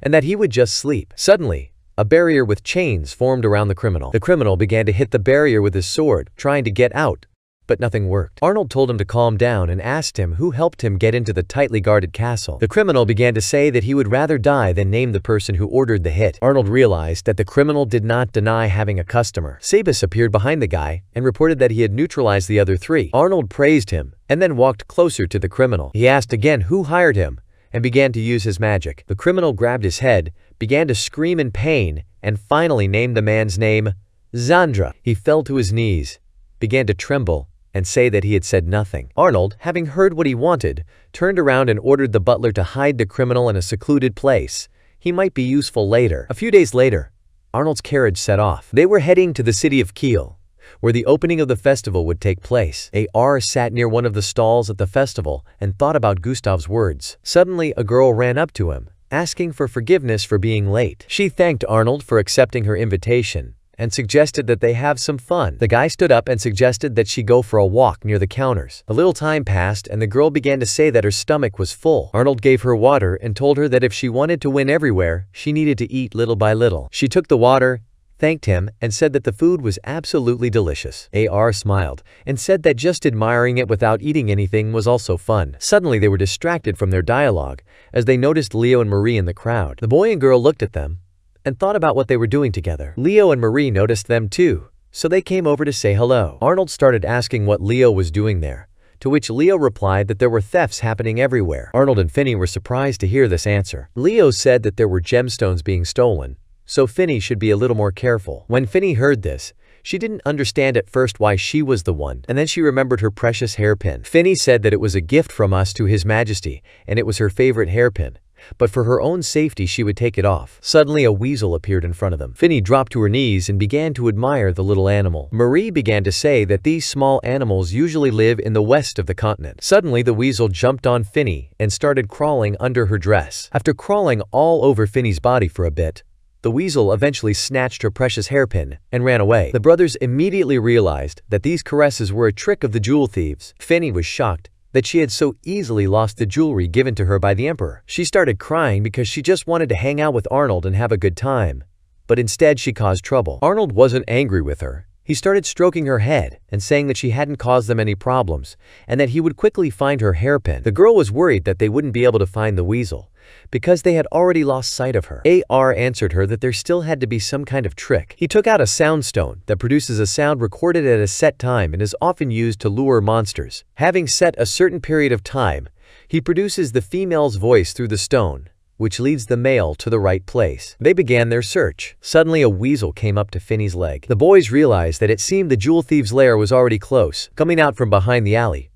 B: and that he would just sleep. Suddenly, a barrier with chains formed around the criminal. The criminal began to hit the barrier with his sword, trying to get out, but nothing worked. Arnold told him to calm down and asked him who helped him get into the tightly guarded castle. The criminal began to say that he would rather die than name the person who ordered the hit. Arnold realized that the criminal did not deny having a customer. Sabus appeared behind the guy and reported that he had neutralized the other three. Arnold praised him and then walked closer to the criminal. He asked again who hired him and began to use his magic. The criminal grabbed his head, began to scream in pain, and finally named the man's name, Zandra. He fell to his knees, began to tremble, and say that he had said nothing. Arnold, having heard what he wanted, turned around and ordered the butler to hide the criminal in a secluded place. He might be useful later. A few days later, Arnold's carriage set off. They were heading to the city of Kiel, where the opening of the festival would take place. AR sat near one of the stalls at the festival and thought about Gustav's words. Suddenly, a girl ran up to him, asking for forgiveness for being late. She thanked Arnold for accepting her invitation and suggested that they have some fun. The guy stood up and suggested that she go for a walk near the counters. A little time passed and the girl began to say that her stomach was full. Arnold gave her water and told her that if she wanted to win everywhere, she needed to eat little by little. She took the water, thanked him, and said that the food was absolutely delicious. AR smiled and said that just admiring it without eating anything was also fun. Suddenly they were distracted from their dialogue as they noticed Leo and Marie in the crowd. The boy and girl looked at them and thought about what they were doing together. Leo and Marie noticed them too, so they came over to say hello. Arnold started asking what Leo was doing there, to which Leo replied that there were thefts happening everywhere. Arnold and Finney were surprised to hear this answer. Leo said that there were gemstones being stolen, so Finney should be a little more careful. When Finney heard this, she didn't understand at first why she was the one, and then she remembered her precious hairpin. Finney said that it was a gift from us to His Majesty, and it was her favorite hairpin. But for her own safety she would take it off. Suddenly a weasel appeared in front of them. Finney dropped to her knees and began to admire the little animal. Marie began to say that these small animals usually live in the west of the continent. Suddenly the weasel jumped on Finney and started crawling under her dress. After crawling all over Finney's body for a bit, the weasel eventually snatched her precious hairpin and ran away. The brothers immediately realized that these caresses were a trick of the jewel thieves. Finney was shocked that she had so easily lost the jewelry given to her by the emperor. She started crying because she just wanted to hang out with Arnold and have a good time, but instead she caused trouble. Arnold wasn't angry with her. He started stroking her head and saying that she hadn't caused them any problems and that he would quickly find her hairpin. The girl was worried that they wouldn't be able to find the weasel because they had already lost sight of her. AR answered her that there still had to be some kind of trick. He took out a sound stone that produces a sound recorded at a set time and is often used to lure monsters. Having set a certain period of time, he produces the female's voice through the stone, which leads the male to the right place. They began their search. Suddenly a weasel came up to Finney's leg. The boys realized that it seemed the jewel thief's lair was already close. Coming out from behind the alley,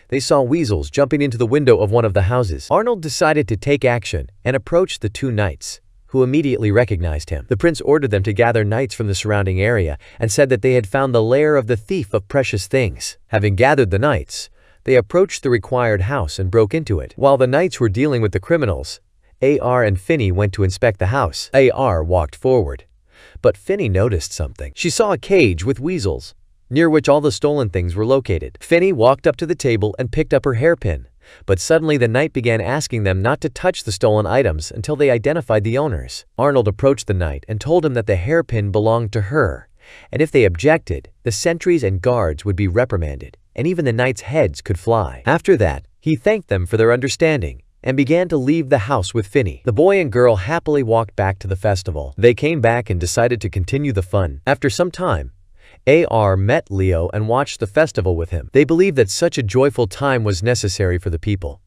B: they saw weasels jumping into the window of one of the houses. Arnold decided to take action and approached the two knights, who immediately recognized him. The prince ordered them to gather knights from the surrounding area and said that they had found the lair of the thief of precious things. Having gathered the knights, they approached the required house and broke into it. While the knights were dealing with the criminals, AR and Finny went to inspect the house. AR walked forward, but Finny noticed something. She saw a cage with weasels, near which all the stolen things were located. Finny walked up to the table and picked up her hairpin, but suddenly the knight began asking them not to touch the stolen items until they identified the owners. Arnold approached the knight and told him that the hairpin belonged to her, and if they objected, the sentries and guards would be reprimanded, and even the knights' heads could fly. After that, he thanked them for their understanding and began to leave the house with Finny. The boy and girl happily walked back to the festival. They came back and decided to continue the fun. After some time, AR met Leo and watched the festival with him. They believed that such a joyful time was necessary for the people,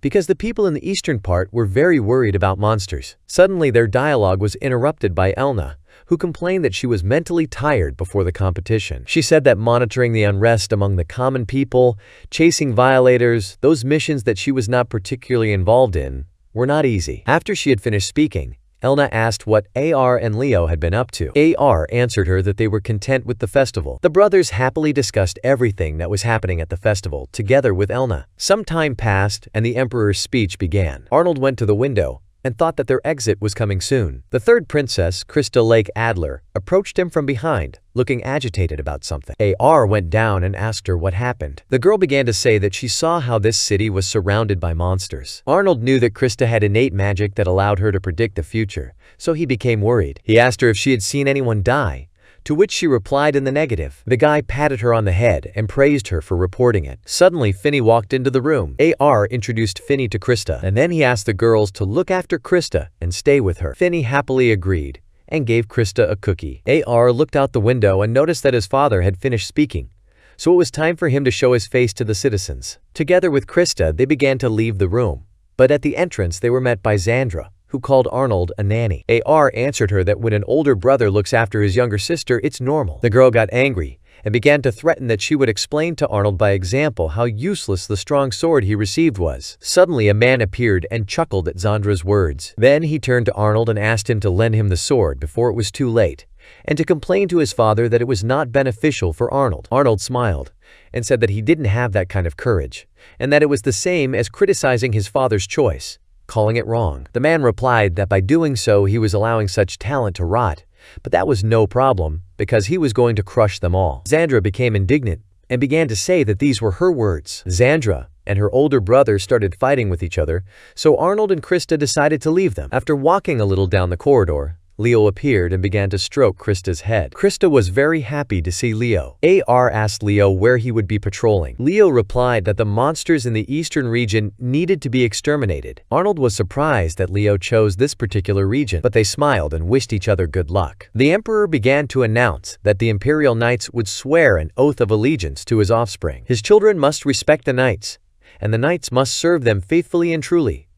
B: because the people in the eastern part were very worried about monsters. Suddenly their dialogue was interrupted by Elna, who complained that she was mentally tired before the competition. She said that monitoring the unrest among the common people, chasing violators, those missions that she was not particularly involved in, were not easy. After she had finished speaking, Elna asked what AR and Leo had been up to. AR answered her that they were content with the festival. The brothers happily discussed everything that was happening at the festival together with Elna. Some time passed and the emperor's speech began. Arnold went to the window and thought that their exit was coming soon. The third princess, Krista Lake Adler, approached him from behind, looking agitated about something. AR went down and asked her what happened. The girl began to say that she saw how this city was surrounded by monsters. Arnold knew that Krista had innate magic that allowed her to predict the future, so he became worried. He asked her if she had seen anyone die, to which she replied in the negative. The guy patted her on the head and praised her for reporting it. Suddenly, Finny walked into the room. AR introduced Finny to Krista, and then he asked the girls to look after Krista and stay with her. Finny happily agreed and gave Krista a cookie. AR looked out the window and noticed that his father had finished speaking, so it was time for him to show his face to the citizens. Together with Krista, they began to leave the room, but at the entrance they were met by Xandra, who called Arnold a nanny. AR answered her that when an older brother looks after his younger sister, it's normal. The girl got angry and began to threaten that she would explain to Arnold by example how useless the strong sword he received was. Suddenly a man appeared and chuckled at Xandra's words. Then he turned to Arnold and asked him to lend him the sword before it was too late, and to complain to his father that it was not beneficial for Arnold. Arnold smiled and said that he didn't have that kind of courage, and that it was the same as criticizing his father's choice, calling it wrong. The man replied that by doing so he was allowing such talent to rot, but that was no problem because he was going to crush them all. Xandra became indignant and began to say that these were her words. Xandra and her older brother started fighting with each other, so Arnold and Krista decided to leave them. After walking a little down the corridor, Leo appeared and began to stroke Krista's head. Krista was very happy to see Leo. AR asked Leo where he would be patrolling. Leo replied that the monsters in the eastern region needed to be exterminated. Arnold was surprised that Leo chose this particular region, but they smiled and wished each other good luck. The emperor began to announce that the imperial knights would swear an oath of allegiance to his offspring. His children must respect the knights, and the knights must serve them faithfully and truly,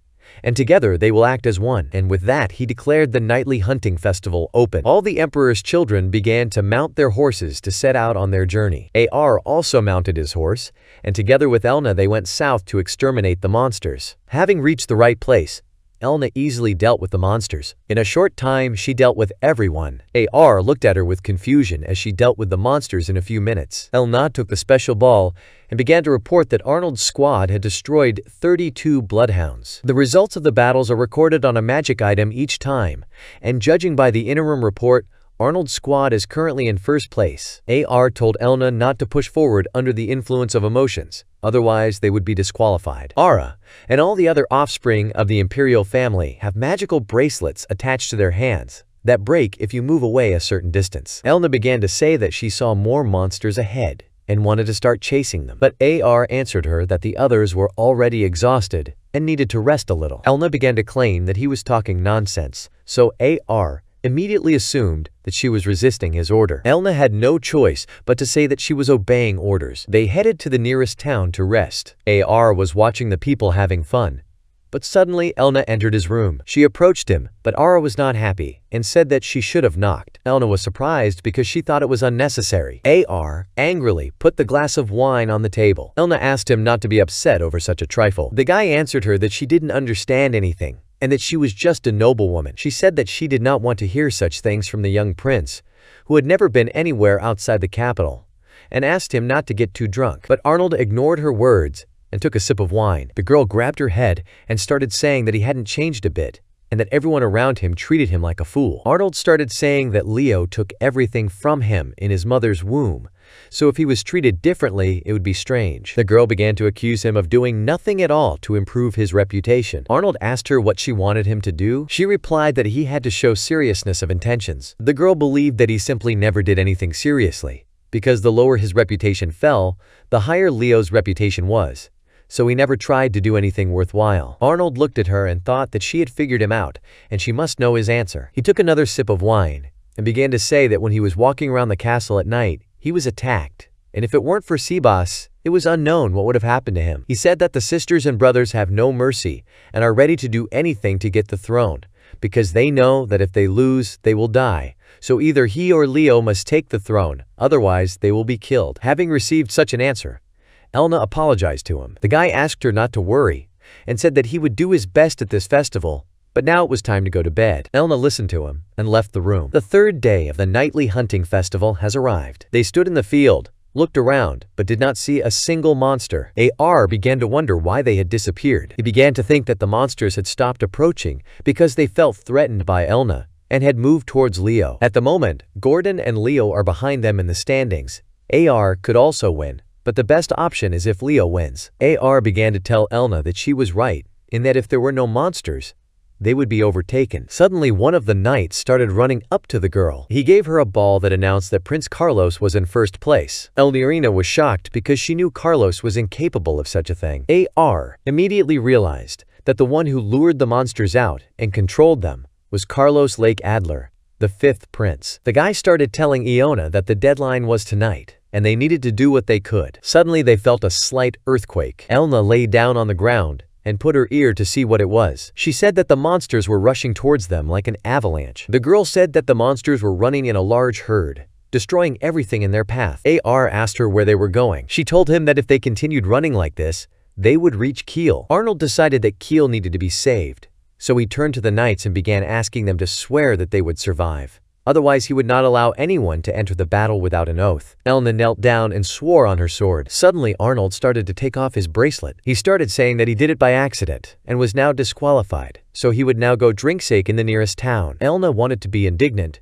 B: and together they will act as one. And with that, he declared the nightly hunting festival open. All the emperor's children began to mount their horses to set out on their journey. AR also mounted his horse, and together with Elna they went south to exterminate the monsters. Having reached the right place, Elna easily dealt with the monsters. In a short time, she dealt with everyone. AR looked at her with confusion as she dealt with the monsters in a few minutes. Elna took the special ball and began to report that Arnold's squad had destroyed 32 bloodhounds. The results of the battles are recorded on a magic item each time, and judging by the interim report, Arnold's squad is currently in first place. AR told Elna not to push forward under the influence of emotions, otherwise they would be disqualified. Ara and all the other offspring of the imperial family have magical bracelets attached to their hands that break if you move away a certain distance. Elna began to say that she saw more monsters ahead and wanted to start chasing them, but AR answered her that the others were already exhausted and needed to rest a little. Elna began to claim that he was talking nonsense, so AR immediately assumed that she was resisting his order. Elna had no choice but to say that she was obeying orders. They headed to the nearest town to rest. AR was watching the people having fun, but suddenly Elna entered his room. She approached him, but Ara was not happy and said that she should have knocked. Elna was surprised because she thought it was unnecessary. AR angrily put the glass of wine on the table. Elna asked him not to be upset over such a trifle. The guy answered her that she didn't understand anything and that she was just a noblewoman. She said that she did not want to hear such things from the young prince, who had never been anywhere outside the capital, and asked him not to get too drunk. But Arnold ignored her words and took a sip of wine. The girl grabbed her head and started saying that he hadn't changed a bit, and that everyone around him treated him like a fool. Arnold started saying that Leo took everything from him in his mother's womb, so if he was treated differently, it would be strange. The girl began to accuse him of doing nothing at all to improve his reputation. Arnold asked her what she wanted him to do. She replied that he had to show seriousness of intentions. The girl believed that he simply never did anything seriously, because the lower his reputation fell, the higher Leo's reputation was. So he never tried to do anything worthwhile. Arnold looked at her and thought that she had figured him out, and she must know his answer. He took another sip of wine and began to say that when he was walking around the castle at night, he was attacked, and if it weren't for Sebas, it was unknown what would have happened to him. He said that the sisters and brothers have no mercy and are ready to do anything to get the throne, because they know that if they lose, they will die. So either he or Leo must take the throne, otherwise they will be killed. Having received such an answer, Elna apologized to him. The guy asked her not to worry and said that he would do his best at this festival, but now it was time to go to bed. Elna listened to him and left the room. The third day of the nightly hunting festival has arrived. They stood in the field, looked around, but did not see a single monster. AR began to wonder why they had disappeared. He began to think that the monsters had stopped approaching because they felt threatened by Elna and had moved towards Leo. At the moment, Gordon and Leo are behind them in the standings. AR could also win, but the best option is if Leo wins. AR began to tell Elna that she was right, in that if there were no monsters, they would be overtaken. Suddenly, one of the knights started running up to the girl. He gave her a ball that announced that Prince Carlos was in first place. Elnirina was shocked because she knew Carlos was incapable of such a thing. AR immediately realized that the one who lured the monsters out and controlled them was Carlos Lake Adler, the fifth prince. The guy started telling Iona that the deadline was tonight, and they needed to do what they could. Suddenly, they felt a slight earthquake. Elna lay down on the ground and put her ear to see what it was. She said that the monsters were rushing towards them like an avalanche. The girl said that the monsters were running in a large herd, destroying everything in their path. AR asked her where they were going. She told him that if they continued running like this, they would reach Kiel. Arnold decided that Kiel needed to be saved, so he turned to the knights and began asking them to swear that they would survive. Otherwise, he would not allow anyone to enter the battle without an oath. Elna knelt down and swore on her sword. Suddenly, Arnold started to take off his bracelet. He started saying that he did it by accident and was now disqualified, so he would now go drink sake in the nearest town. Elna wanted to be indignant,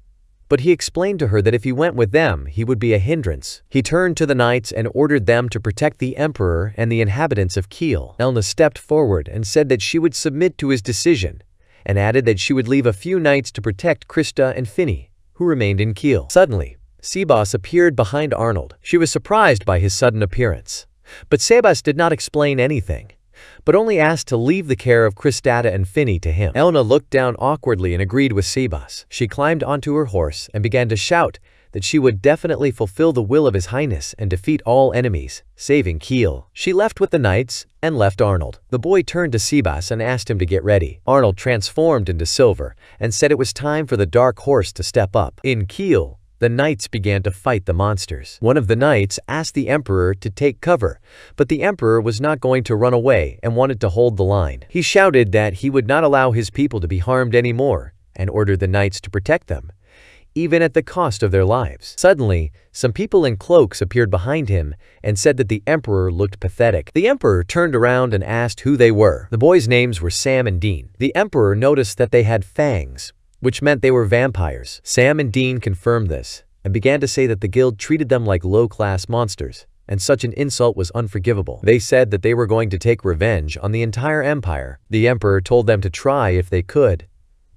B: but he explained to her that if he went with them, he would be a hindrance. He turned to the knights and ordered them to protect the emperor and the inhabitants of Kiel. Elna stepped forward and said that she would submit to his decision, and added that she would leave a few knights to protect Krista and Finny, who remained in Kiel. Suddenly, Sebas appeared behind Arnold. She was surprised by his sudden appearance, but Sebas did not explain anything, but only asked to leave the care of Kristata and Finny to him. Elna looked down awkwardly and agreed with Sebas. She climbed onto her horse and began to shout that she would definitely fulfill the will of His Highness and defeat all enemies, saving Kiel. She left with the knights and left Arnold. The boy turned to Sebas and asked him to get ready. Arnold transformed into silver and said it was time for the dark horse to step up. In Kiel, the knights began to fight the monsters. One of the knights asked the emperor to take cover, but the emperor was not going to run away and wanted to hold the line. He shouted that he would not allow his people to be harmed anymore and ordered the knights to protect them, even at the cost of their lives. Suddenly, some people in cloaks appeared behind him and said that the emperor looked pathetic. The emperor turned around and asked who they were. The boys' names were Sam and Dean. The emperor noticed that they had fangs, which meant they were vampires. Sam and Dean confirmed this and began to say that the guild treated them like low-class monsters, and such an insult was unforgivable. They said that they were going to take revenge on the entire empire. The emperor told them to try if they could,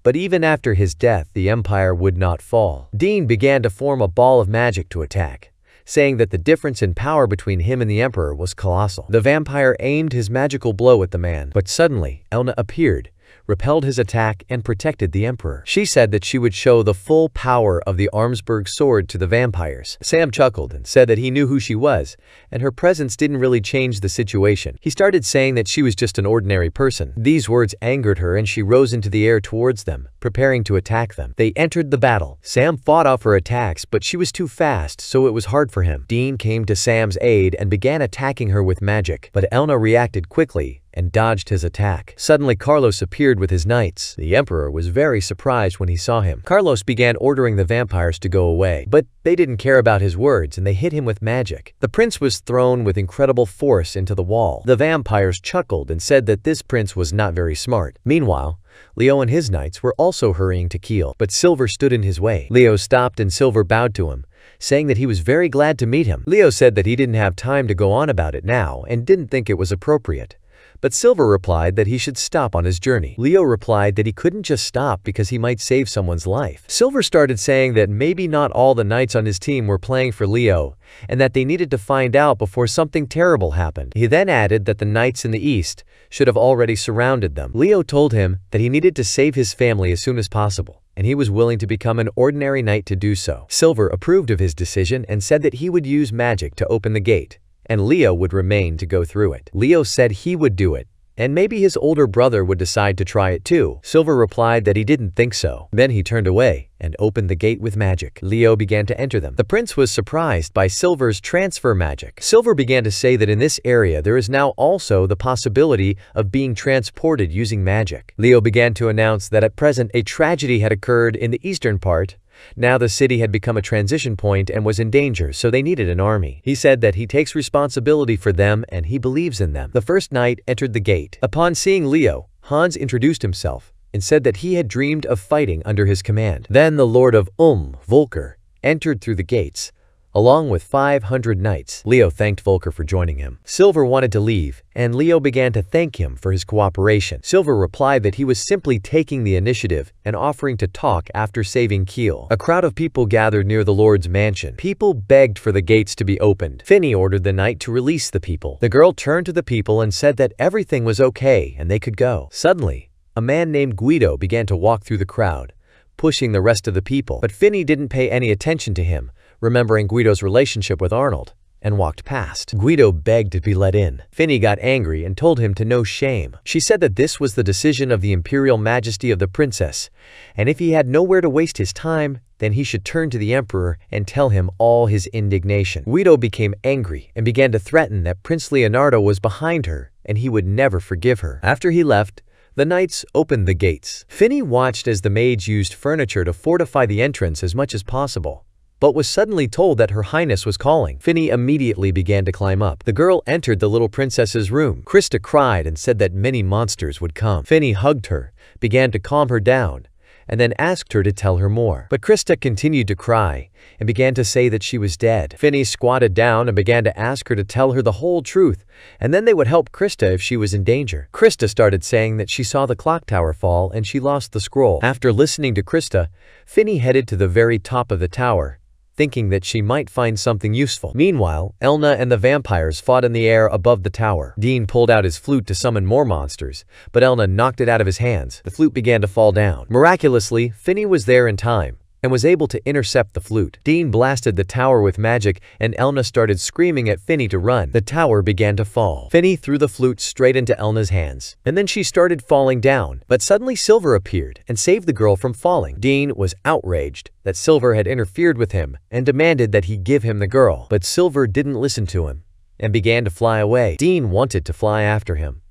B: but even after his death, the empire would not fall. Dean began to form a ball of magic to attack, saying that the difference in power between him and the emperor was colossal. The vampire aimed his magical blow at the man, but suddenly, Elna appeared, repelled his attack, and protected the emperor. She said that she would show the full power of the Armsburg sword to the vampires. Sam chuckled and said that he knew who she was, and her presence didn't really change the situation. He started saying that she was just an ordinary person. These words angered her and she rose into the air towards them, preparing to attack them. They entered the battle. Sam fought off her attacks, but she was too fast, so it was hard for him. Dean came to Sam's aid and began attacking her with magic, but Elna reacted quickly and dodged his attack. Suddenly Carlos appeared with his knights. The emperor was very surprised when he saw him. Carlos began ordering the vampires to go away, but they didn't care about his words and they hit him with magic. The prince was thrown with incredible force into the wall. The vampires chuckled and said that this prince was not very smart. Meanwhile, Leo and his knights were also hurrying to kill, but Silver stood in his way. Leo stopped and Silver bowed to him, saying that he was very glad to meet him. Leo said that he didn't have time to go on about it now and didn't think it was appropriate. But Silver replied that he should stop on his journey. Leo replied that he couldn't just stop because he might save someone's life. Silver started saying that maybe not all the knights on his team were playing for Leo and that they needed to find out before something terrible happened. He then added that the knights in the east should have already surrounded them. Leo told him that he needed to save his family as soon as possible, and he was willing to become an ordinary knight to do so. Silver approved of his decision and said that he would use magic to open the gate, and Leo would remain to go through it. Leo said he would do it, and maybe his older brother would decide to try it too. Silver replied that he didn't think so. Then he turned away and opened the gate with magic. Leo began to enter them. The prince was surprised by Silver's transfer magic. Silver began to say that in this area there is now also the possibility of being transported using magic. Leo began to announce that at present a tragedy had occurred in the eastern part. Now the city had become a transition point and was in danger, so they needed an army. He said that he takes responsibility for them and he believes in them. The first knight entered the gate. Upon seeing Leo, Hans introduced himself and said that he had dreamed of fighting under his command. Then the Lord of Volker, entered through the gates, along with 500 knights. Leo thanked Volker for joining him. Silver wanted to leave, and Leo began to thank him for his cooperation. Silver replied that he was simply taking the initiative and offering to talk after saving Kiel. A crowd of people gathered near the Lord's mansion. People begged for the gates to be opened. Finny ordered the knight to release the people. The girl turned to the people and said that everything was okay and they could go. Suddenly, a man named Guido began to walk through the crowd, pushing the rest of the people. But Finny didn't pay any attention to him, remembering Guido's relationship with Arnold, and walked past. Guido begged to be let in. Finny got angry and told him to no shame. She said that this was the decision of the imperial majesty of the princess, and if he had nowhere to waste his time, then he should turn to the emperor and tell him all his indignation. Guido became angry and began to threaten that Prince Leonardo was behind her and he would never forgive her. After he left, the knights opened the gates. Finny watched as the maids used furniture to fortify the entrance as much as possible, but was suddenly told that Her Highness was calling. Finny immediately began to climb up. The girl entered the little princess's room. Krista cried and said that many monsters would come. Finny hugged her, began to calm her down, and then asked her to tell her more. But Krista continued to cry and began to say that she was dead. Finny squatted down and began to ask her to tell her the whole truth, and then they would help Krista if she was in danger. Krista started saying that she saw the clock tower fall and she lost the scroll. After listening to Krista, Finny headed to the very top of the tower, thinking that she might find something useful. Meanwhile, Elna and the vampires fought in the air above the tower. Dean pulled out his flute to summon more monsters, but Elna knocked it out of his hands. The flute began to fall down. Miraculously, Finny was there in time and was able to intercept the flute. Dean blasted the tower with magic and Elna started screaming at Finny to run. The tower began to fall. Finny threw the flute straight into Elna's hands, and then she started falling down. But suddenly Silver appeared and saved the girl from falling. Dean was outraged that Silver had interfered with him and demanded that he give him the girl. But Silver didn't listen to him and began to fly away. Dean wanted to fly after him,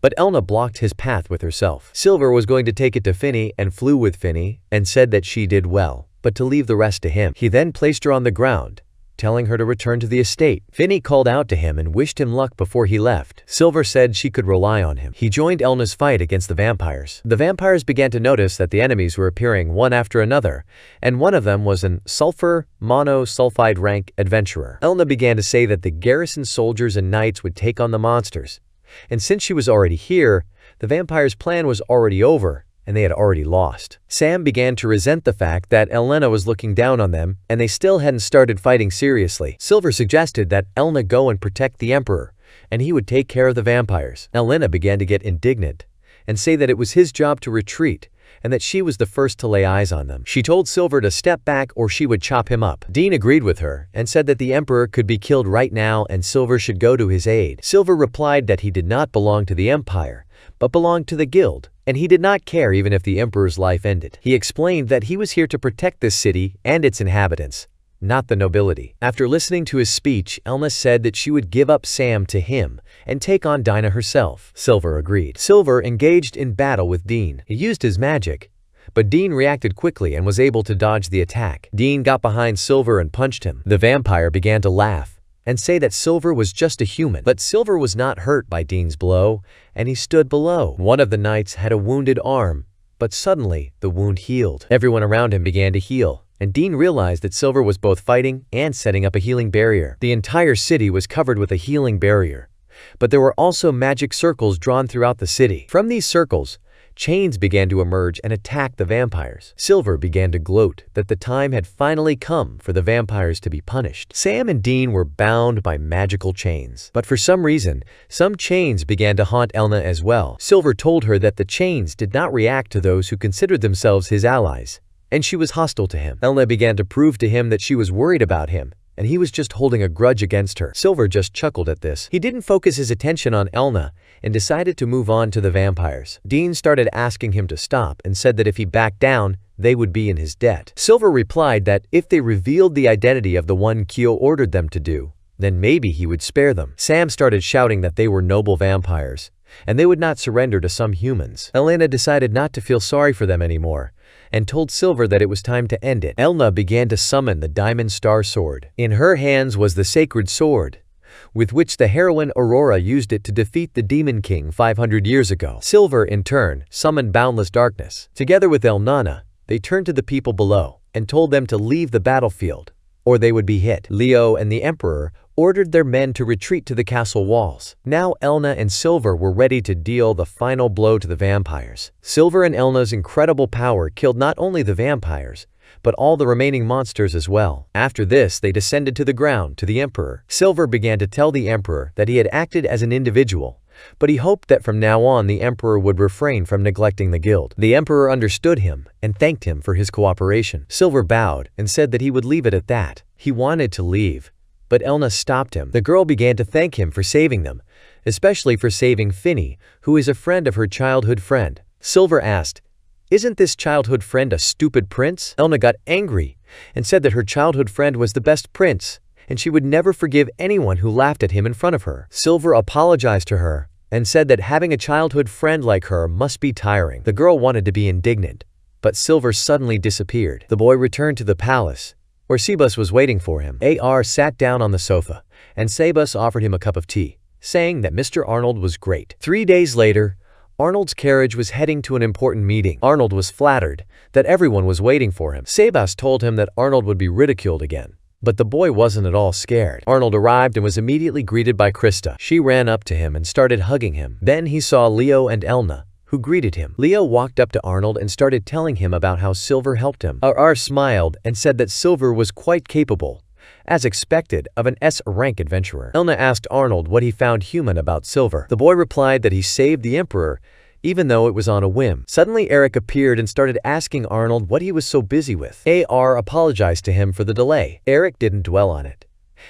B: but Elna blocked his path with herself. Silver was going to take it to Finny and flew with Finny and said that she did well, but to leave the rest to him. He then placed her on the ground, telling her to return to the estate. Finny called out to him and wished him luck before he left. Silver said she could rely on him. He joined Elna's fight against the vampires. The vampires began to notice that the enemies were appearing one after another, and one of them was an sulfur monosulfide rank adventurer. Elna began to say that the garrison soldiers and knights would take on the monsters, and since she was already here, the vampires' plan was already over, and they had already lost. Sam began to resent the fact that Elena was looking down on them, and they still hadn't started fighting seriously. Silver suggested that Elna go and protect the Emperor, and he would take care of the vampires. Elena began to get indignant, and say that it was his job to retreat, and that she was the first to lay eyes on them. She told Silver to step back or she would chop him up. Dean agreed with her and said that the Emperor could be killed right now and Silver should go to his aid. Silver replied that he did not belong to the Empire, but belonged to the Guild, and he did not care even if the Emperor's life ended. He explained that he was here to protect this city and its inhabitants, not the nobility. After listening to his speech, Elna said that she would give up Sam to him and take on Dinah herself. Silver agreed. Silver engaged in battle with Dean. He used his magic, but Dean reacted quickly and was able to dodge the attack. Dean got behind Silver and punched him. The vampire began to laugh and say that Silver was just a human. But Silver was not hurt by Dean's blow, and he stood below. One of the knights had a wounded arm, but suddenly the wound healed. Everyone around him began to heal, and Dean realized that Silver was both fighting and setting up a healing barrier. The entire city was covered with a healing barrier, but there were also magic circles drawn throughout the city. From these circles, chains began to emerge and attack the vampires. Silver began to gloat that the time had finally come for the vampires to be punished. Sam and Dean were bound by magical chains, but for some reason, some chains began to haunt Elna as well. Silver told her that the chains did not react to those who considered themselves his allies, and she was hostile to him. Elna began to prove to him that she was worried about him, and he was just holding a grudge against her. Silver just chuckled at this. He didn't focus his attention on Elna and decided to move on to the vampires. Dean started asking him to stop and said that if he backed down, they would be in his debt. Silver replied that if they revealed the identity of the one Kyo ordered them to do, then maybe he would spare them. Sam started shouting that they were noble vampires, and they would not surrender to some humans. Elena decided not to feel sorry for them anymore, and told Silver that it was time to end it. Elna began to summon the Diamond Star Sword. In her hands was the sacred sword, with which the heroine Aurora used it to defeat the Demon King 500 years ago. Silver, in turn, summoned Boundless Darkness. Together with Elnana, they turned to the people below and told them to leave the battlefield, or they would be hit. Leo and the Emperor ordered their men to retreat to the castle walls. Now Elna and Silver were ready to deal the final blow to the vampires. Silver and Elna's incredible power killed not only the vampires, but all the remaining monsters as well. After this, they descended to the ground to the Emperor. Silver began to tell the Emperor that he had acted as an individual, but he hoped that from now on the Emperor would refrain from neglecting the guild. The Emperor understood him and thanked him for his cooperation. Silver bowed and said that he would leave it at that. He wanted to leave, but Elna stopped him. The girl began to thank him for saving them, especially for saving Finny, who is a friend of her childhood friend. Silver asked, "Isn't this childhood friend a stupid prince?" Elna got angry and said that her childhood friend was the best prince, and she would never forgive anyone who laughed at him in front of her. Silver apologized to her and said that having a childhood friend like her must be tiring. The girl wanted to be indignant, but Silver suddenly disappeared. The boy returned to the palace, where Sebus was waiting for him. AR sat down on the sofa, and Sebus offered him a cup of tea, saying that Mr. Arnold was great. 3 days later, Arnold's carriage was heading to an important meeting. Arnold was flattered that everyone was waiting for him. Sebas told him that Arnold would be ridiculed again, but the boy wasn't at all scared. Arnold arrived and was immediately greeted by Krista. She ran up to him and started hugging him. Then he saw Leo and Elna, who greeted him. Leo walked up to Arnold and started telling him about how Silver helped him. RR smiled and said that Silver was quite capable, as expected, of an S-rank adventurer. Elna asked Arnold what he found human about Silver. The boy replied that he saved the Emperor, even though it was on a whim. Suddenly Eric appeared and started asking Arnold what he was so busy with. AR apologized to him for the delay. Eric didn't dwell on it,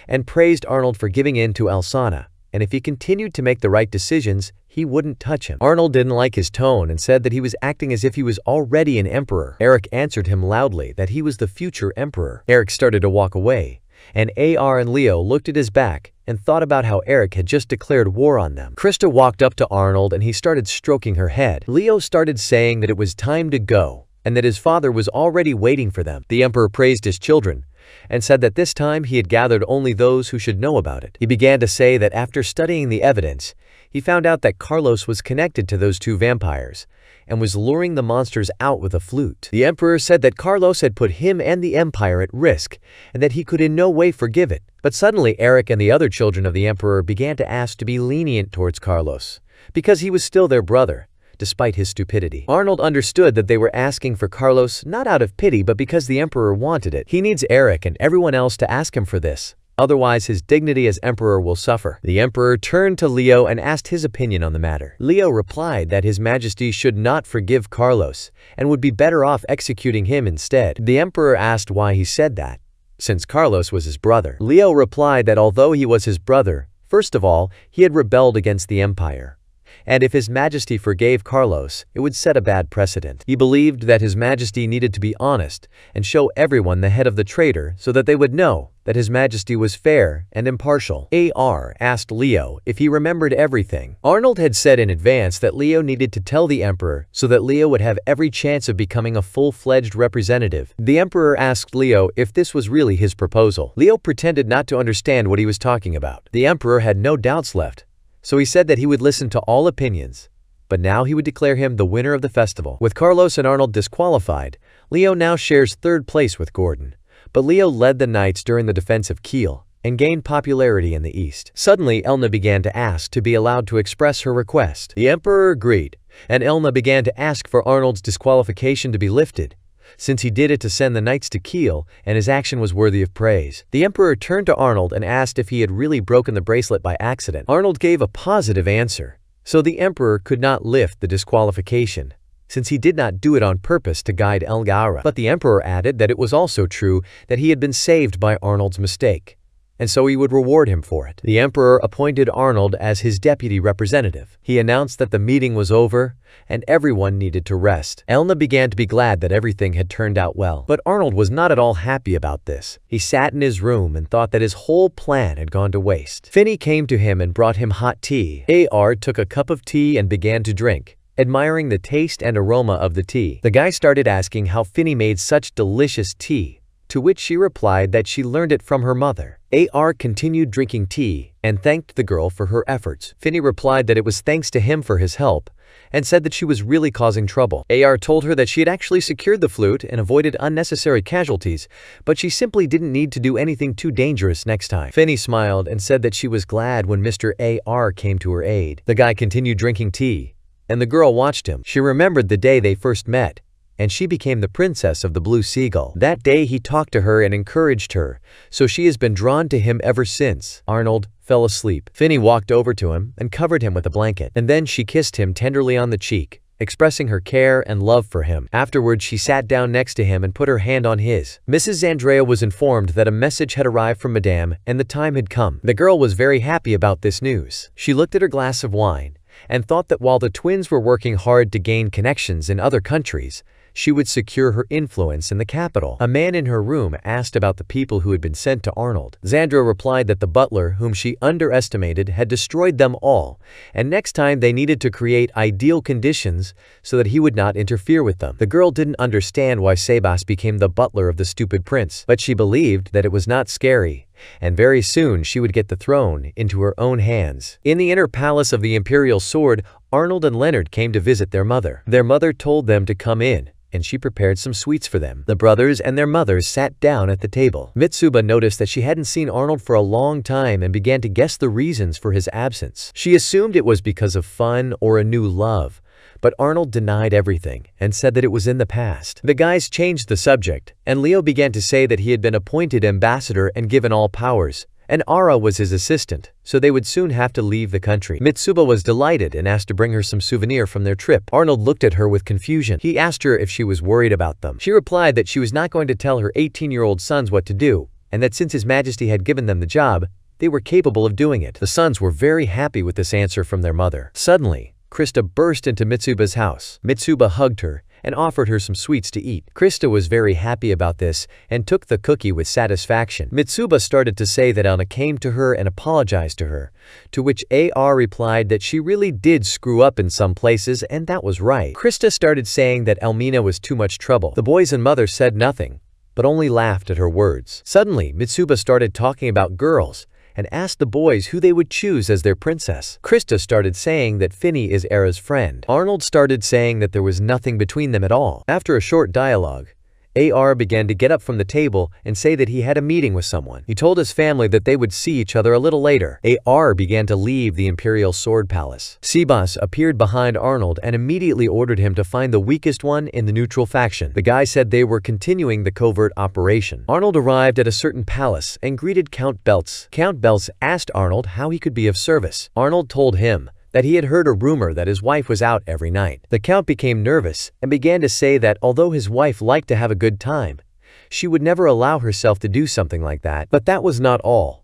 B: and praised Arnold for giving in to Alsana, and if he continued to make the right decisions, he wouldn't touch him. Arnold didn't like his tone and said that he was acting as if he was already an emperor. Eric answered him loudly that he was the future emperor. Eric started to walk away, and AR and Leo looked at his back and thought about how Eric had just declared war on them. Krista walked up to Arnold and he started stroking her head. Leo started saying that it was time to go and that his father was already waiting for them. The emperor praised his children and said that this time he had gathered only those who should know about it. He began to say that after studying the evidence, he found out that Carlos was connected to those 2 vampires and was luring the monsters out with a flute. The emperor said that Carlos had put him and the empire at risk and that he could in no way forgive it. But suddenly Eric and the other children of the emperor began to ask to be lenient towards Carlos because he was still their brother, despite his stupidity. Arnold understood that they were asking for Carlos not out of pity but because the emperor wanted it. He needs Eric and everyone else to ask him for this. Otherwise, his dignity as emperor will suffer. The emperor turned to Leo and asked his opinion on the matter. Leo replied that His Majesty should not forgive Carlos and would be better off executing him instead. The emperor asked why he said that, since Carlos was his brother. Leo replied that although he was his brother, first of all, he had rebelled against the empire, and if His Majesty forgave Carlos, it would set a bad precedent. He believed that His Majesty needed to be honest and show everyone the head of the traitor so that they would know that His Majesty was fair and impartial. AR asked Leo if he remembered everything. Arnold had said in advance that Leo needed to tell the Emperor so that Leo would have every chance of becoming a full-fledged representative. The Emperor asked Leo if this was really his proposal. Leo pretended not to understand what he was talking about. The Emperor had no doubts left, so he said that he would listen to all opinions, but now he would declare him the winner of the festival. With Carlos and Arnold disqualified, Leo now shares third place with Gordon. But Leo led the knights during the defense of Kiel and gained popularity in the east. Suddenly, Elna began to ask to be allowed to express her request. The Emperor agreed, and Elna began to ask for Arnold's disqualification to be lifted, since he did it to send the knights to Kiel and his action was worthy of praise. The Emperor turned to Arnold and asked if he had really broken the bracelet by accident. Arnold gave a positive answer, so the Emperor could not lift the disqualification, since he did not do it on purpose to guide Elgara. But the Emperor added that it was also true that he had been saved by Arnold's mistake, and so he would reward him for it. The Emperor appointed Arnold as his deputy representative. He announced that the meeting was over and everyone needed to rest. Elna began to be glad that everything had turned out well. But Arnold was not at all happy about this. He sat in his room and thought that his whole plan had gone to waste. Finny came to him and brought him hot tea. AR took a cup of tea and began to drink, admiring the taste and aroma of the tea. The guy started asking how Finny made such delicious tea, to which she replied that she learned it from her mother. AR continued drinking tea and thanked the girl for her efforts. Finny replied that it was thanks to him for his help and said that she was really causing trouble. AR told her that she had actually secured the flute and avoided unnecessary casualties, but she simply didn't need to do anything too dangerous next time. Finny smiled and said that she was glad when Mr. AR came to her aid. The guy continued drinking tea, and the girl watched him. She remembered the day they first met, and she became the princess of the Blue Seagull. That day he talked to her and encouraged her, so she has been drawn to him ever since. Arnold fell asleep. Finny walked over to him and covered him with a blanket, and then she kissed him tenderly on the cheek, expressing her care and love for him. Afterwards, she sat down next to him and put her hand on his. Mrs. Andrea was informed that a message had arrived from Madame and the time had come. The girl was very happy about this news. She looked at her glass of wine and thought that while the twins were working hard to gain connections in other countries, she would secure her influence in the capital. A man in her room asked about the people who had been sent to Arnold. Xandra replied that the butler, whom she underestimated, had destroyed them all, and next time they needed to create ideal conditions so that he would not interfere with them. The girl didn't understand why Sebas became the butler of the stupid prince, but she believed that it was not scary, and very soon she would get the throne into her own hands. In the inner palace of the Imperial Sword, Arnold and Leonard came to visit their mother. Their mother told them to come in, and she prepared some sweets for them. The brothers and their mothers sat down at the table. Mitsuba noticed that she hadn't seen Arnold for a long time and began to guess the reasons for his absence. She assumed it was because of fun or a new love, but Arnold denied everything and said that it was in the past. The guys changed the subject, and Leo began to say that he had been appointed ambassador and given all powers, and Ara was his assistant, so they would soon have to leave the country. Mitsuba was delighted and asked to bring her some souvenir from their trip. Arnold looked at her with confusion. He asked her if she was worried about them. She replied that she was not going to tell her 18-year-old sons what to do, and that since His Majesty had given them the job, they were capable of doing it. The sons were very happy with this answer from their mother. Suddenly, Krista burst into Mitsuba's house. Mitsuba hugged her and offered her some sweets to eat. Krista was very happy about this and took the cookie with satisfaction. Mitsuba started to say that Elna came to her and apologized to her, to which AR replied that she really did screw up in some places and that was right. Krista started saying that Elmina was too much trouble. The boys and mother said nothing, but only laughed at her words. Suddenly, Mitsuba started talking about girls and asked the boys who they would choose as their princess. Krista started saying that Finny is Era's friend. Arnold started saying that there was nothing between them at all. After a short dialogue, AR began to get up from the table and say that he had a meeting with someone. He told his family that they would see each other a little later. AR began to leave the Imperial Sword Palace. Sebas appeared behind Arnold and immediately ordered him to find the weakest one in the neutral faction. The guy said they were continuing the covert operation. Arnold arrived at a certain palace and greeted Count Belts. Count Belts asked Arnold how he could be of service. Arnold told him that he had heard a rumor that his wife was out every night. The Count became nervous and began to say that although his wife liked to have a good time, she would never allow herself to do something like that. But that was not all.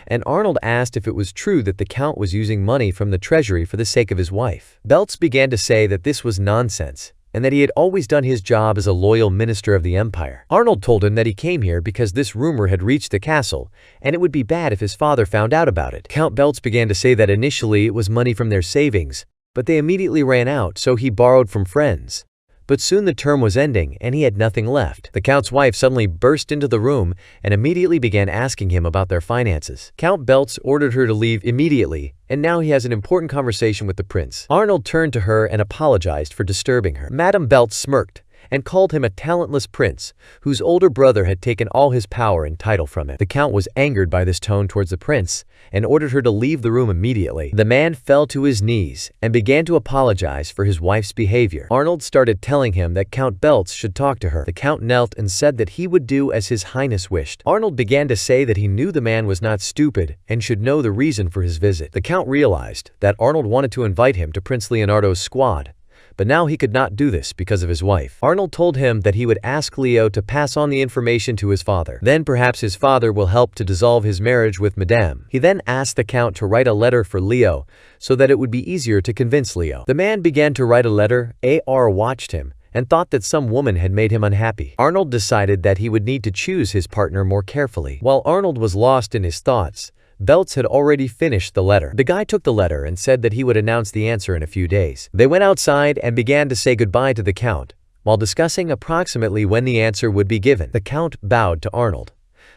B: and Arnold asked if it was true that the Count was using money from the treasury for the sake of his wife. Belts began to say that this was nonsense, and that he had always done his job as a loyal minister of the empire. Arnold told him that he came here because this rumor had reached the castle, and it would be bad if his father found out about it. Count Belts began to say that initially it was money from their savings, but they immediately ran out, so he borrowed from friends. But soon the term was ending, and he had nothing left. The Count's wife suddenly burst into the room and immediately began asking him about their finances. Count Belts ordered her to leave immediately, and now he has an important conversation with the prince. Arnold turned to her and apologized for disturbing her. Madame Belts smirked and called him a talentless prince whose older brother had taken all his power and title from him. The Count was angered by this tone towards the prince and ordered her to leave the room immediately. The man fell to his knees and began to apologize for his wife's behavior. Arnold started telling him that Count Belts should talk to her. The Count knelt and said that he would do as His Highness wished. Arnold began to say that he knew the man was not stupid and should know the reason for his visit. The Count realized that Arnold wanted to invite him to Prince Leonardo's squad, but now he could not do this because of his wife. Arnold told him that he would ask Leo to pass on the information to his father. Then perhaps his father will help to dissolve his marriage with Madame. He then asked the Count to write a letter for Leo so that it would be easier to convince Leo. The man began to write a letter. AR watched him and thought that some woman had made him unhappy. Arnold decided that he would need to choose his partner more carefully. While Arnold was lost in his thoughts, Belts had already finished the letter. The guy took the letter and said that he would announce the answer in a few days. They went outside and began to say goodbye to the Count, while discussing approximately when the answer would be given. The Count bowed to Arnold,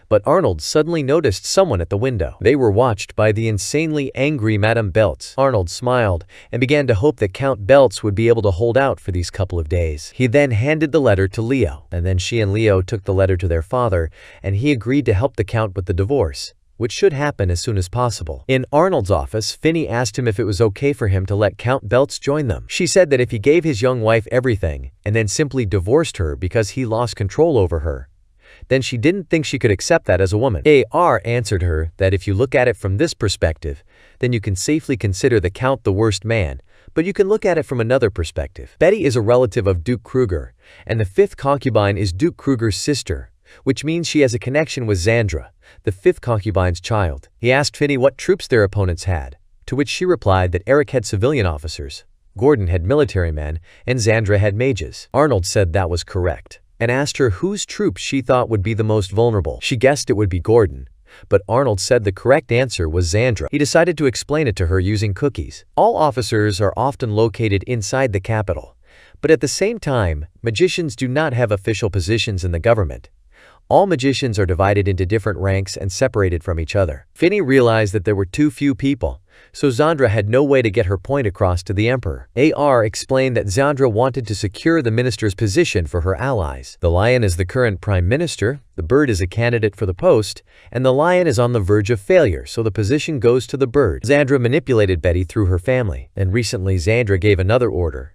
B: but Arnold suddenly noticed someone at the window. They were watched by the insanely angry Madame Belts. Arnold smiled and began to hope that Count Belts would be able to hold out for these couple of days. He then handed the letter to Leo, and then she and Leo took the letter to their father, and he agreed to help the Count with the divorce, which should happen as soon as possible. In Arnold's office, Finney asked him if it was okay for him to let Count Belts join them. She said that if he gave his young wife everything and then simply divorced her because he lost control over her, then she didn't think she could accept that as a woman. AR answered her that if you look at it from this perspective, then you can safely consider the Count the worst man, but you can look at it from another perspective. Betty is a relative of Duke Kruger, and the fifth concubine is Duke Kruger's sister, which means she has a connection with Xandra, the fifth concubine's child. He asked Finney what troops their opponents had, to which she replied that Eric had civilian officers, Gordon had military men, and Xandra had mages. Arnold said that was correct, and asked her whose troops she thought would be the most vulnerable. She guessed it would be Gordon, but Arnold said the correct answer was Xandra. He decided to explain it to her using cookies. All officers are often located inside the capital, but at the same time, magicians do not have official positions in the government. All magicians are divided into different ranks and separated from each other. Finney realized that there were too few people, so Xandra had no way to get her point across to the emperor. AR explained that Xandra wanted to secure the minister's position for her allies. The lion is the current prime minister, the bird is a candidate for the post, and the lion is on the verge of failure, so the position goes to the bird. Xandra manipulated Betty through her family, and recently Xandra gave another order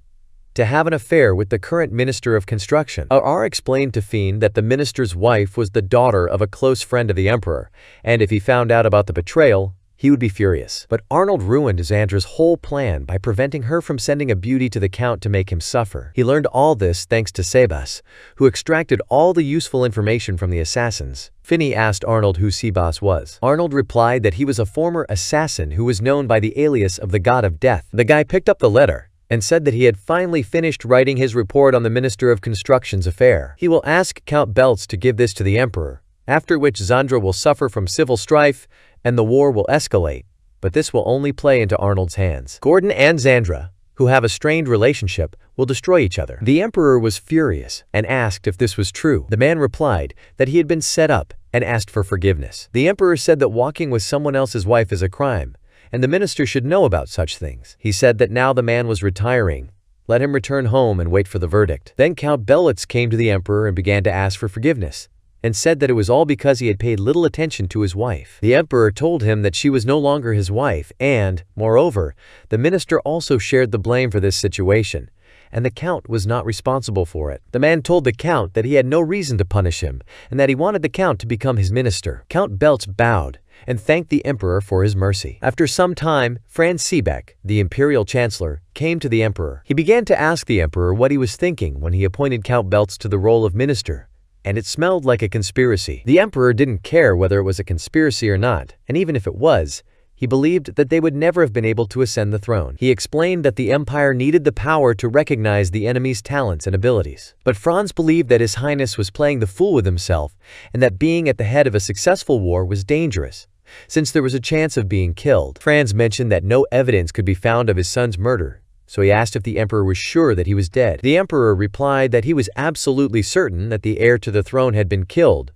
B: to have an affair with the current Minister of Construction. RR explained to Fiend that the minister's wife was the daughter of a close friend of the emperor, and if he found out about the betrayal, he would be furious. But Arnold ruined Xandra's whole plan by preventing her from sending a beauty to the Count to make him suffer. He learned all this thanks to Sebas, who extracted all the useful information from the assassins. Finney asked Arnold who Sebas was. Arnold replied that he was a former assassin who was known by the alias of the God of Death. The guy picked up the letter and said that he had finally finished writing his report on the Minister of Construction's affair. He will ask Count Belts to give this to the Emperor, after which Xandra will suffer from civil strife and the war will escalate, but this will only play into Arnold's hands. Gordon and Xandra, who have a strained relationship, will destroy each other. The Emperor was furious and asked if this was true. The man replied that he had been set up and asked for forgiveness. The Emperor said that walking with someone else's wife is a crime, and the minister should know about such things. He said that now the man was retiring, let him return home and wait for the verdict. Then Count Belts came to the emperor and began to ask for forgiveness, and said that it was all because he had paid little attention to his wife. The emperor told him that she was no longer his wife and, moreover, the minister also shared the blame for this situation, and the Count was not responsible for it. The man told the Count that he had no reason to punish him, and that he wanted the Count to become his minister. Count Belts bowed and thanked the emperor for his mercy. After some time, Franz Seebeck, the imperial chancellor, came to the emperor. He began to ask the emperor what he was thinking when he appointed Count Belts to the role of minister, and it smelled like a conspiracy. The emperor didn't care whether it was a conspiracy or not, and even if it was, he believed that they would never have been able to ascend the throne. He explained that the empire needed the power to recognize the enemy's talents and abilities. But Franz believed that His Highness was playing the fool with himself and that being at the head of a successful war was dangerous, since there was a chance of being killed. Franz mentioned that no evidence could be found of his son's murder, so he asked if the emperor was sure that he was dead. The emperor replied that he was absolutely certain that the heir to the throne had been killed,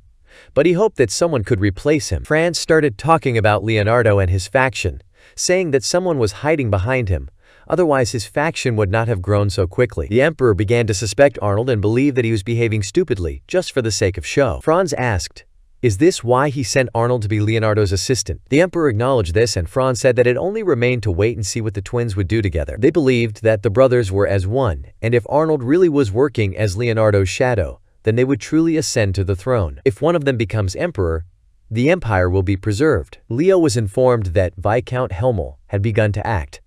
B: but he hoped that someone could replace him. Franz started talking about Leonardo and his faction, saying that someone was hiding behind him, otherwise his faction would not have grown so quickly. The emperor began to suspect Arnold and believed that he was behaving stupidly, just for the sake of show. Franz asked, "Is this why he sent Arnold to be Leonardo's assistant?" The emperor acknowledged this, and Franz said that it only remained to wait and see what the twins would do together. They believed that the brothers were as one, and if Arnold really was working as Leonardo's shadow, then they would truly ascend to the throne. If one of them becomes emperor, the empire will be preserved. Leo was informed that Viscount Helmel had begun to act,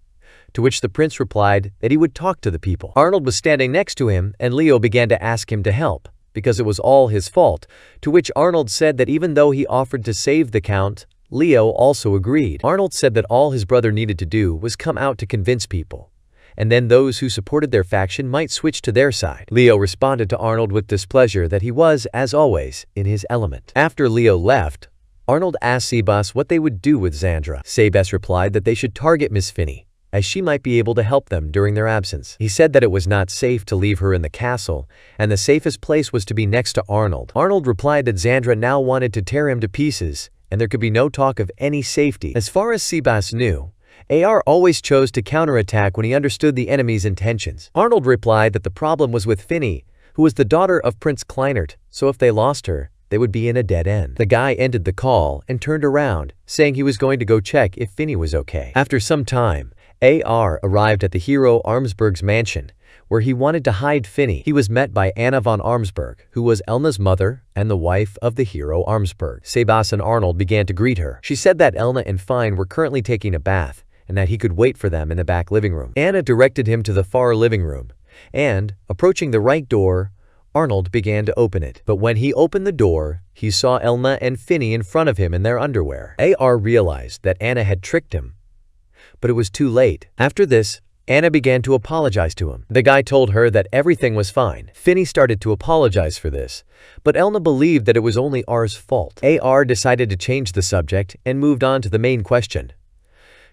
B: to which the prince replied that he would talk to the people. Arnold was standing next to him, and Leo began to ask him to help, because it was all his fault, to which Arnold said that even though he offered to save the count, Leo also agreed. Arnold said that all his brother needed to do was come out to convince people, and then those who supported their faction might switch to their side. Leo responded to Arnold with displeasure that he was, as always, in his element. After Leo left, Arnold asked Sebas what they would do with Xandra. Sebas replied that they should target Miss Finney, as she might be able to help them during their absence. He said that it was not safe to leave her in the castle, and the safest place was to be next to Arnold. Arnold replied that Xandra now wanted to tear him to pieces, and there could be no talk of any safety. As far as Sebas knew, AR always chose to counterattack when he understood the enemy's intentions. Arnold replied that the problem was with Finney, who was the daughter of Prince Kleinert, so if they lost her, they would be in a dead end. The guy ended the call and turned around, saying he was going to go check if Finney was okay. After some time, AR arrived at the hero Armsburg's mansion, where he wanted to hide Finney. He was met by Anna von Armsburg, who was Elna's mother and the wife of the hero Armsburg. Sebas and Arnold began to greet her. She said that Elna and Fine were currently taking a bath, and that he could wait for them in the back living room. Anna directed him to the far living room, and, approaching the right door, Arnold began to open it. But when he opened the door, he saw Elna and Finney in front of him in their underwear. AR realized that Anna had tricked him, but it was too late. After this, Anna began to apologize to him. The guy told her that everything was fine. Finney started to apologize for this, but Elna believed that it was only R's fault. AR decided to change the subject and moved on to the main question.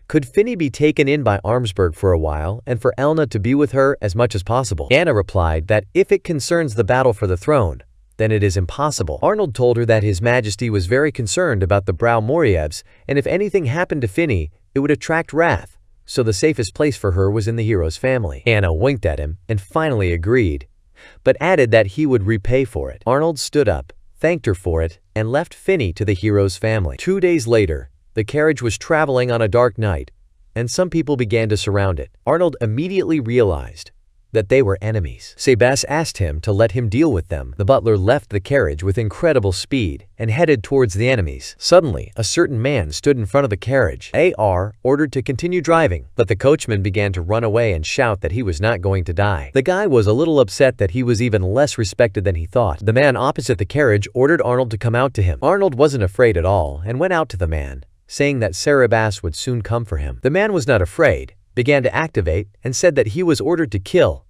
B: Could Finney be taken in by Armsburg for a while and for Elna to be with her as much as possible? Anna replied that if it concerns the battle for the throne, then it is impossible. Arnold told her that His Majesty was very concerned about the Brau Morievs, and if anything happened to Finney, it would attract wrath, so the safest place for her was in the hero's family. Anna winked at him and finally agreed, but added that he would repay for it. Arnold stood up, thanked her for it, and left Finney to the hero's family. 2 days later, the carriage was traveling on a dark night, and some people began to surround it. Arnold immediately realized that they were enemies. Sebas asked him to let him deal with them. The butler left the carriage with incredible speed and headed towards the enemies. Suddenly, a certain man stood in front of the carriage. AR ordered to continue driving, but the coachman began to run away and shout that he was not going to die. The guy was a little upset that he was even less respected than he thought. The man opposite the carriage ordered Arnold to come out to him. Arnold wasn't afraid at all and went out to the man, saying that Sebas would soon come for him. The man was not afraid, began to activate, and said that he was ordered to kill,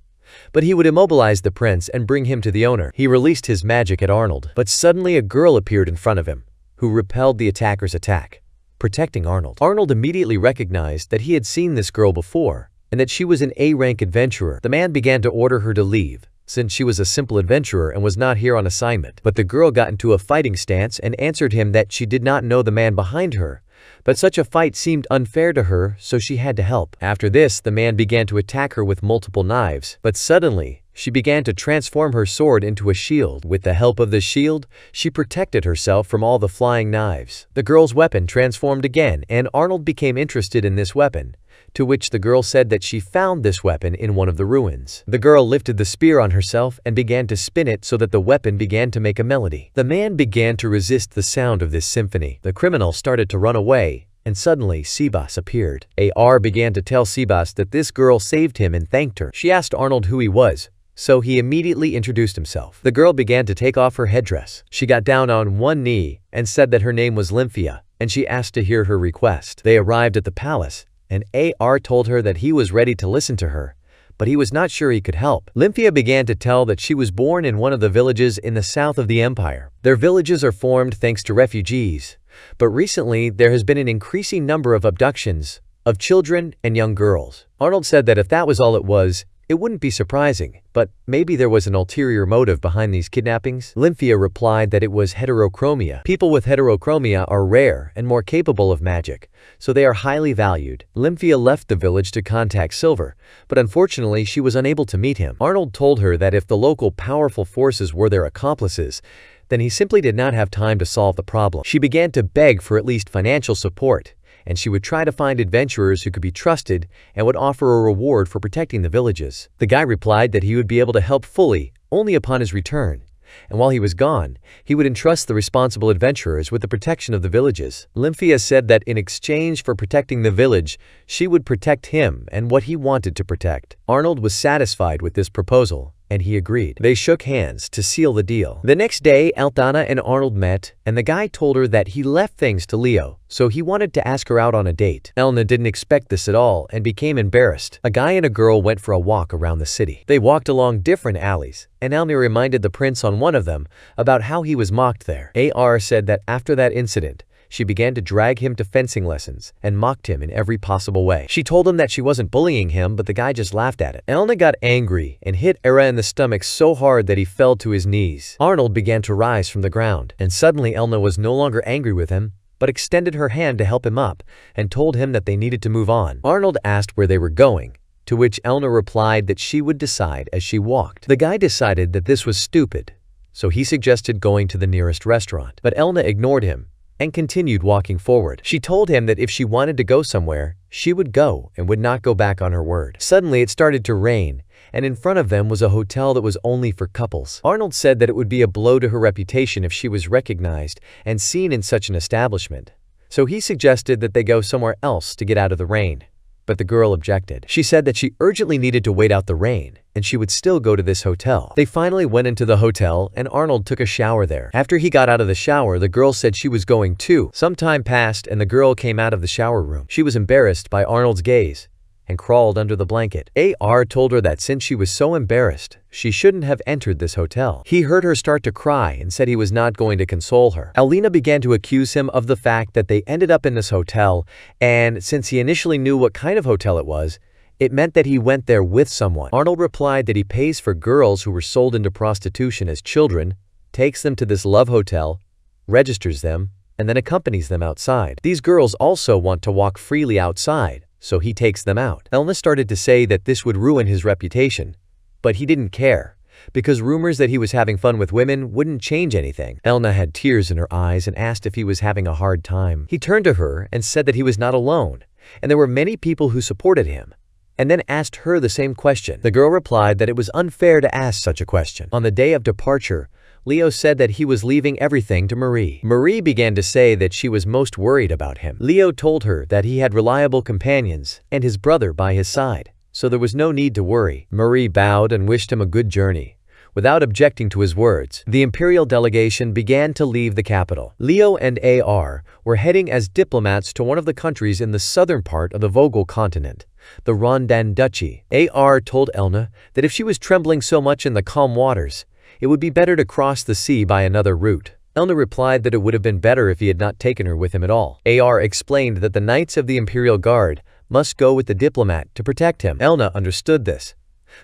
B: but he would immobilize the prince and bring him to the owner. He released his magic at Arnold, but suddenly a girl appeared in front of him, who repelled the attacker's attack, protecting Arnold. Arnold immediately recognized that he had seen this girl before, and that she was an A-rank adventurer. The man began to order her to leave, since she was a simple adventurer and was not here on assignment. But the girl got into a fighting stance and answered him that she did not know the man behind her, but such a fight seemed unfair to her, so she had to help. After this, the man began to attack her with multiple knives, but suddenly, she began to transform her sword into a shield. With the help of the shield, she protected herself from all the flying knives. The girl's weapon transformed again, and Arnold became interested in this weapon, to which the girl said that she found this weapon in one of the ruins. The girl lifted the spear on herself and began to spin it so that the weapon began to make a melody. The man began to resist the sound of this symphony. The criminal started to run away, and suddenly Sebas appeared. AR began to tell Sebas that this girl saved him and thanked her. She asked Arnold who he was, so he immediately introduced himself. The girl began to take off her headdress. She got down on one knee and said that her name was Lymphia, and she asked to hear her request. They arrived at the palace, and AR told her that he was ready to listen to her, but he was not sure he could help. Lymphia began to tell that she was born in one of the villages in the south of the empire. Their villages are formed thanks to refugees, but recently there has been an increasing number of abductions of children and young girls. Arnold said that if that was all it was, it wouldn't be surprising, but maybe there was an ulterior motive behind these kidnappings. Lymphia replied that it was heterochromia. People with heterochromia are rare and more capable of magic, so they are highly valued. Lymphia left the village to contact Silver, but unfortunately she was unable to meet him. Arnold told her that if the local powerful forces were their accomplices, then he simply did not have time to solve the problem. She began to beg for at least financial support, and she would try to find adventurers who could be trusted and would offer a reward for protecting the villages. The guy replied that he would be able to help fully only upon his return, and while he was gone, he would entrust the responsible adventurers with the protection of the villages. Lymphia said that in exchange for protecting the village, she would protect him and what he wanted to protect. Arnold was satisfied with this proposal, and he agreed. They shook hands to seal the deal. The next day, Altana and Arnold met, and the guy told her that he left things to Leo, so he wanted to ask her out on a date. Elna didn't expect this at all and became embarrassed. A guy and a girl went for a walk around the city. They walked along different alleys, and Elna reminded the prince on one of them about how he was mocked there. AR said that after that incident, she began to drag him to fencing lessons and mocked him in every possible way. She told him that she wasn't bullying him, but the guy just laughed at it. Elna got angry and hit Era in the stomach so hard that he fell to his knees. Arnold began to rise from the ground, and suddenly Elna was no longer angry with him, but extended her hand to help him up and told him that they needed to move on. Arnold asked where they were going, to which Elna replied that she would decide as she walked. The guy decided that this was stupid, so he suggested going to the nearest restaurant, but Elna ignored him and continued walking forward. She told him that if she wanted to go somewhere, she would go and would not go back on her word. Suddenly, it started to rain, and in front of them was a hotel that was only for couples. Arnold said that it would be a blow to her reputation if she was recognized and seen in such an establishment, so he suggested that they go somewhere else to get out of the rain. But the girl objected. She said that she urgently needed to wait out the rain, and she would still go to this hotel. They finally went into the hotel, and Arnold took a shower there. After he got out of the shower, the girl said she was going too. Some time passed, and the girl came out of the shower room. She was embarrassed by Arnold's gaze and crawled under the blanket. AR told her that since she was so embarrassed, she shouldn't have entered this hotel. He heard her start to cry and said he was not going to console her. Alina began to accuse him of the fact that they ended up in this hotel, and since he initially knew what kind of hotel it was, it meant that he went there with someone. Arnold replied that he pays for girls who were sold into prostitution as children, takes them to this love hotel, registers them, and then accompanies them outside. These girls also want to walk freely outside, so he takes them out. Elna started to say that this would ruin his reputation, but he didn't care, because rumors that he was having fun with women wouldn't change anything. Elna had tears in her eyes and asked if he was having a hard time. He turned to her and said that he was not alone, and there were many people who supported him, and then asked her the same question. The girl replied that it was unfair to ask such a question. On the day of departure, Leo said that he was leaving everything to Marie. Marie began to say that she was most worried about him. Leo told her that he had reliable companions and his brother by his side, so there was no need to worry. Marie bowed and wished him a good journey. Without objecting to his words, the imperial delegation began to leave the capital. Leo and AR were heading as diplomats to one of the countries in the southern part of the Vogel continent, the Rondan Duchy. AR told Elna that if she was trembling so much in the calm waters, it would be better to cross the sea by another route. Elna replied that it would have been better if he had not taken her with him at all. AR explained that the Knights of the Imperial Guard must go with the diplomat to protect him. Elna understood this,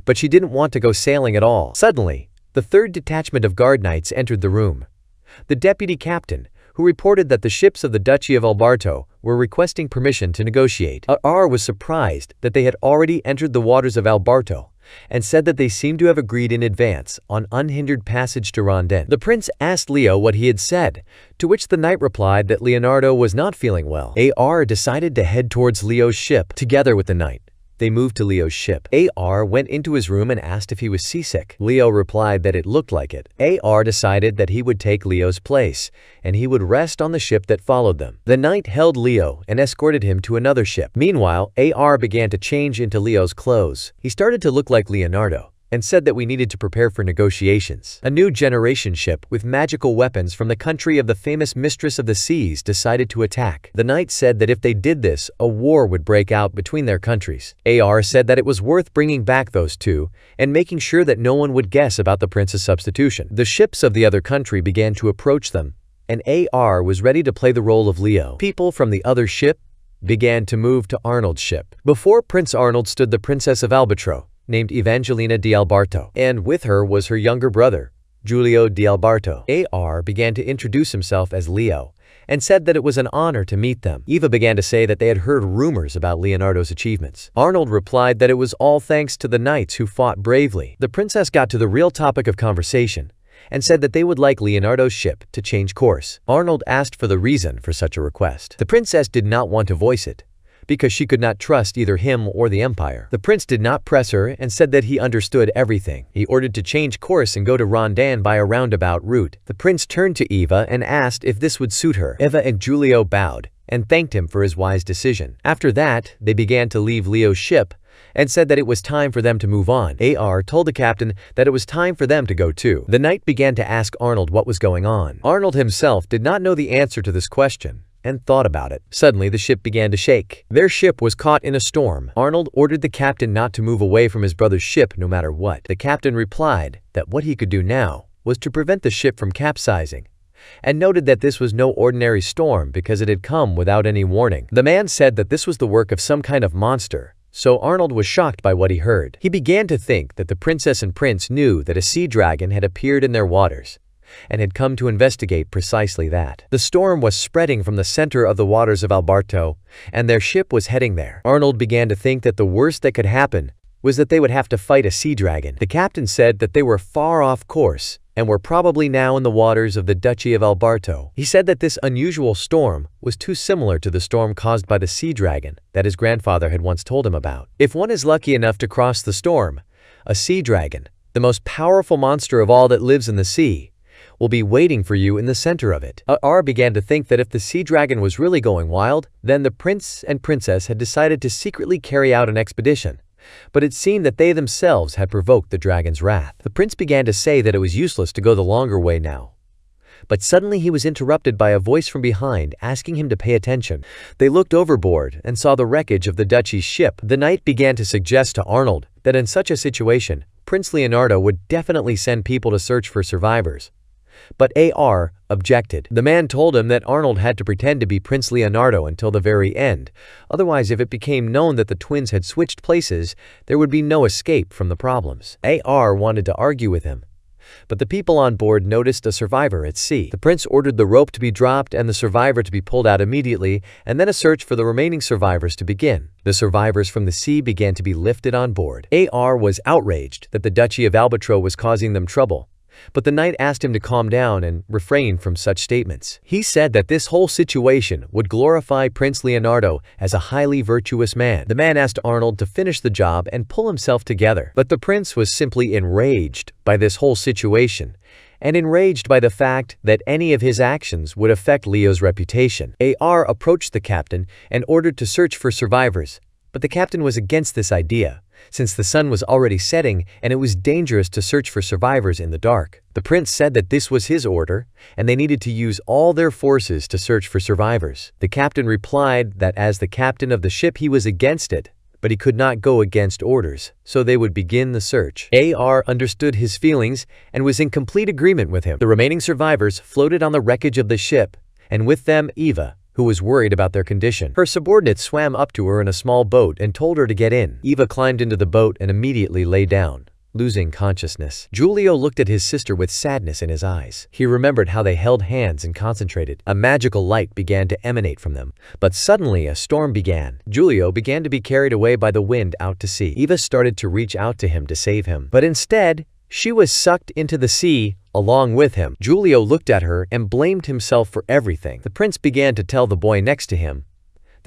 B: but she didn't want to go sailing at all. Suddenly, the third detachment of guard knights entered the room. The deputy captain, who reported that the ships of the Duchy of Albarto were requesting permission to negotiate. AR was surprised that they had already entered the waters of Albarto, and said that they seemed to have agreed in advance on unhindered passage to Rondon. The prince asked Leo what he had said, to which the knight replied that Leonardo was not feeling well. AR decided to head towards Leo's ship. Together with the knight, they moved to Leo's ship. AR went into his room and asked if he was seasick. Leo replied that it looked like it. AR decided that he would take Leo's place, and he would rest on the ship that followed them. The knight held Leo and escorted him to another ship. Meanwhile, AR began to change into Leo's clothes. He started to look like Leonardo, and said that we needed to prepare for negotiations. A new generation ship with magical weapons from the country of the famous Mistress of the Seas decided to attack. The knight said that if they did this, a war would break out between their countries. AR said that it was worth bringing back those two and making sure that no one would guess about the prince's substitution. The ships of the other country began to approach them, and AR was ready to play the role of Leo. People from the other ship began to move to Arnold's ship. Before Prince Arnold stood the Princess of Albitro, named Evangelina di Alberto, and with her was her younger brother, Giulio di Alberto. AR began to introduce himself as Leo and said that it was an honor to meet them. Eva began to say that they had heard rumors about Leonardo's achievements. Arnold replied that it was all thanks to the knights who fought bravely. The princess got to the real topic of conversation and said that they would like Leonardo's ship to change course. Arnold asked for the reason for such a request. The princess did not want to voice it, because she could not trust either him or the empire. The prince did not press her and said that he understood everything. He ordered to change course and go to Rondan by a roundabout route. The prince turned to Eva and asked if this would suit her. Eva and Giulio bowed and thanked him for his wise decision. After that, they began to leave Leo's ship and said that it was time for them to move on. AR told the captain that it was time for them to go too. The knight began to ask Arnold what was going on. Arnold himself did not know the answer to this question and thought about it. Suddenly, the ship began to shake. Their ship was caught in a storm. Arnold ordered the captain not to move away from his brother's ship no matter what. The captain replied that what he could do now was to prevent the ship from capsizing, and noted that this was no ordinary storm because it had come without any warning. The man said that this was the work of some kind of monster, so Arnold was shocked by what he heard. He began to think that the princess and prince knew that a sea dragon had appeared in their waters and had come to investigate precisely that. The storm was spreading from the center of the waters of Alberto, and their ship was heading there. Arnold began to think that the worst that could happen was that they would have to fight a sea dragon. The captain said that they were far off course and were probably now in the waters of the Duchy of Alberto. He said that this unusual storm was too similar to the storm caused by the sea dragon that his grandfather had once told him about. If one is lucky enough to cross the storm, a sea dragon, the most powerful monster of all that lives in the sea, will be waiting for you in the center of it. AR began to think that if the sea dragon was really going wild, then the prince and princess had decided to secretly carry out an expedition. But it seemed that they themselves had provoked the dragon's wrath. The prince began to say that it was useless to go the longer way now. But suddenly he was interrupted by a voice from behind asking him to pay attention. They looked overboard and saw the wreckage of the duchy's ship. The knight began to suggest to Arnold that in such a situation, Prince Leonardo would definitely send people to search for survivors. But AR objected. The man told him that Arnold had to pretend to be Prince Leonardo until the very end. Otherwise, if it became known that the twins had switched places, there would be no escape from the problems. AR wanted to argue with him, but the people on board noticed a survivor at sea. The prince ordered the rope to be dropped and the survivor to be pulled out immediately, and then a search for the remaining survivors to begin. The survivors from the sea began to be lifted on board. AR was outraged that the Duchy of Alberto was causing them trouble, but the knight asked him to calm down and refrain from such statements. He said that this whole situation would glorify Prince Leonardo as a highly virtuous man. The man asked Arnold to finish the job and pull himself together, but the prince was simply enraged by this whole situation and enraged by the fact that any of his actions would affect Leo's reputation. AR approached the captain and ordered to search for survivors, but the captain was against this idea, since the sun was already setting and it was dangerous to search for survivors in the dark. The prince said that this was his order, and they needed to use all their forces to search for survivors. The captain replied that as the captain of the ship he was against it, but he could not go against orders, so they would begin the search. AR understood his feelings and was in complete agreement with him. The remaining survivors floated on the wreckage of the ship, and with them Eva, who was worried about their condition. Her subordinate swam up to her in a small boat and told her to get in. Eva climbed into the boat and immediately lay down, losing consciousness. Giulio looked at his sister with sadness in his eyes. He remembered how they held hands and concentrated. A magical light began to emanate from them. But suddenly a storm began. Giulio began to be carried away by the wind out to sea. Eva started to reach out to him to save him, but instead, she was sucked into the sea along with him. Giulio looked at her and blamed himself for everything. The prince began to tell the boy next to him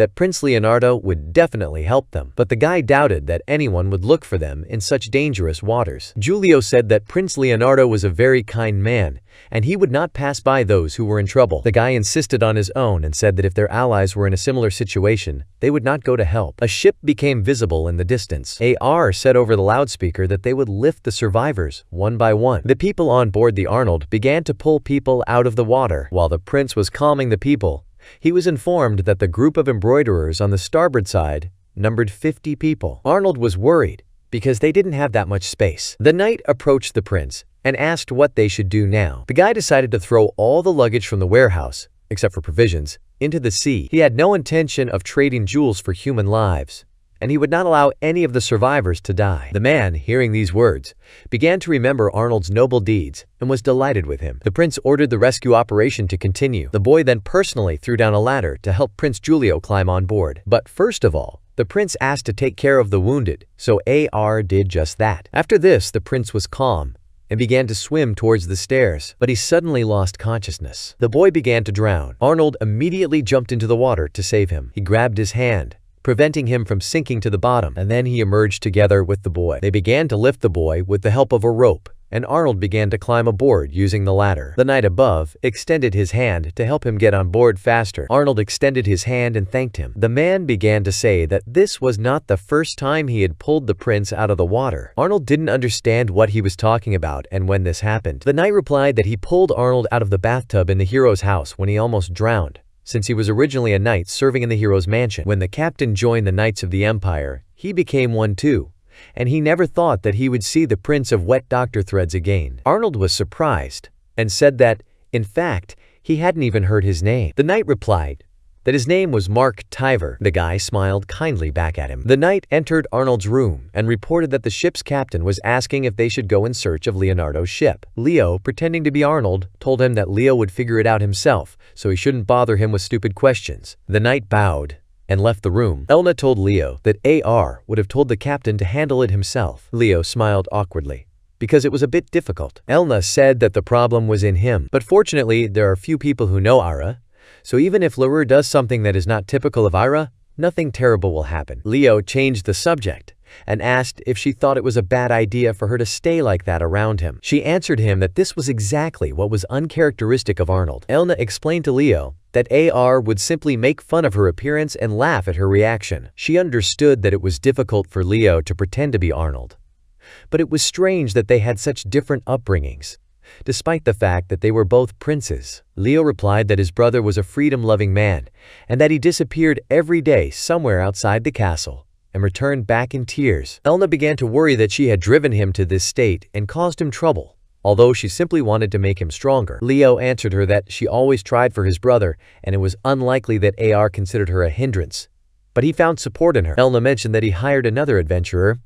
B: that Prince Leonardo would definitely help them, but the guy doubted that anyone would look for them in such dangerous waters. Giulio said that Prince Leonardo was a very kind man, and he would not pass by those who were in trouble. The guy insisted on his own and said that if their allies were in a similar situation, they would not go to help. A ship became visible in the distance. AR said over the loudspeaker that they would lift the survivors one by one. The people on board the Arnold began to pull people out of the water. While the prince was calming the people, he was informed that the group of embroiderers on the starboard side numbered 50 people. Arnold was worried because they didn't have that much space. The knight approached the prince and asked what they should do now. The guy decided to throw all the luggage from the warehouse, except for provisions, into the sea. He had no intention of trading jewels for human lives, and he would not allow any of the survivors to die. The man, hearing these words, began to remember Arnold's noble deeds and was delighted with him. The prince ordered the rescue operation to continue. The boy then personally threw down a ladder to help Prince Giulio climb on board. But first of all, the prince asked to take care of the wounded, so AR did just that. After this, the prince was calm and began to swim towards the stairs, but he suddenly lost consciousness. The boy began to drown. Arnold immediately jumped into the water to save him. He grabbed his hand, preventing him from sinking to the bottom, and then he emerged together with the boy. They began to lift the boy with the help of a rope, and Arnold began to climb aboard using the ladder. The knight above extended his hand to help him get on board faster. Arnold extended his hand and thanked him. The man began to say that this was not the first time he had pulled the prince out of the water. Arnold didn't understand what he was talking about and when this happened. The knight replied that he pulled Arnold out of the bathtub in the hero's house when he almost drowned, since he was originally a knight serving in the hero's mansion. When the captain joined the Knights of the Empire, he became one too, and he never thought that he would see the Prince of Wet Doctor Threads again. Arnold was surprised and said that, in fact, he hadn't even heard his name. The knight replied that his name was Mark Tiver. The guy smiled kindly back at him. The knight entered Arnold's room and reported that the ship's captain was asking if they should go in search of Leonardo's ship. Leo, pretending to be Arnold, told him that Leo would figure it out himself, so he shouldn't bother him with stupid questions. The knight bowed and left the room. Elna told Leo that AR would have told the captain to handle it himself. Leo smiled awkwardly, because it was a bit difficult. Elna said that the problem was in him, but fortunately there are few people who know Ira, so even if Larur does something that is not typical of Ira, nothing terrible will happen. Leo changed the subject and asked if she thought it was a bad idea for her to stay like that around him. She answered him that this was exactly what was uncharacteristic of Arnold. Elna explained to Leo that AR would simply make fun of her appearance and laugh at her reaction. She understood that it was difficult for Leo to pretend to be Arnold, but it was strange that they had such different upbringings, despite the fact that they were both princes. Leo replied that his brother was a freedom-loving man and that he disappeared every day somewhere outside the castle and returned back in tears. Elna began to worry that she had driven him to this state and caused him trouble, although she simply wanted to make him stronger. Leo answered her that she always tried for his brother and it was unlikely that AR considered her a hindrance, but he found support in her. Elna mentioned that he hired another adventurer,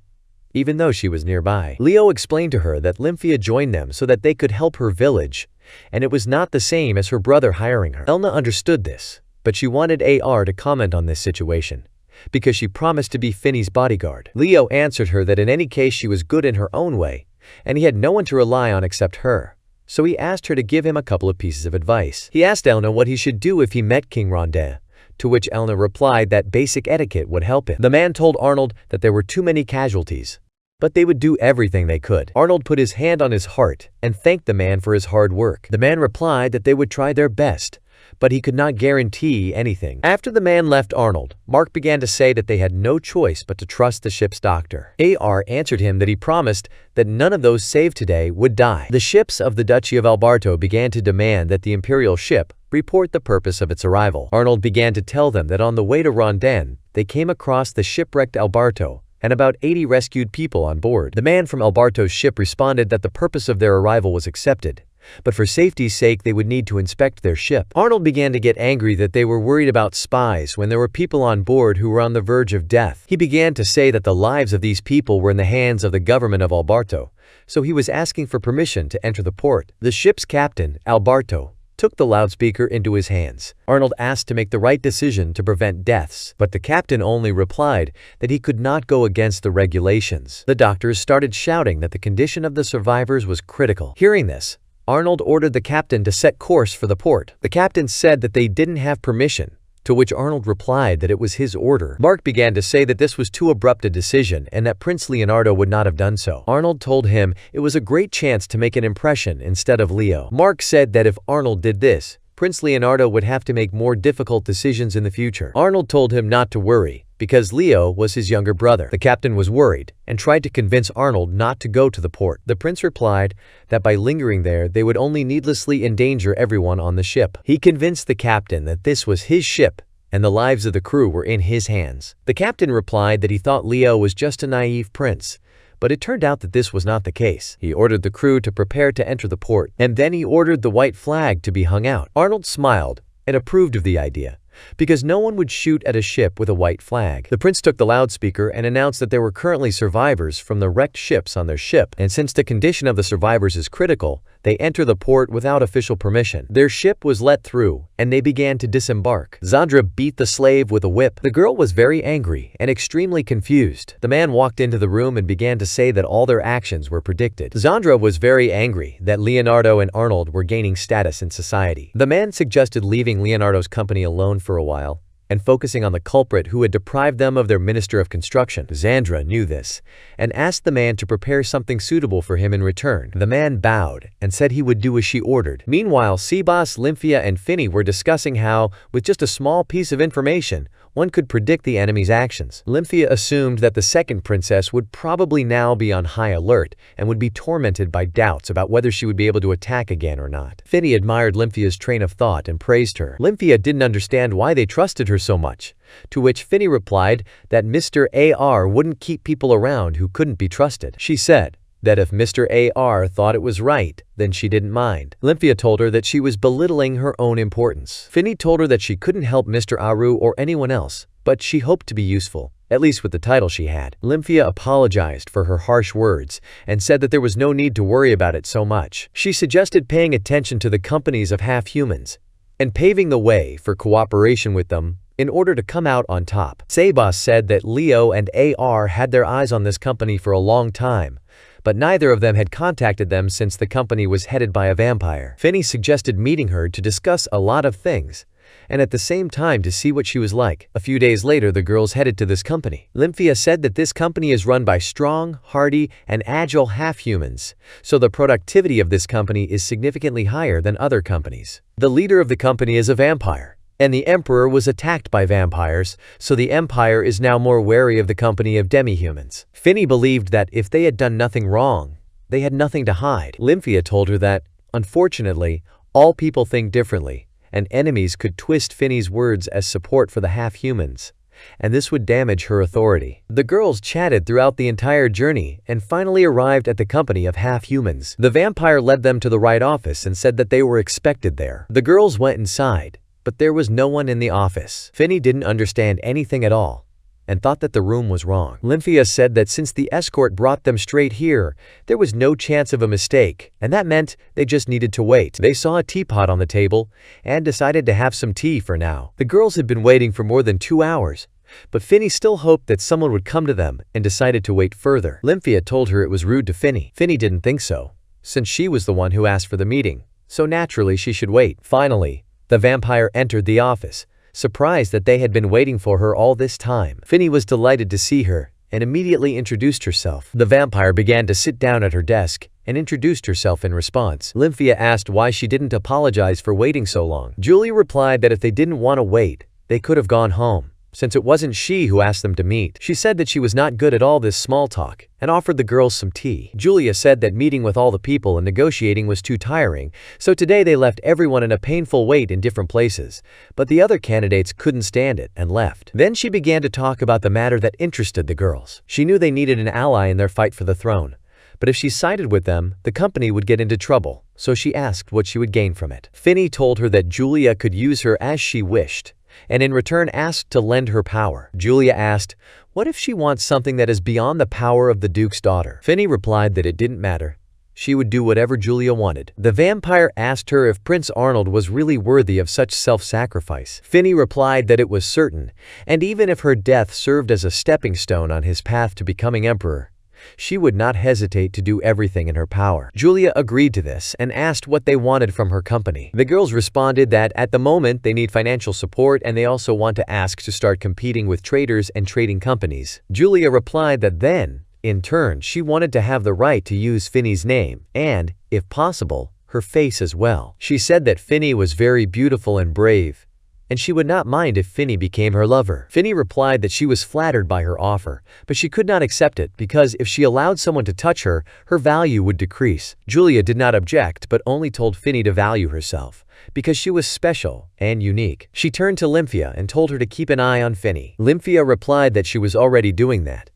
B: even though she was nearby. Leo explained to her that Lymphia joined them so that they could help her village, and it was not the same as her brother hiring her. Elna understood this, but she wanted AR to comment on this situation, because she promised to be Finny's bodyguard. Leo answered her that in any case she was good in her own way, and he had no one to rely on except her, so he asked her to give him a couple of pieces of advice. He asked Elna what he should do if he met King Rondin, to which Elna replied that basic etiquette would help him. The man told Arnold that there were too many casualties, but they would do everything they could. Arnold put his hand on his heart and thanked the man for his hard work. The man replied that they would try their best, but he could not guarantee anything. After the man left Arnold, Mark began to say that they had no choice but to trust the ship's doctor. AR answered him that he promised that none of those saved today would die. The ships of the Duchy of Albarto began to demand that the imperial ship report the purpose of its arrival. Arnold began to tell them that on the way to Rondin, they came across the shipwrecked Albarto and about 80 rescued people on board. The man from Albarto's ship responded that the purpose of their arrival was accepted, but for safety's sake they would need to inspect their ship. Arnold began to get angry that they were worried about spies when there were people on board who were on the verge of death. He began to say that the lives of these people were in the hands of the government of Albarto, so he was asking for permission to enter the port. The ship's captain, Albarto, took the loudspeaker into his hands. Arnold asked to make the right decision to prevent deaths, but the captain only replied that he could not go against the regulations. The doctors started shouting that the condition of the survivors was critical. Hearing this, Arnold ordered the captain to set course for the port. The captain said that they didn't have permission to which Arnold replied that it was his order. Mark began to say that this was too abrupt a decision and that Prince Leonardo would not have done so. Arnold told him it was a great chance to make an impression instead of Leo. Mark said that if Arnold did this, Prince Leonardo would have to make more difficult decisions in the future. Arnold told him not to worry, because Leo was his younger brother. The captain was worried and tried to convince Arnold not to go to the port. The prince replied that by lingering there, they would only needlessly endanger everyone on the ship. He convinced the captain that this was his ship and the lives of the crew were in his hands. The captain replied that he thought Leo was just a naive prince, but it turned out that this was not the case. He ordered the crew to prepare to enter the port, and then he ordered the white flag to be hung out. Arnold smiled and approved of the idea, because no one would shoot at a ship with a white flag. The prince took the loudspeaker and announced that there were currently survivors from the wrecked ships on their ship, and since the condition of the survivors is critical, they enter the port without official permission. Their ship was let through, and they began to disembark. Zandra beat the slave with a whip. The girl was very angry and extremely confused. The man walked into the room and began to say that all their actions were predicted. Zandra was very angry that Leonardo and Arnold were gaining status in society. The man suggested leaving Leonardo's company alone for a while and focusing on the culprit who had deprived them of their Minister of Construction. Zandra knew this and asked the man to prepare something suitable for him in return. The man bowed and said he would do as she ordered. Meanwhile, Seaboss, Lymphia, and Finny were discussing how, with just a small piece of information, one could predict the enemy's actions. Lymphia assumed that the second princess would probably now be on high alert and would be tormented by doubts about whether she would be able to attack again or not. Finny admired Lymphia's train of thought and praised her. Lymphia didn't understand why they trusted her so much, to which Finny replied that Mr. A.R. wouldn't keep people around who couldn't be trusted. She said that if Mr. A.R. thought it was right, then she didn't mind. Lymphia told her that she was belittling her own importance. Finny told her that she couldn't help Mr. Aru or anyone else, but she hoped to be useful, at least with the title she had. Lymphia apologized for her harsh words and said that there was no need to worry about it so much. She suggested paying attention to the companies of half-humans and paving the way for cooperation with them in order to come out on top. Seaboss said that Leo and A.R. had their eyes on this company for a long time, but neither of them had contacted them since the company was headed by a vampire. Finny suggested meeting her to discuss a lot of things, and at the same time to see what she was like. A few days later, the girls headed to this company. Lymphia said that this company is run by strong, hardy, and agile half-humans, so the productivity of this company is significantly higher than other companies. The leader of the company is a vampire, and the emperor was attacked by vampires, so the empire is now more wary of the company of demi-humans. Finny believed that if they had done nothing wrong, they had nothing to hide. Lymphia told her that, unfortunately, all people think differently, and enemies could twist Finny's words as support for the half-humans, and this would damage her authority. The girls chatted throughout the entire journey and finally arrived at the company of half-humans. The vampire led them to the right office and said that they were expected there. The girls went inside, but there was no one in the office. Finny didn't understand anything at all and thought that the room was wrong. Lymphia said that since the escort brought them straight here, there was no chance of a mistake, and that meant they just needed to wait. They saw a teapot on the table and decided to have some tea for now. The girls had been waiting for more than 2 hours, but Finny still hoped that someone would come to them and decided to wait further. Lymphia told her it was rude to Finny. Finny didn't think so, since she was the one who asked for the meeting, so naturally she should wait. Finally, the vampire entered the office, surprised that they had been waiting for her all this time. Finny was delighted to see her and immediately introduced herself. The vampire began to sit down at her desk and introduced herself in response. Lymphia asked why she didn't apologize for waiting so long. Julia replied that if they didn't want to wait, they could have gone home, since it wasn't she who asked them to meet. She said that she was not good at all this small talk and offered the girls some tea. Julia said that meeting with all the people and negotiating was too tiring, so today they left everyone in a painful wait in different places, but the other candidates couldn't stand it and left. Then she began to talk about the matter that interested the girls. She knew they needed an ally in their fight for the throne, but if she sided with them, the company would get into trouble, so she asked what she would gain from it. Finny told her that Julia could use her as she wished, and in return asked to lend her power. Julia asked, what if she wants something that is beyond the power of the Duke's daughter? Finny replied that it didn't matter. She would do whatever Julia wanted. The vampire asked her if Prince Arnold was really worthy of such self-sacrifice. Finny replied that it was certain, and even if her death served as a stepping stone on his path to becoming emperor, she would not hesitate to do everything in her power. Julia agreed to this and asked what they wanted from her company. The girls responded that at the moment they need financial support and they also want to ask to start competing with traders and trading companies. Julia replied that then, in turn, she wanted to have the right to use Finny's name and, if possible, her face as well. She said that Finny was very beautiful and brave, and she would not mind if Finny became her lover. Finny replied that she was flattered by her offer, but she could not accept it because if she allowed someone to touch her, her value would decrease. Julia did not object but only told Finny to value herself, because she was special and unique. She turned to Lymphia and told her to keep an eye on Finny. Lymphia replied that she was already doing that,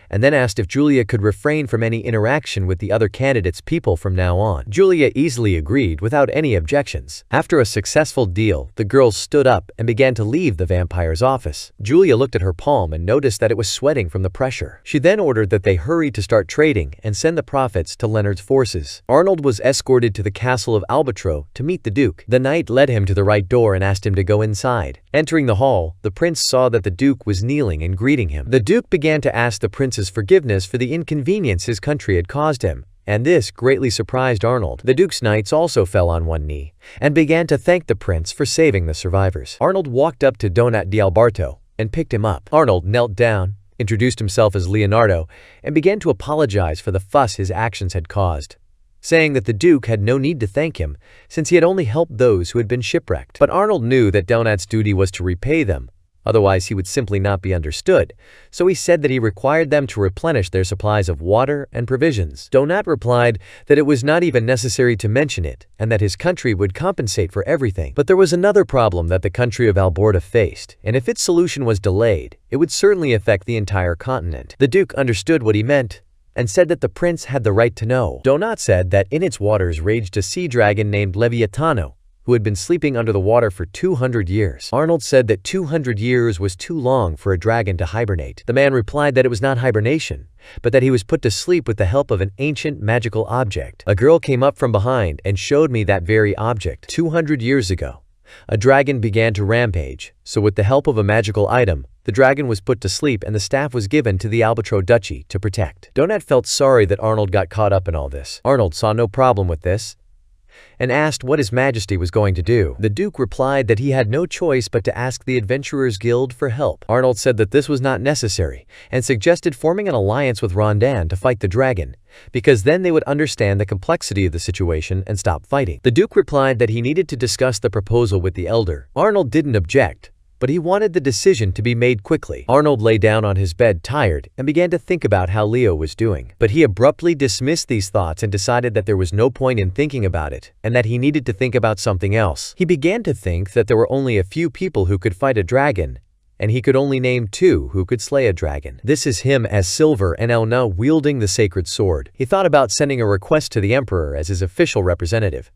B: and then asked if Julia could refrain from any interaction with the other candidates' people from now on. Julia easily agreed without any objections. After a successful deal, the girls stood up and began to leave the vampire's office. Julia looked at her palm and noticed that it was sweating from the pressure. She then ordered that they hurry to start trading and send the profits to Leonard's forces. Arnold was escorted to the castle of Albatro to meet the Duke. The knight led him to the right door and asked him to go inside. Entering the hall, the prince saw that the Duke was kneeling and greeting him. The Duke began to ask the prince's forgiveness for the inconvenience his country had caused him, and this greatly surprised Arnold. The Duke's knights also fell on one knee and began to thank the prince for saving the survivors. Arnold walked up to Donat di Alberto and picked him up. Arnold knelt down, introduced himself as Leonardo, and began to apologize for the fuss his actions had caused, saying that the Duke had no need to thank him since he had only helped those who had been shipwrecked. But Arnold knew that Donat's duty was to repay them, otherwise he would simply not be understood, so he said that he required them to replenish their supplies of water and provisions. Donat replied that it was not even necessary to mention it and that his country would compensate for everything. But there was another problem that the country of Alborda faced, and if its solution was delayed, it would certainly affect the entire continent. The Duke understood what he meant and said that the prince had the right to know. Donat said that in its waters raged a sea dragon named Leviatano, who had been sleeping under the water for 200 years. Arnold said that 200 years was too long for a dragon to hibernate. The man replied that it was not hibernation, but that he was put to sleep with the help of an ancient magical object. A girl came up from behind and showed me that very object. 200 years ago, a dragon began to rampage, so with the help of a magical item, the dragon was put to sleep and the staff was given to the Albatro Duchy to protect. Donat felt sorry that Arnold got caught up in all this. Arnold saw no problem with this and asked what His Majesty was going to do. The Duke replied that he had no choice but to ask the Adventurers Guild for help. Arnold said that this was not necessary and suggested forming an alliance with Rondan to fight the dragon, because then they would understand the complexity of the situation and stop fighting. The Duke replied that he needed to discuss the proposal with the Elder. Arnold didn't object, but he wanted the decision to be made quickly. Arnold lay down on his bed tired and began to think about how Leo was doing. But he abruptly dismissed these thoughts and decided that there was no point in thinking about it and that he needed to think about something else. He began to think that there were only a few people who could fight a dragon, and he could only name 2 who could slay a dragon. This is him as Silver and Elna wielding the sacred sword. He thought about sending a request to the Emperor as his official representative,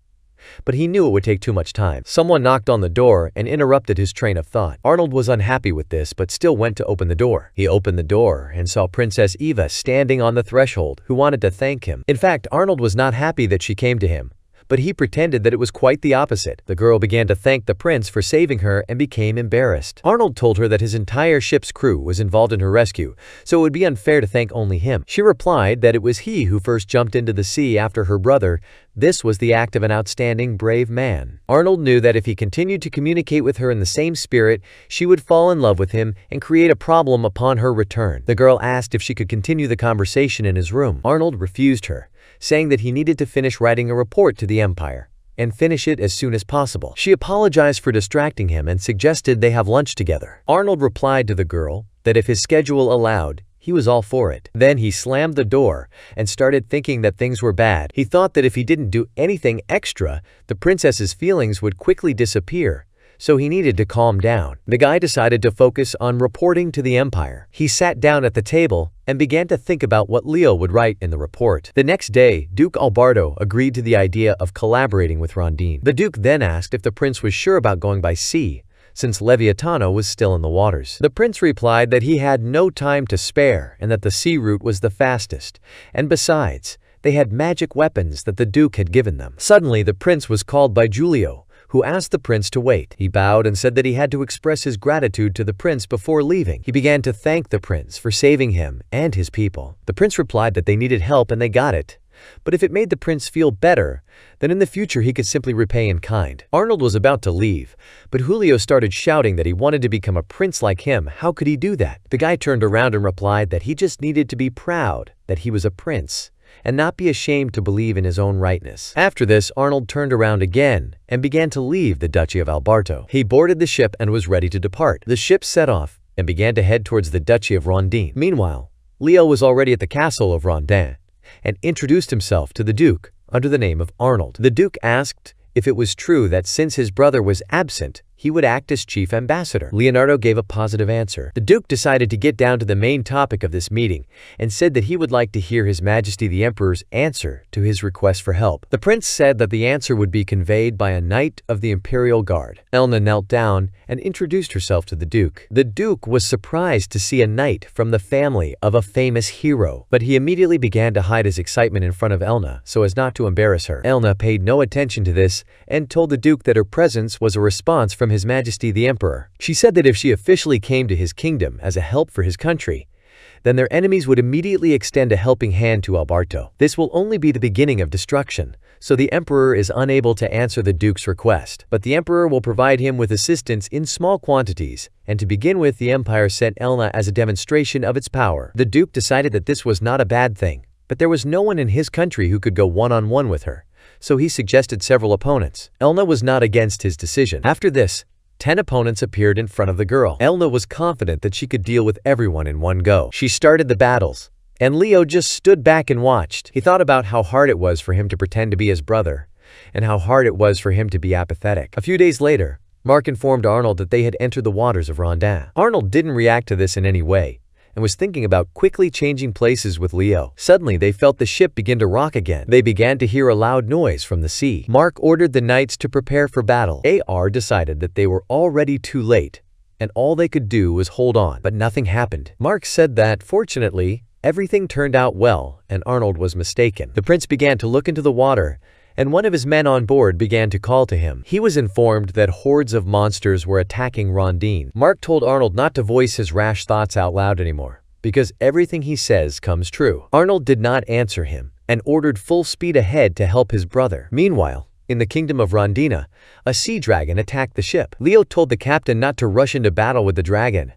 B: but he knew it would take too much time. Someone knocked on the door and interrupted his train of thought. Arnold was unhappy with this but still went to open the door. He opened the door and saw Princess Eva standing on the threshold, who wanted to thank him. In fact, Arnold was not happy that she came to him, but he pretended that it was quite the opposite. The girl began to thank the prince for saving her and became embarrassed. Arnold told her that his entire ship's crew was involved in her rescue, so it would be unfair to thank only him. She replied that it was he who first jumped into the sea after her brother. This was the act of an outstanding, brave man. Arnold knew that if he continued to communicate with her in the same spirit, she would fall in love with him and create a problem upon her return. The girl asked if she could continue the conversation in his room. Arnold refused her, saying that he needed to finish writing a report to the Empire and finish it as soon as possible. She apologized for distracting him and suggested they have lunch together. Arnold replied to the girl that if his schedule allowed, he was all for it. Then he slammed the door and started thinking that things were bad. He thought that if he didn't do anything extra, the princess's feelings would quickly disappear, so he needed to calm down. The guy decided to focus on reporting to the Empire. He sat down at the table and began to think about what Leo would write in the report. The next day, Duke Alberto agreed to the idea of collaborating with Rondine. The Duke then asked if the prince was sure about going by sea, since Leviatano was still in the waters. The prince replied that he had no time to spare and that the sea route was the fastest, and besides, they had magic weapons that the Duke had given them. Suddenly, the prince was called by Giulio, who asked the prince to wait. He bowed and said that he had to express his gratitude to the prince before leaving. He began to thank the prince for saving him and his people. The prince replied that they needed help and they got it. But if it made the prince feel better, then in the future he could simply repay in kind. Arnold was about to leave, but Julio started shouting that he wanted to become a prince like him. How could he do that? The guy turned around and replied that he just needed to be proud that he was a prince and not be ashamed to believe in his own rightness. After this, Arnold turned around again and began to leave the Duchy of Alberto. He boarded the ship and was ready to depart. The ship set off and began to head towards the Duchy of Rondine. Meanwhile, Leo was already at the castle of Rondin and introduced himself to the Duke under the name of Arnold. The Duke asked if it was true that since his brother was absent, he would act as chief ambassador. Leonardo gave a positive answer. The Duke decided to get down to the main topic of this meeting and said that he would like to hear His Majesty the Emperor's answer to his request for help. The prince said that the answer would be conveyed by a knight of the Imperial Guard. Elna knelt down and introduced herself to the Duke. The Duke was surprised to see a knight from the family of a famous hero, but he immediately began to hide his excitement in front of Elna so as not to embarrass her. Elna paid no attention to this and told the Duke that her presence was a response from His Majesty the Emperor. She said that if she officially came to his kingdom as a help for his country, then their enemies would immediately extend a helping hand to Alberto. This will only be the beginning of destruction, so the Emperor is unable to answer the Duke's request. But the Emperor will provide him with assistance in small quantities, and to begin with, the Empire sent Elna as a demonstration of its power. The Duke decided that this was not a bad thing, but there was no one in his country who could go one-on-one with her, so he suggested several opponents. Elna was not against his decision. After this, 10 opponents appeared in front of the girl. Elna was confident that she could deal with everyone in one go. She started the battles, and Leo just stood back and watched. He thought about how hard it was for him to pretend to be his brother, and how hard it was for him to be apathetic. A few days later, Mark informed Arnold that they had entered the waters of Rondin. Arnold didn't react to this in any way, and was thinking about quickly changing places with Leo. Suddenly, they felt the ship begin to rock again. They began to hear a loud noise from the sea. Mark ordered the knights to prepare for battle. AR decided that they were already too late, and all they could do was hold on, but nothing happened. Mark said that, fortunately, everything turned out well, and Arnold was mistaken. The prince began to look into the water, and one of his men on board began to call to him. He was informed that hordes of monsters were attacking Rondine. Mark told Arnold not to voice his rash thoughts out loud anymore, because everything he says comes true. Arnold did not answer him, and ordered full speed ahead to help his brother. Meanwhile, in the kingdom of Rondina, a sea dragon attacked the ship. Leo told the captain not to rush into battle with the dragon,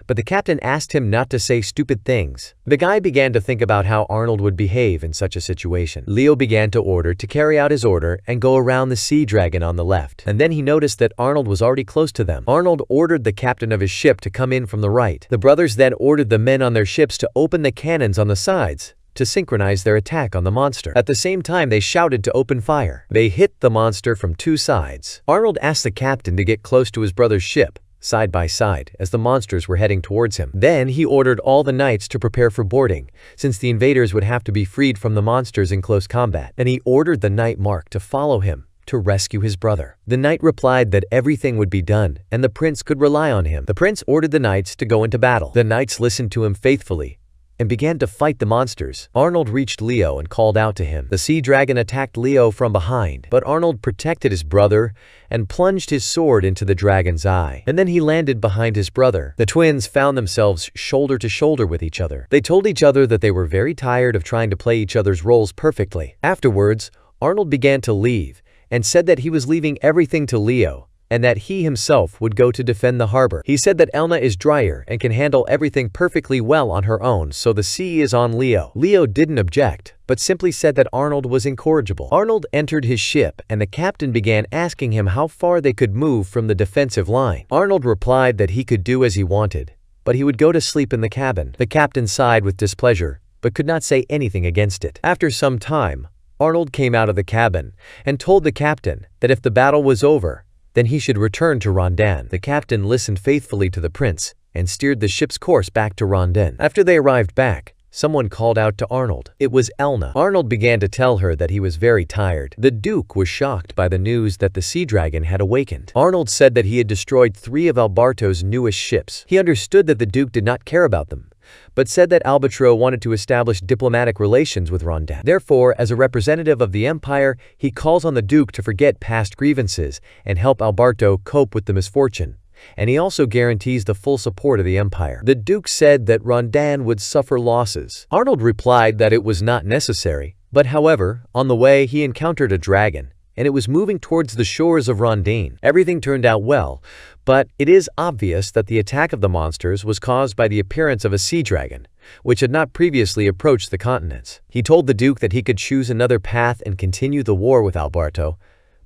B: but the captain asked him not to say stupid things. The guy began to think about how Arnold would behave in such a situation. Leo began to order to carry out his order and go around the sea dragon on the left, and then he noticed that Arnold was already close to them. Arnold ordered the captain of his ship to come in from the right. The brothers then ordered the men on their ships to open the cannons on the sides to synchronize their attack on the monster. At the same time, they shouted to open fire. They hit the monster from two sides. Arnold asked the captain to get close to his brother's ship, side by side, as the monsters were heading towards him. Then he ordered all the knights to prepare for boarding, since the invaders would have to be freed from the monsters in close combat. And he ordered the knight Mark to follow him to rescue his brother. The knight replied that everything would be done, and the prince could rely on him. The prince ordered the knights to go into battle. The knights listened to him faithfully and began to fight the monsters. Arnold reached Leo and called out to him. The sea dragon attacked Leo from behind, but Arnold protected his brother and plunged his sword into the dragon's eye. And then he landed behind his brother. The twins found themselves shoulder to shoulder with each other. They told each other that they were very tired of trying to play each other's roles perfectly. Afterwards, Arnold began to leave and said that he was leaving everything to Leo, and that he himself would go to defend the harbor. He said that Elna is drier and can handle everything perfectly well on her own, so the sea is on Leo. Leo didn't object, but simply said that Arnold was incorrigible. Arnold entered his ship, and the captain began asking him how far they could move from the defensive line. Arnold replied that he could do as he wanted, but he would go to sleep in the cabin. The captain sighed with displeasure, but could not say anything against it. After some time, Arnold came out of the cabin and told the captain that if the battle was over, then he should return to Rondin. The captain listened faithfully to the prince and steered the ship's course back to Rondin. After they arrived back, someone called out to Arnold. It was Elna. Arnold began to tell her that he was very tired. The Duke was shocked by the news that the sea dragon had awakened. Arnold said that he had destroyed 3 of Alberto's newest ships. He understood that the Duke did not care about them, but said that Albatro wanted to establish diplomatic relations with Rondan. Therefore, as a representative of the empire, he calls on the Duke to forget past grievances and help Alberto cope with the misfortune. And he also guarantees the full support of the empire. The Duke said that Rondan would suffer losses. Arnold replied that it was not necessary, but however, on the way he encountered a dragon, and it was moving towards the shores of Rondine. Everything turned out well, but it is obvious that the attack of the monsters was caused by the appearance of a sea dragon, which had not previously approached the continents. He told the Duke that he could choose another path and continue the war with Alberto,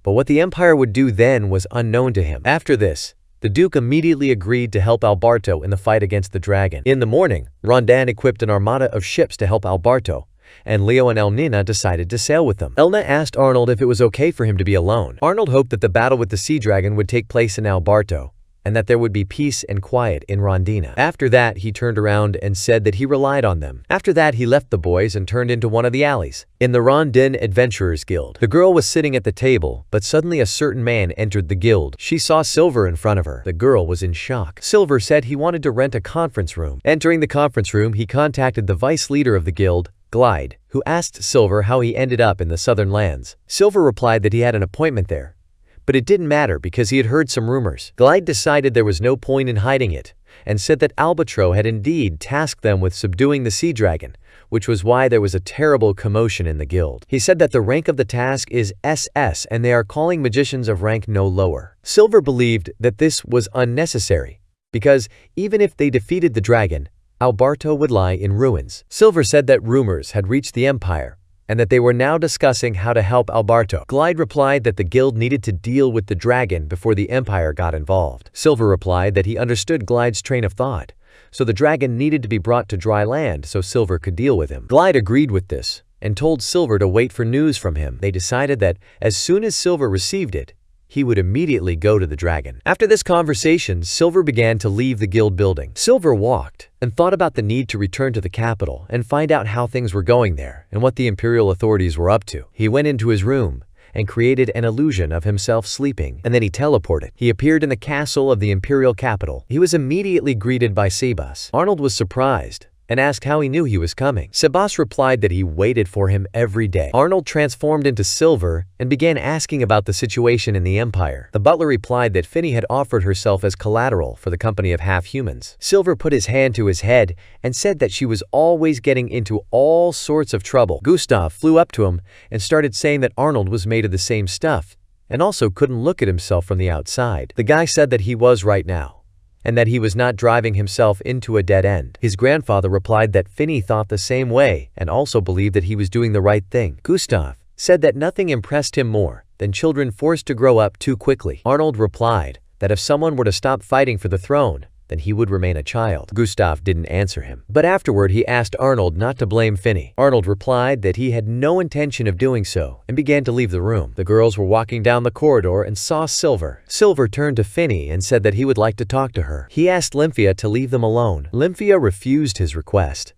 B: but what the empire would do then was unknown to him. After this, the Duke immediately agreed to help Alberto in the fight against the dragon. In the morning, Rondan equipped an armada of ships to help Alberto, and Leo and Elnina decided to sail with them. Elna asked Arnold if it was okay for him to be alone. Arnold hoped that the battle with the sea dragon would take place in Alberto, and that there would be peace and quiet in Rondina. After that, he turned around and said that he relied on them. After that, he left the boys and turned into one of the alleys. In the Rondin Adventurers Guild, the girl was sitting at the table, but suddenly a certain man entered the guild. She saw Silver in front of her. The girl was in shock. Silver said he wanted to rent a conference room. Entering the conference room, he contacted the vice leader of the guild, Glide, who asked Silver how he ended up in the southern lands. Silver replied that he had an appointment there, but it didn't matter because he had heard some rumors. Glide decided there was no point in hiding it, and said that Albatro had indeed tasked them with subduing the sea dragon, which was why there was a terrible commotion in the guild. He said that the rank of the task is SS and they are calling magicians of rank no lower. Silver believed that this was unnecessary, because even if they defeated the dragon, Alberto would lie in ruins. Silver said that rumors had reached the empire, and that they were now discussing how to help Alberto. Glide replied that the guild needed to deal with the dragon before the empire got involved. Silver replied that he understood Glide's train of thought, so the dragon needed to be brought to dry land so Silver could deal with him. Glide agreed with this, and told Silver to wait for news from him. They decided that as soon as Silver received it, he would immediately go to the dragon. After this conversation, Silver began to leave the guild building. Silver walked and thought about the need to return to the capital and find out how things were going there and what the imperial authorities were up to. He went into his room and created an illusion of himself sleeping, and then he teleported. He appeared in the castle of the imperial capital. He was immediately greeted by Sebas. Arnold was surprised and asked how he knew he was coming. Sebas replied that he waited for him every day. Arnold transformed into Silver and began asking about the situation in the empire. The butler replied that Finny had offered herself as collateral for the company of half-humans. Silver put his hand to his head and said that she was always getting into all sorts of trouble. Gustav flew up to him and started saying that Arnold was made of the same stuff and also couldn't look at himself from the outside. The guy said that he was right now, and that he was not driving himself into a dead end. His grandfather replied that Finny thought the same way and also believed that he was doing the right thing. Gustav said that nothing impressed him more than children forced to grow up too quickly. Arnold replied that if someone were to stop fighting for the throne, then he would remain a child. Gustav didn't answer him, but afterward he asked Arnold not to blame Finny. Arnold replied that he had no intention of doing so and began to leave the room. The girls were walking down the corridor and saw Silver. Silver turned to Finny and said that he would like to talk to her. He asked Lymphia to leave them alone. Lymphia refused his request,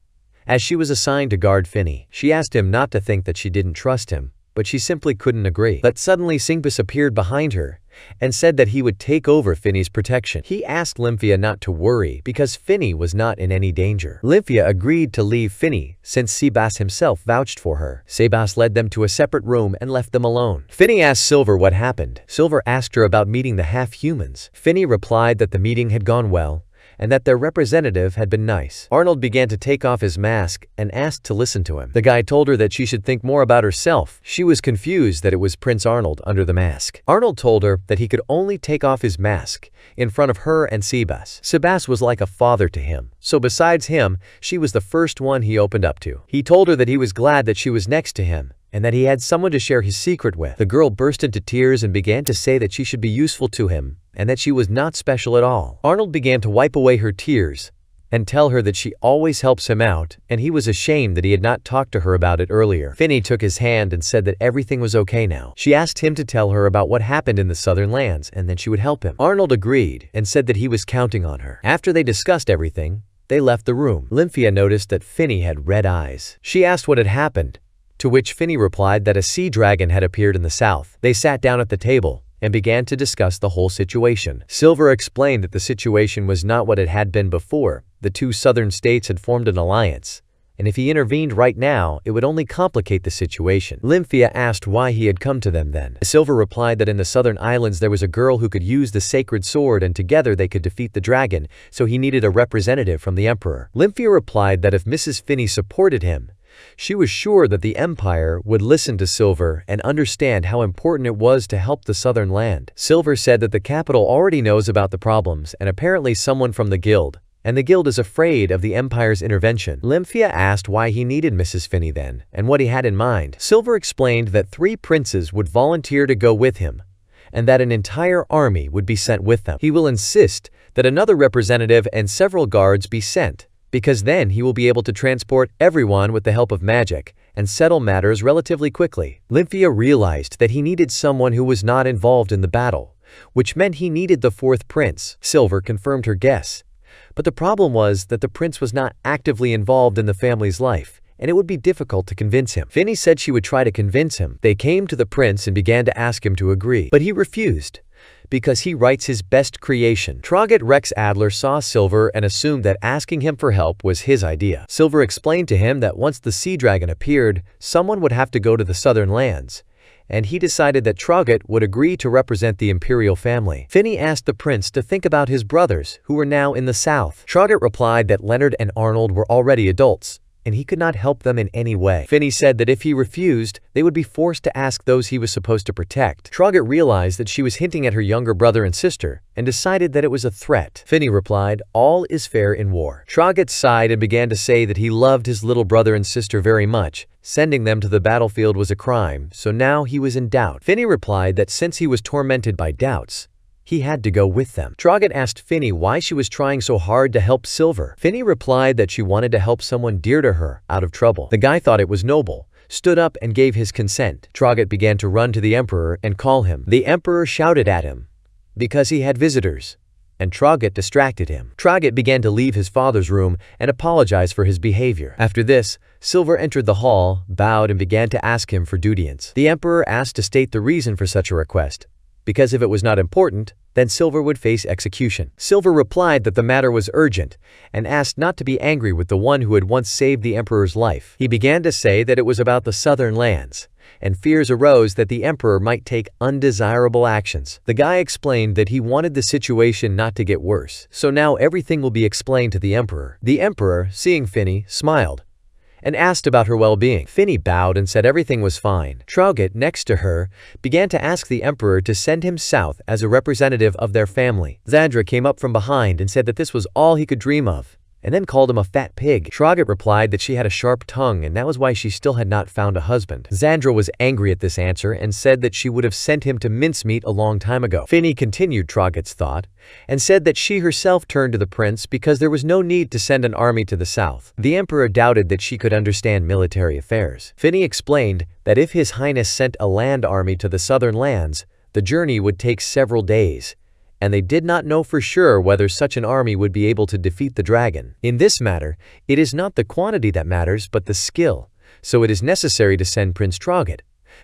B: as she was assigned to guard Finny. She asked him not to think that she didn't trust him, but she simply couldn't agree. But suddenly Singbis appeared behind her and said that he would take over Finny's protection. He asked Lymphia not to worry because Finny was not in any danger. Lymphia agreed to leave Finny since Sebas himself vouched for her. Sebas led them to a separate room and left them alone. Finny asked Silver what happened. Silver asked her about meeting the half-humans. Finny replied that the meeting had gone well and that their representative had been nice. Arnold began to take off his mask and asked to listen to him. The guy told her that she should think more about herself. She was confused that it was Prince Arnold under the mask. Arnold told her that he could only take off his mask in front of her and Sebas. Sebas was like a father to him, so besides him, she was the first one he opened up to. He told her that he was glad that she was next to him and that he had someone to share his secret with. The girl burst into tears and began to say that she should be useful to him and that she was not special at all. Arnold began to wipe away her tears and tell her that she always helps him out, and he was ashamed that he had not talked to her about it earlier. Finny took his hand and said that everything was okay now. She asked him to tell her about what happened in the southern lands and then she would help him. Arnold agreed and said that he was counting on her. After they discussed everything, they left the room. Lymphia noticed that Finny had red eyes. She asked what had happened, to which Finny replied that a sea dragon had appeared in the south. They sat down at the table, and began to discuss the whole situation. Silver explained that the situation was not what it had been before. The two southern states had formed an alliance, and if he intervened right now, it would only complicate the situation. Lymphia asked why he had come to them then. Silver replied that in the southern islands there was a girl who could use the sacred sword and together they could defeat the dragon, so he needed a representative from the emperor. Lymphia replied that if Mrs. Finney supported him, she was sure that the empire would listen to Silver and understand how important it was to help the southern land. Silver said that the capital already knows about the problems and apparently someone from the guild, and the guild is afraid of the empire's intervention. Lymphia asked why he needed Mrs. Finney then, and what he had in mind. Silver explained that 3 princes would volunteer to go with him, and that an entire army would be sent with them. He will insist that another representative and several guards be sent, because then he will be able to transport everyone with the help of magic and settle matters relatively quickly. Lymphia realized that he needed someone who was not involved in the battle, which meant he needed the 4th prince. Silver confirmed her guess. But the problem was that the prince was not actively involved in the family's life, and it would be difficult to convince him. Finney said she would try to convince him. They came to the prince and began to ask him to agree, but he refused, because he writes his best creation. Traugott Rex Adler saw Silver and assumed that asking him for help was his idea. Silver explained to him that once the sea dragon appeared, someone would have to go to the southern lands, and he decided that Traugott would agree to represent the imperial family. Finney asked the prince to think about his brothers, who were now in the south. Traugott replied that Leonard and Arnold were already adults, and he could not help them in any way. Finney said that if he refused, they would be forced to ask those he was supposed to protect. Traugott realized that she was hinting at her younger brother and sister, and decided that it was a threat. Finney replied, "All is fair in war." Traugott sighed and began to say that he loved his little brother and sister very much. Sending them to the battlefield was a crime, so now he was in doubt. Finney replied that since he was tormented by doubts, he had to go with them. Traugott asked Finney why she was trying so hard to help Silver. Finney replied that she wanted to help someone dear to her out of trouble. The guy thought it was noble, stood up and gave his consent. Traugott began to run to the emperor and call him. The emperor shouted at him because he had visitors, and Traugott distracted him. Traugott began to leave his father's room and apologize for his behavior. After this, Silver entered the hall, bowed, and began to ask him for dudience. The emperor asked to state the reason for such a request, because if it was not important, then Silver would face execution. Silver replied that the matter was urgent and asked not to be angry with the one who had once saved the emperor's life. He began to say that it was about the southern lands, and fears arose that the emperor might take undesirable actions. The guy explained that he wanted the situation not to get worse, so now everything will be explained to the emperor. The emperor, seeing Finney, smiled and asked about her well-being. Finney bowed and said everything was fine. Traugott, next to her, began to ask the emperor to send him south as a representative of their family. Xandra came up from behind and said that this was all he could dream of, and then called him a fat pig. Traugott replied that she had a sharp tongue and that was why she still had not found a husband. Xandra was angry at this answer and said that she would have sent him to mincemeat a long time ago. Finney continued Traugott's thought and said that she herself turned to the prince because there was no need to send an army to the south. The emperor doubted that she could understand military affairs. Finney explained that if His Highness sent a land army to the southern lands, the journey would take several days, and they did not know for sure whether such an army would be able to defeat the dragon. In this matter, it is not the quantity that matters, but the skill, so it is necessary to send Prince Traugott,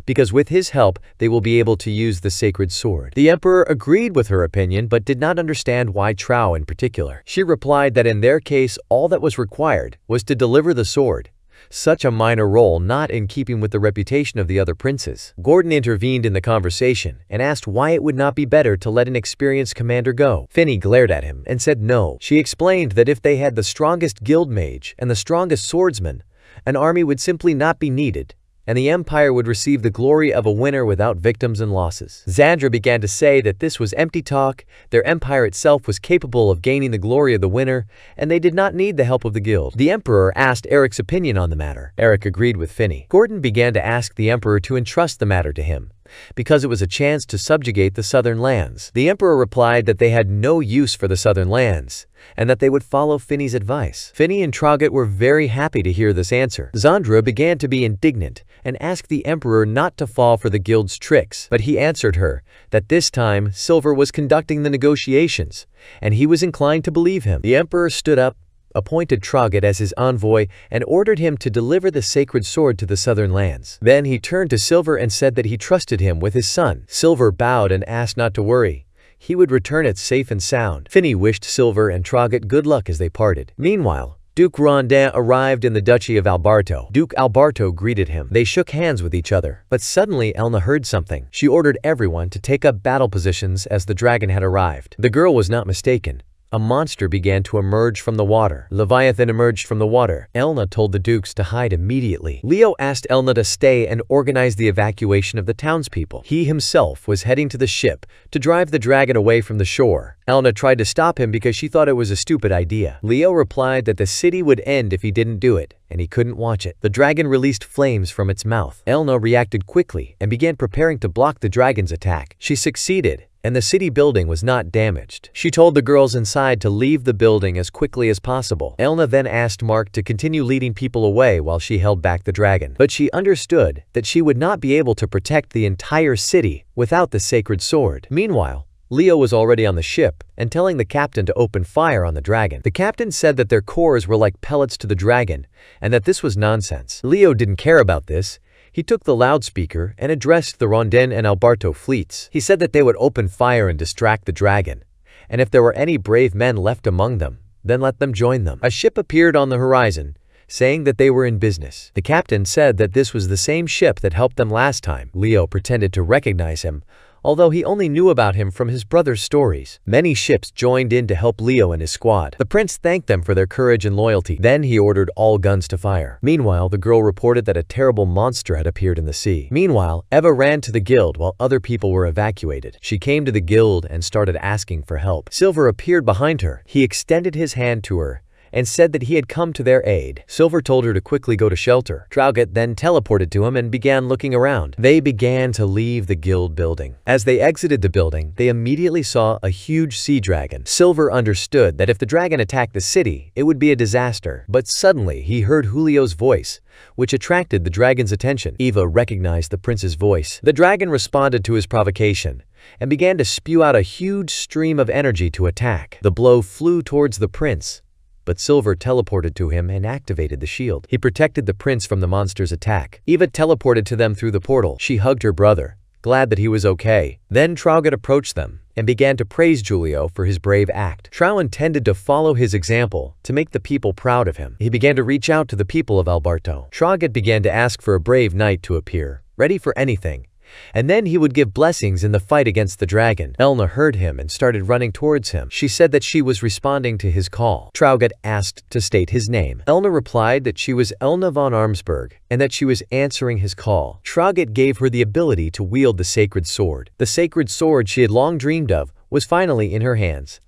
B: because with his help they will be able to use the sacred sword. The emperor agreed with her opinion, but did not understand why Trau in particular. She replied that in their case all that was required was to deliver the sword, such a minor role not in keeping with the reputation of the other princes. Gordon intervened in the conversation and asked why it would not be better to let an experienced commander go. Finney glared at him and said no. She explained that if they had the strongest guild mage and the strongest swordsman, an army would simply not be needed, and the empire would receive the glory of a winner without victims and losses. Xandra began to say that this was empty talk, their empire itself was capable of gaining the glory of the winner, and they did not need the help of the guild. The emperor asked Eric's opinion on the matter. Eric agreed with Finney. Gordon began to ask the emperor to entrust the matter to him, because it was a chance to subjugate the southern lands. The emperor replied that they had no use for the southern lands, and that they would follow Finney's advice. Finney and Traugott were very happy to hear this answer. Xandra began to be indignant and asked the emperor not to fall for the guild's tricks, but he answered her that this time Silver was conducting the negotiations, and he was inclined to believe him. The emperor stood up, appointed Traugott as his envoy and ordered him to deliver the sacred sword to the southern lands. Then he turned to Silver and said that he trusted him with his son. Silver bowed and asked not to worry. He would return it safe and sound. Finney wished Silver and Traugott good luck as they parted. Meanwhile, Duke Rondin arrived in the Duchy of Alberto. Duke Alberto greeted him. They shook hands with each other. But suddenly Elna heard something. She ordered everyone to take up battle positions as the dragon had arrived. The girl was not mistaken. A monster began to emerge from the water. Leviathan emerged from the water. Elna told the dukes to hide immediately. Leo asked Elna to stay and organize the evacuation of the townspeople. He himself was heading to the ship to drive the dragon away from the shore. Elna tried to stop him because she thought it was a stupid idea. Leo replied that the city would end if he didn't do it, and he couldn't watch it. The dragon released flames from its mouth. Elna reacted quickly and began preparing to block the dragon's attack. She succeeded, and the city building was not damaged. She told the girls inside to leave the building as quickly as possible. Elna then asked Mark to continue leading people away while she held back the dragon. But she understood that she would not be able to protect the entire city without the sacred sword. Meanwhile, Leo was already on the ship and telling the captain to open fire on the dragon. The captain said that their cores were like pellets to the dragon and that this was nonsense. Leo didn't care about this. He took the loudspeaker and addressed the Rondin and Alberto fleets. He said that they would open fire and distract the dragon, and if there were any brave men left among them, then let them join them. A ship appeared on the horizon, saying that they were in business. The captain said that this was the same ship that helped them last time. Leo pretended to recognize him, although he only knew about him from his brother's stories. Many ships joined in to help Leo and his squad. The prince thanked them for their courage and loyalty. Then he ordered all guns to fire. Meanwhile, the girl reported that a terrible monster had appeared in the sea. Meanwhile, Eva ran to the guild while other people were evacuated. She came to the guild and started asking for help. Silver appeared behind her. He extended his hand to her and said that he had come to their aid. Silver told her to quickly go to shelter. Traugott then teleported to him and began looking around. They began to leave the guild building. As they exited the building, they immediately saw a huge sea dragon. Silver understood that if the dragon attacked the city, it would be a disaster. But suddenly, he heard Julio's voice, which attracted the dragon's attention. Eva recognized the prince's voice. The dragon responded to his provocation and began to spew out a huge stream of energy to attack. The blow flew towards the prince, but Silver teleported to him and activated the shield. He protected the prince from the monster's attack. Eva teleported to them through the portal. She hugged her brother, glad that he was okay. Then Traugott approached them and began to praise Julio for his brave act. Trau intended to follow his example to make the people proud of him. He began to reach out to the people of Alberto. Traugott began to ask for a brave knight to appear, ready for anything, and then he would give blessings in the fight against the dragon. Elna heard him and started running towards him. She said that she was responding to his call. Traugott asked to state his name. Elna replied that she was Elna von Armsburg and that she was answering his call. Traugott gave her the ability to wield the sacred sword. The sacred sword she had long dreamed of was finally in her hands,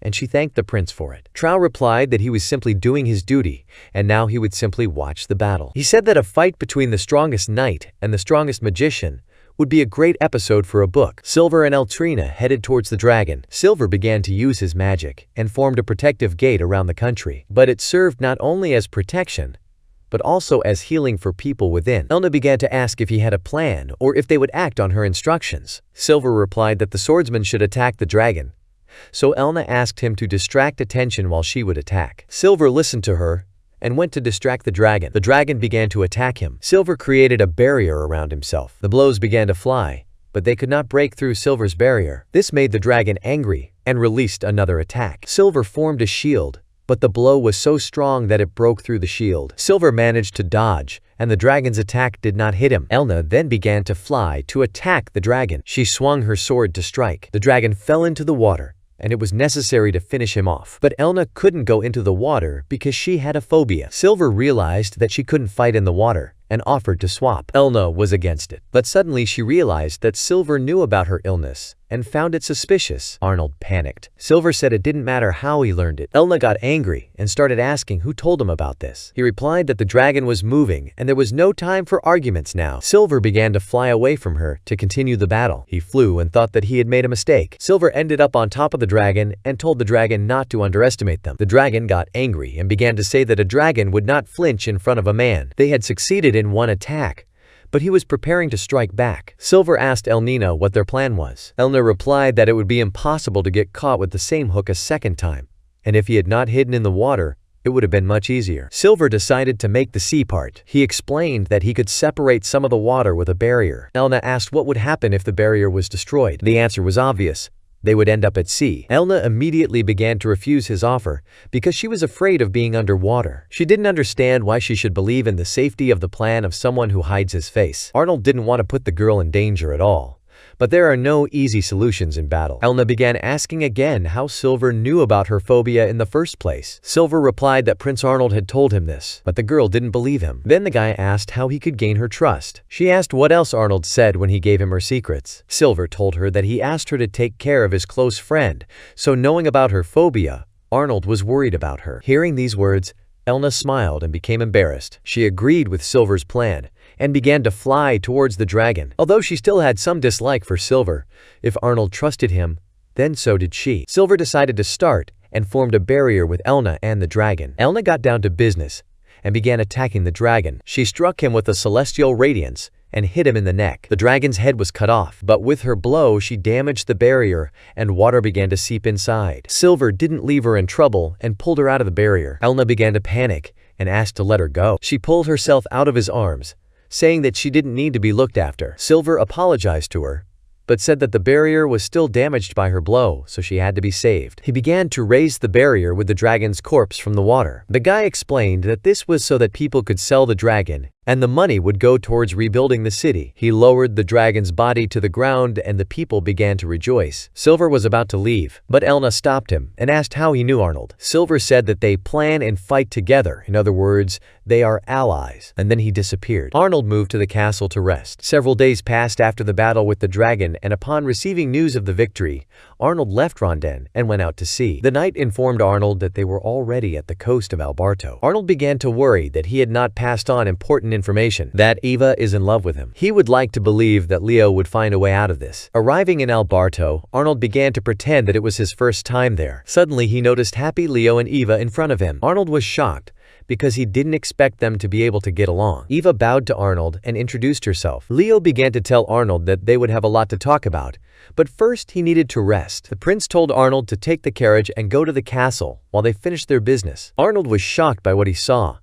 B: and she thanked the prince for it. Trau replied that he was simply doing his duty, and now he would simply watch the battle. He said that a fight between the strongest knight and the strongest magician would be a great episode for a book. Silver and Eltrina headed towards the dragon. Silver began to use his magic and formed a protective gate around the country, but it served not only as protection, but also as healing for people within. Elna began to ask if he had a plan or if they would act on her instructions. Silver replied that the swordsman should attack the dragon, so Elna asked him to distract attention while she would attack. Silver listened to her and went to distract the dragon. The dragon began to attack him. Silver created a barrier around himself. The blows began to fly, but they could not break through Silver's barrier. This made the dragon angry and released another attack. Silver formed a shield, but the blow was so strong that it broke through the shield. Silver managed to dodge, and the dragon's attack did not hit him. Elna then began to fly to attack the dragon. She swung her sword to strike. The dragon fell into the water, and it was necessary to finish him off. But Elna couldn't go into the water because she had a phobia. Silver realized that she couldn't fight in the water and offered to swap. Elna was against it, but suddenly she realized that Silver knew about her illness and found it suspicious. Arnold panicked. Silver said it didn't matter how he learned it. Elna got angry and started asking who told him about this. He replied that the dragon was moving and there was no time for arguments now. Silver began to fly away from her to continue the battle. He flew and thought that he had made a mistake. Silver ended up on top of the dragon and told the dragon not to underestimate them. The dragon got angry and began to say that a dragon would not flinch in front of a man. They had succeeded in one attack, but he was preparing to strike back. Silver asked Elnina what their plan was. Elna replied that it would be impossible to get caught with the same hook a second time, and if he had not hidden in the water, it would have been much easier. Silver decided to make the sea part. He explained that he could separate some of the water with a barrier. Elna asked what would happen if the barrier was destroyed. The answer was obvious. They would end up at sea. Elna immediately began to refuse his offer because she was afraid of being underwater. She didn't understand why she should believe in the safety of the plan of someone who hides his face. Arnold didn't want to put the girl in danger at all. But there are no easy solutions in battle. Elna began asking again how Silver knew about her phobia in the first place. Silver replied that Prince Arnold had told him this, but the girl didn't believe him. Then the guy asked how he could gain her trust. She asked what else Arnold said when he gave him her secrets. Silver told her that he asked her to take care of his close friend, so knowing about her phobia, Arnold was worried about her. Hearing these words, Elna smiled and became embarrassed. She agreed with Silver's plan and began to fly towards the dragon. Although she still had some dislike for Silver, if Arnold trusted him, then so did she. Silver decided to start and formed a barrier with Elna and the dragon. Elna got down to business and began attacking the dragon. She struck him with a celestial radiance and hit him in the neck. The dragon's head was cut off, but with her blow she damaged the barrier and water began to seep inside. Silver didn't leave her in trouble and pulled her out of the barrier. Elna began to panic and asked to let her go. She pulled herself out of his arms, saying that she didn't need to be looked after. Silver apologized to her, but said that the barrier was still damaged by her blow, so she had to be saved. He began to raise the barrier with the dragon's corpse from the water. The guy explained that this was so that people could sell the dragon, and the money would go towards rebuilding the city. He lowered the dragon's body to the ground and the people began to rejoice. Silver was about to leave, but Elna stopped him and asked how he knew Arnold. Silver said that they plan and fight together. In other words, they are allies. And then he disappeared. Arnold moved to the castle to rest. Several days passed after the battle with the dragon, and upon receiving news of the victory, Arnold left Rondon and went out to sea. The knight informed Arnold that they were already at the coast of Alberto. Arnold began to worry that he had not passed on important information, that Eva is in love with him. He would like to believe that Leo would find a way out of this. Arriving in Alberto, Arnold began to pretend that it was his first time there. Suddenly, he noticed happy Leo and Eva in front of him. Arnold was shocked because he didn't expect them to be able to get along. Eva bowed to Arnold and introduced herself. Leo began to tell Arnold that they would have a lot to talk about, but first he needed to rest. The prince told Arnold to take the carriage and go to the castle while they finished their business. Arnold was shocked by what he saw,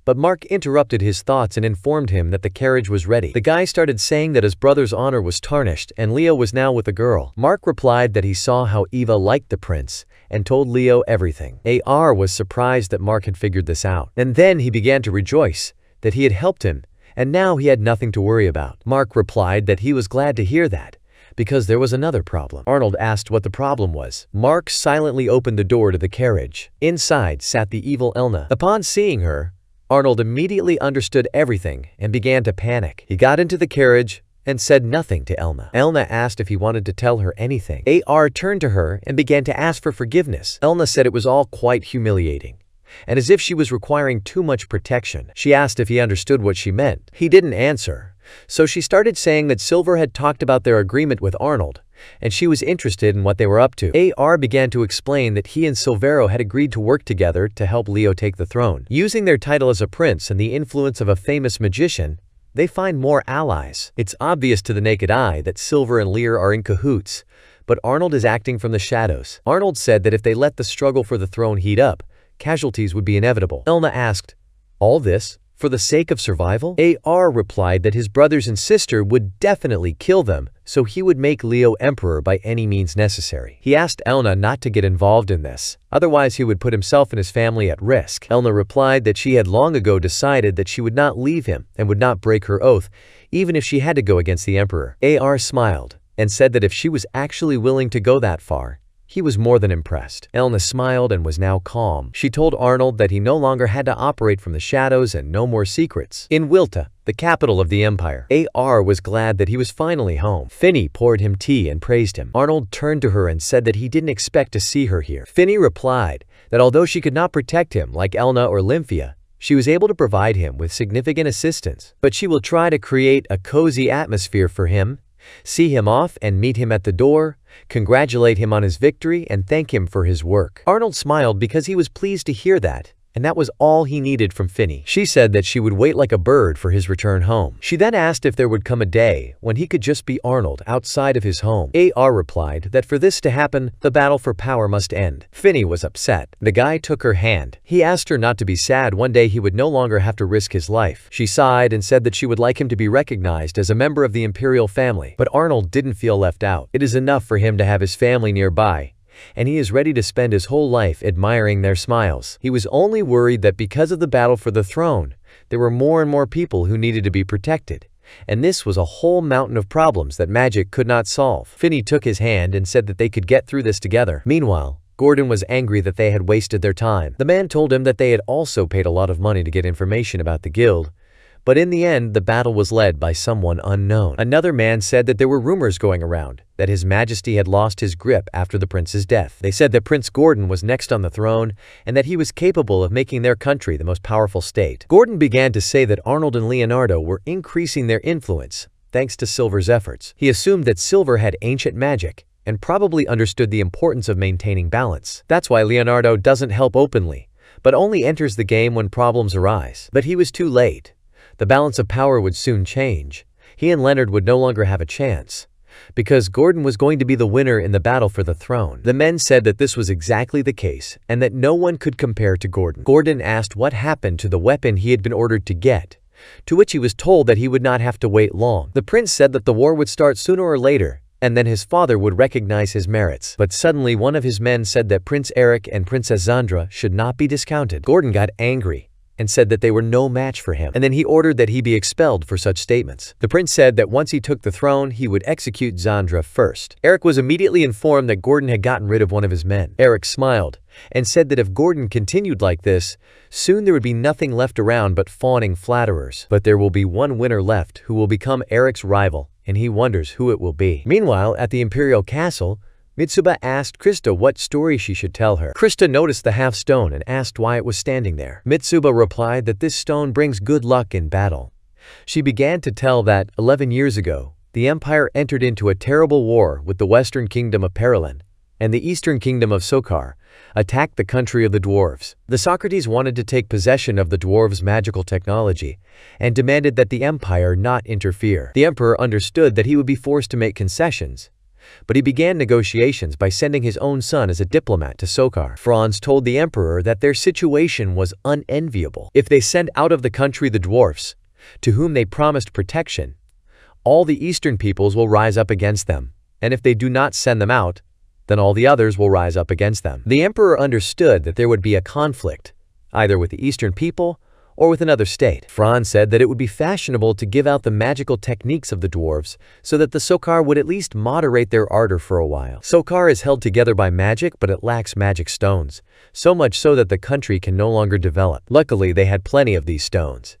B: but Mark interrupted his thoughts and informed him that the carriage was ready. The guy started saying that his brother's honor was tarnished and Leo was now with a girl. Mark replied that he saw how Eva liked the prince and told Leo everything. AR was surprised that Mark had figured this out. And then he began to rejoice that he had helped him and now he had nothing to worry about. Mark replied that he was glad to hear that, because there was another problem. Arnold asked what the problem was. Mark silently opened the door to the carriage. Inside sat the evil Elna. Upon seeing her, Arnold immediately understood everything and began to panic. He got into the carriage and said nothing to Elna. Elna asked if he wanted to tell her anything. AR turned to her and began to ask for forgiveness. Elna said it was all quite humiliating, and as if she was requiring too much protection. She asked if he understood what she meant. He didn't answer, so she started saying that Silver had talked about their agreement with Arnold, and she was interested in what they were up to. AR began to explain that he and Silvero had agreed to work together to help Leo take the throne. Using their title as a prince and the influence of a famous magician, they find more allies. It's obvious to the naked eye that Silver and Lear are in cahoots, but Arnold is acting from the shadows. Arnold said that if they let the struggle for the throne heat up, casualties would be inevitable. Elna asked, "All this for the sake of survival?" AR replied that his brothers and sister would definitely kill them, so he would make Leo emperor by any means necessary. He asked Elna not to get involved in this, otherwise he would put himself and his family at risk. Elna replied that she had long ago decided that she would not leave him and would not break her oath, even if she had to go against the emperor. AR smiled and said that if she was actually willing to go that far, he was more than impressed. Elna smiled and was now calm. She told Arnold that he no longer had to operate from the shadows and no more secrets. In Wilta, the capital of the empire, AR was glad that he was finally home. Finny poured him tea and praised him. Arnold turned to her and said that he didn't expect to see her here. Finny replied that although she could not protect him like Elna or Lymphia, she was able to provide him with significant assistance, but she will try to create a cozy atmosphere for him, see him off and meet him at the door, congratulate him on his victory, and thank him for his work. Arnold smiled because he was pleased to hear that, and that was all he needed from Finny. She said that she would wait like a bird for his return home. She then asked if there would come a day when he could just be Arnold outside of his home. AR replied that for this to happen, the battle for power must end. Finny was upset. The guy took her hand. He asked her not to be sad. One day he would no longer have to risk his life. She sighed and said that she would like him to be recognized as a member of the imperial family. But Arnold didn't feel left out. It is enough for him to have his family nearby, and he is ready to spend his whole life admiring their smiles. He was only worried that because of the battle for the throne, there were more and more people who needed to be protected, and this was a whole mountain of problems that magic could not solve. Finny took his hand and said that they could get through this together. Meanwhile, Gordon was angry that they had wasted their time. The man told him that they had also paid a lot of money to get information about the guild, but in the end, the battle was led by someone unknown. Another man said that there were rumors going around that His Majesty had lost his grip after the prince's death. They said that Prince Gordon was next on the throne and that he was capable of making their country the most powerful state. Gordon began to say that Arnold and Leonardo were increasing their influence thanks to Silver's efforts. He assumed that Silver had ancient magic and probably understood the importance of maintaining balance. That's why Leonardo doesn't help openly, but only enters the game when problems arise. But he was too late. The balance of power would soon change. He and Leonard would no longer have a chance, because Gordon was going to be the winner in the battle for the throne. The men said that this was exactly the case, and that no one could compare to Gordon. Gordon asked what happened to the weapon he had been ordered to get, to which he was told that he would not have to wait long. The prince said that the war would start sooner or later, and then his father would recognize his merits. But suddenly one of his men said that Prince Eric and Princess Zandra should not be discounted. Gordon got angry and said that they were no match for him, and then he ordered that he be expelled for such statements. The prince said that once he took the throne, he would execute Zandra first. Eric was immediately informed that Gordon had gotten rid of one of his men. Eric smiled and said that if Gordon continued like this, soon there would be nothing left around but fawning flatterers. But there will be one winner left who will become Eric's rival, and he wonders who it will be. Meanwhile, at the imperial castle, Mitsuba asked Krista what story she should tell her. Krista noticed the half stone and asked why it was standing there. Mitsuba replied that this stone brings good luck in battle. She began to tell that 11 years ago, the empire entered into a terrible war with the western kingdom of Perilyn, and the eastern kingdom of Sokar attacked the country of the dwarves. The Socrates wanted to take possession of the dwarves' magical technology and demanded that the empire not interfere. The emperor understood that he would be forced to make concessions, but he began negotiations by sending his own son as a diplomat to Sokar. Franz told the emperor that their situation was unenviable. If they send out of the country the dwarfs, to whom they promised protection, all the eastern peoples will rise up against them, and if they do not send them out, then all the others will rise up against them. The emperor understood that there would be a conflict, either with the eastern people or with another state. Franz said that it would be fashionable to give out the magical techniques of the dwarves so that the Sokar would at least moderate their ardor for a while. Sokar is held together by magic, but it lacks magic stones, so much so that the country can no longer develop. Luckily, they had plenty of these stones,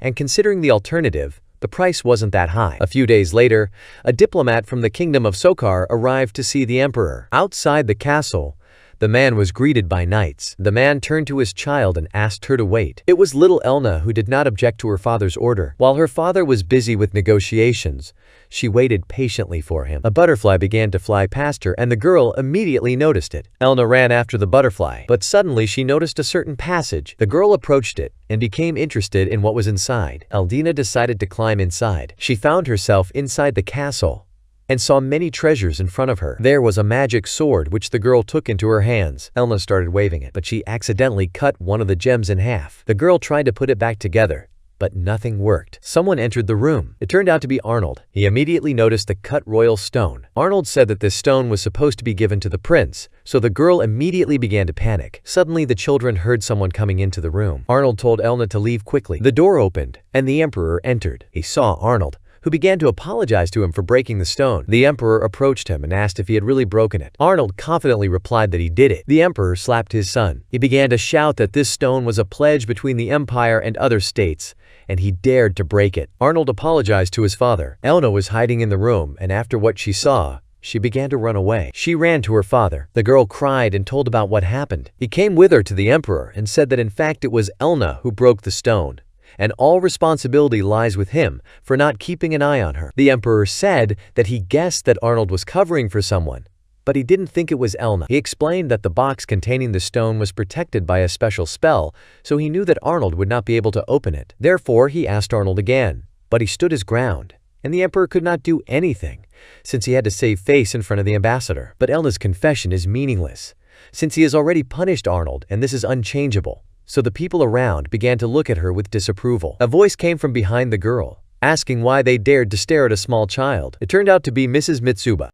B: and considering the alternative, the price wasn't that high. A few days later, a diplomat from the kingdom of Sokar arrived to see the emperor. Outside the castle, the man was greeted by knights. The man turned to his child and asked her to wait. It was little Elna who did not object to her father's order. While her father was busy with negotiations, she waited patiently for him. A butterfly began to fly past her, and the girl immediately noticed it. Elna ran after the butterfly, but suddenly she noticed a certain passage. The girl approached it and became interested in what was inside. Eldina decided to climb inside. She found herself inside the castle and saw many treasures in front of her. There was a magic sword which the girl took into her hands. Elna started waving it, but she accidentally cut one of the gems in half. The girl tried to put it back together, but nothing worked. Someone entered the room. It turned out to be Arnold. He immediately noticed the cut royal stone. Arnold said that this stone was supposed to be given to the prince, so the girl immediately began to panic. Suddenly, the children heard someone coming into the room. Arnold told Elna to leave quickly. The door opened, and the emperor entered. He saw Arnold, who began to apologize to him for breaking the stone. The emperor approached him and asked if he had really broken it. Arnold confidently replied that he did it. The emperor slapped his son. He began to shout that this stone was a pledge between the empire and other states, and he dared to break it. Arnold apologized to his father. Elna was hiding in the room, and after what she saw, she began to run away. She ran to her father. The girl cried and told about what happened. He came with her to the emperor and said that in fact it was Elna who broke the stone, and all responsibility lies with him for not keeping an eye on her. The emperor said that he guessed that Arnold was covering for someone, but he didn't think it was Elna. He explained that the box containing the stone was protected by a special spell, so he knew that Arnold would not be able to open it. Therefore, he asked Arnold again, but he stood his ground, and the emperor could not do anything, since he had to save face in front of the ambassador. But Elna's confession is meaningless, since he has already punished Arnold, and this is unchangeable. So the people around began to look at her with disapproval. A voice came from behind the girl, asking why they dared to stare at a small child. It turned out to be Mrs. Mitsuba.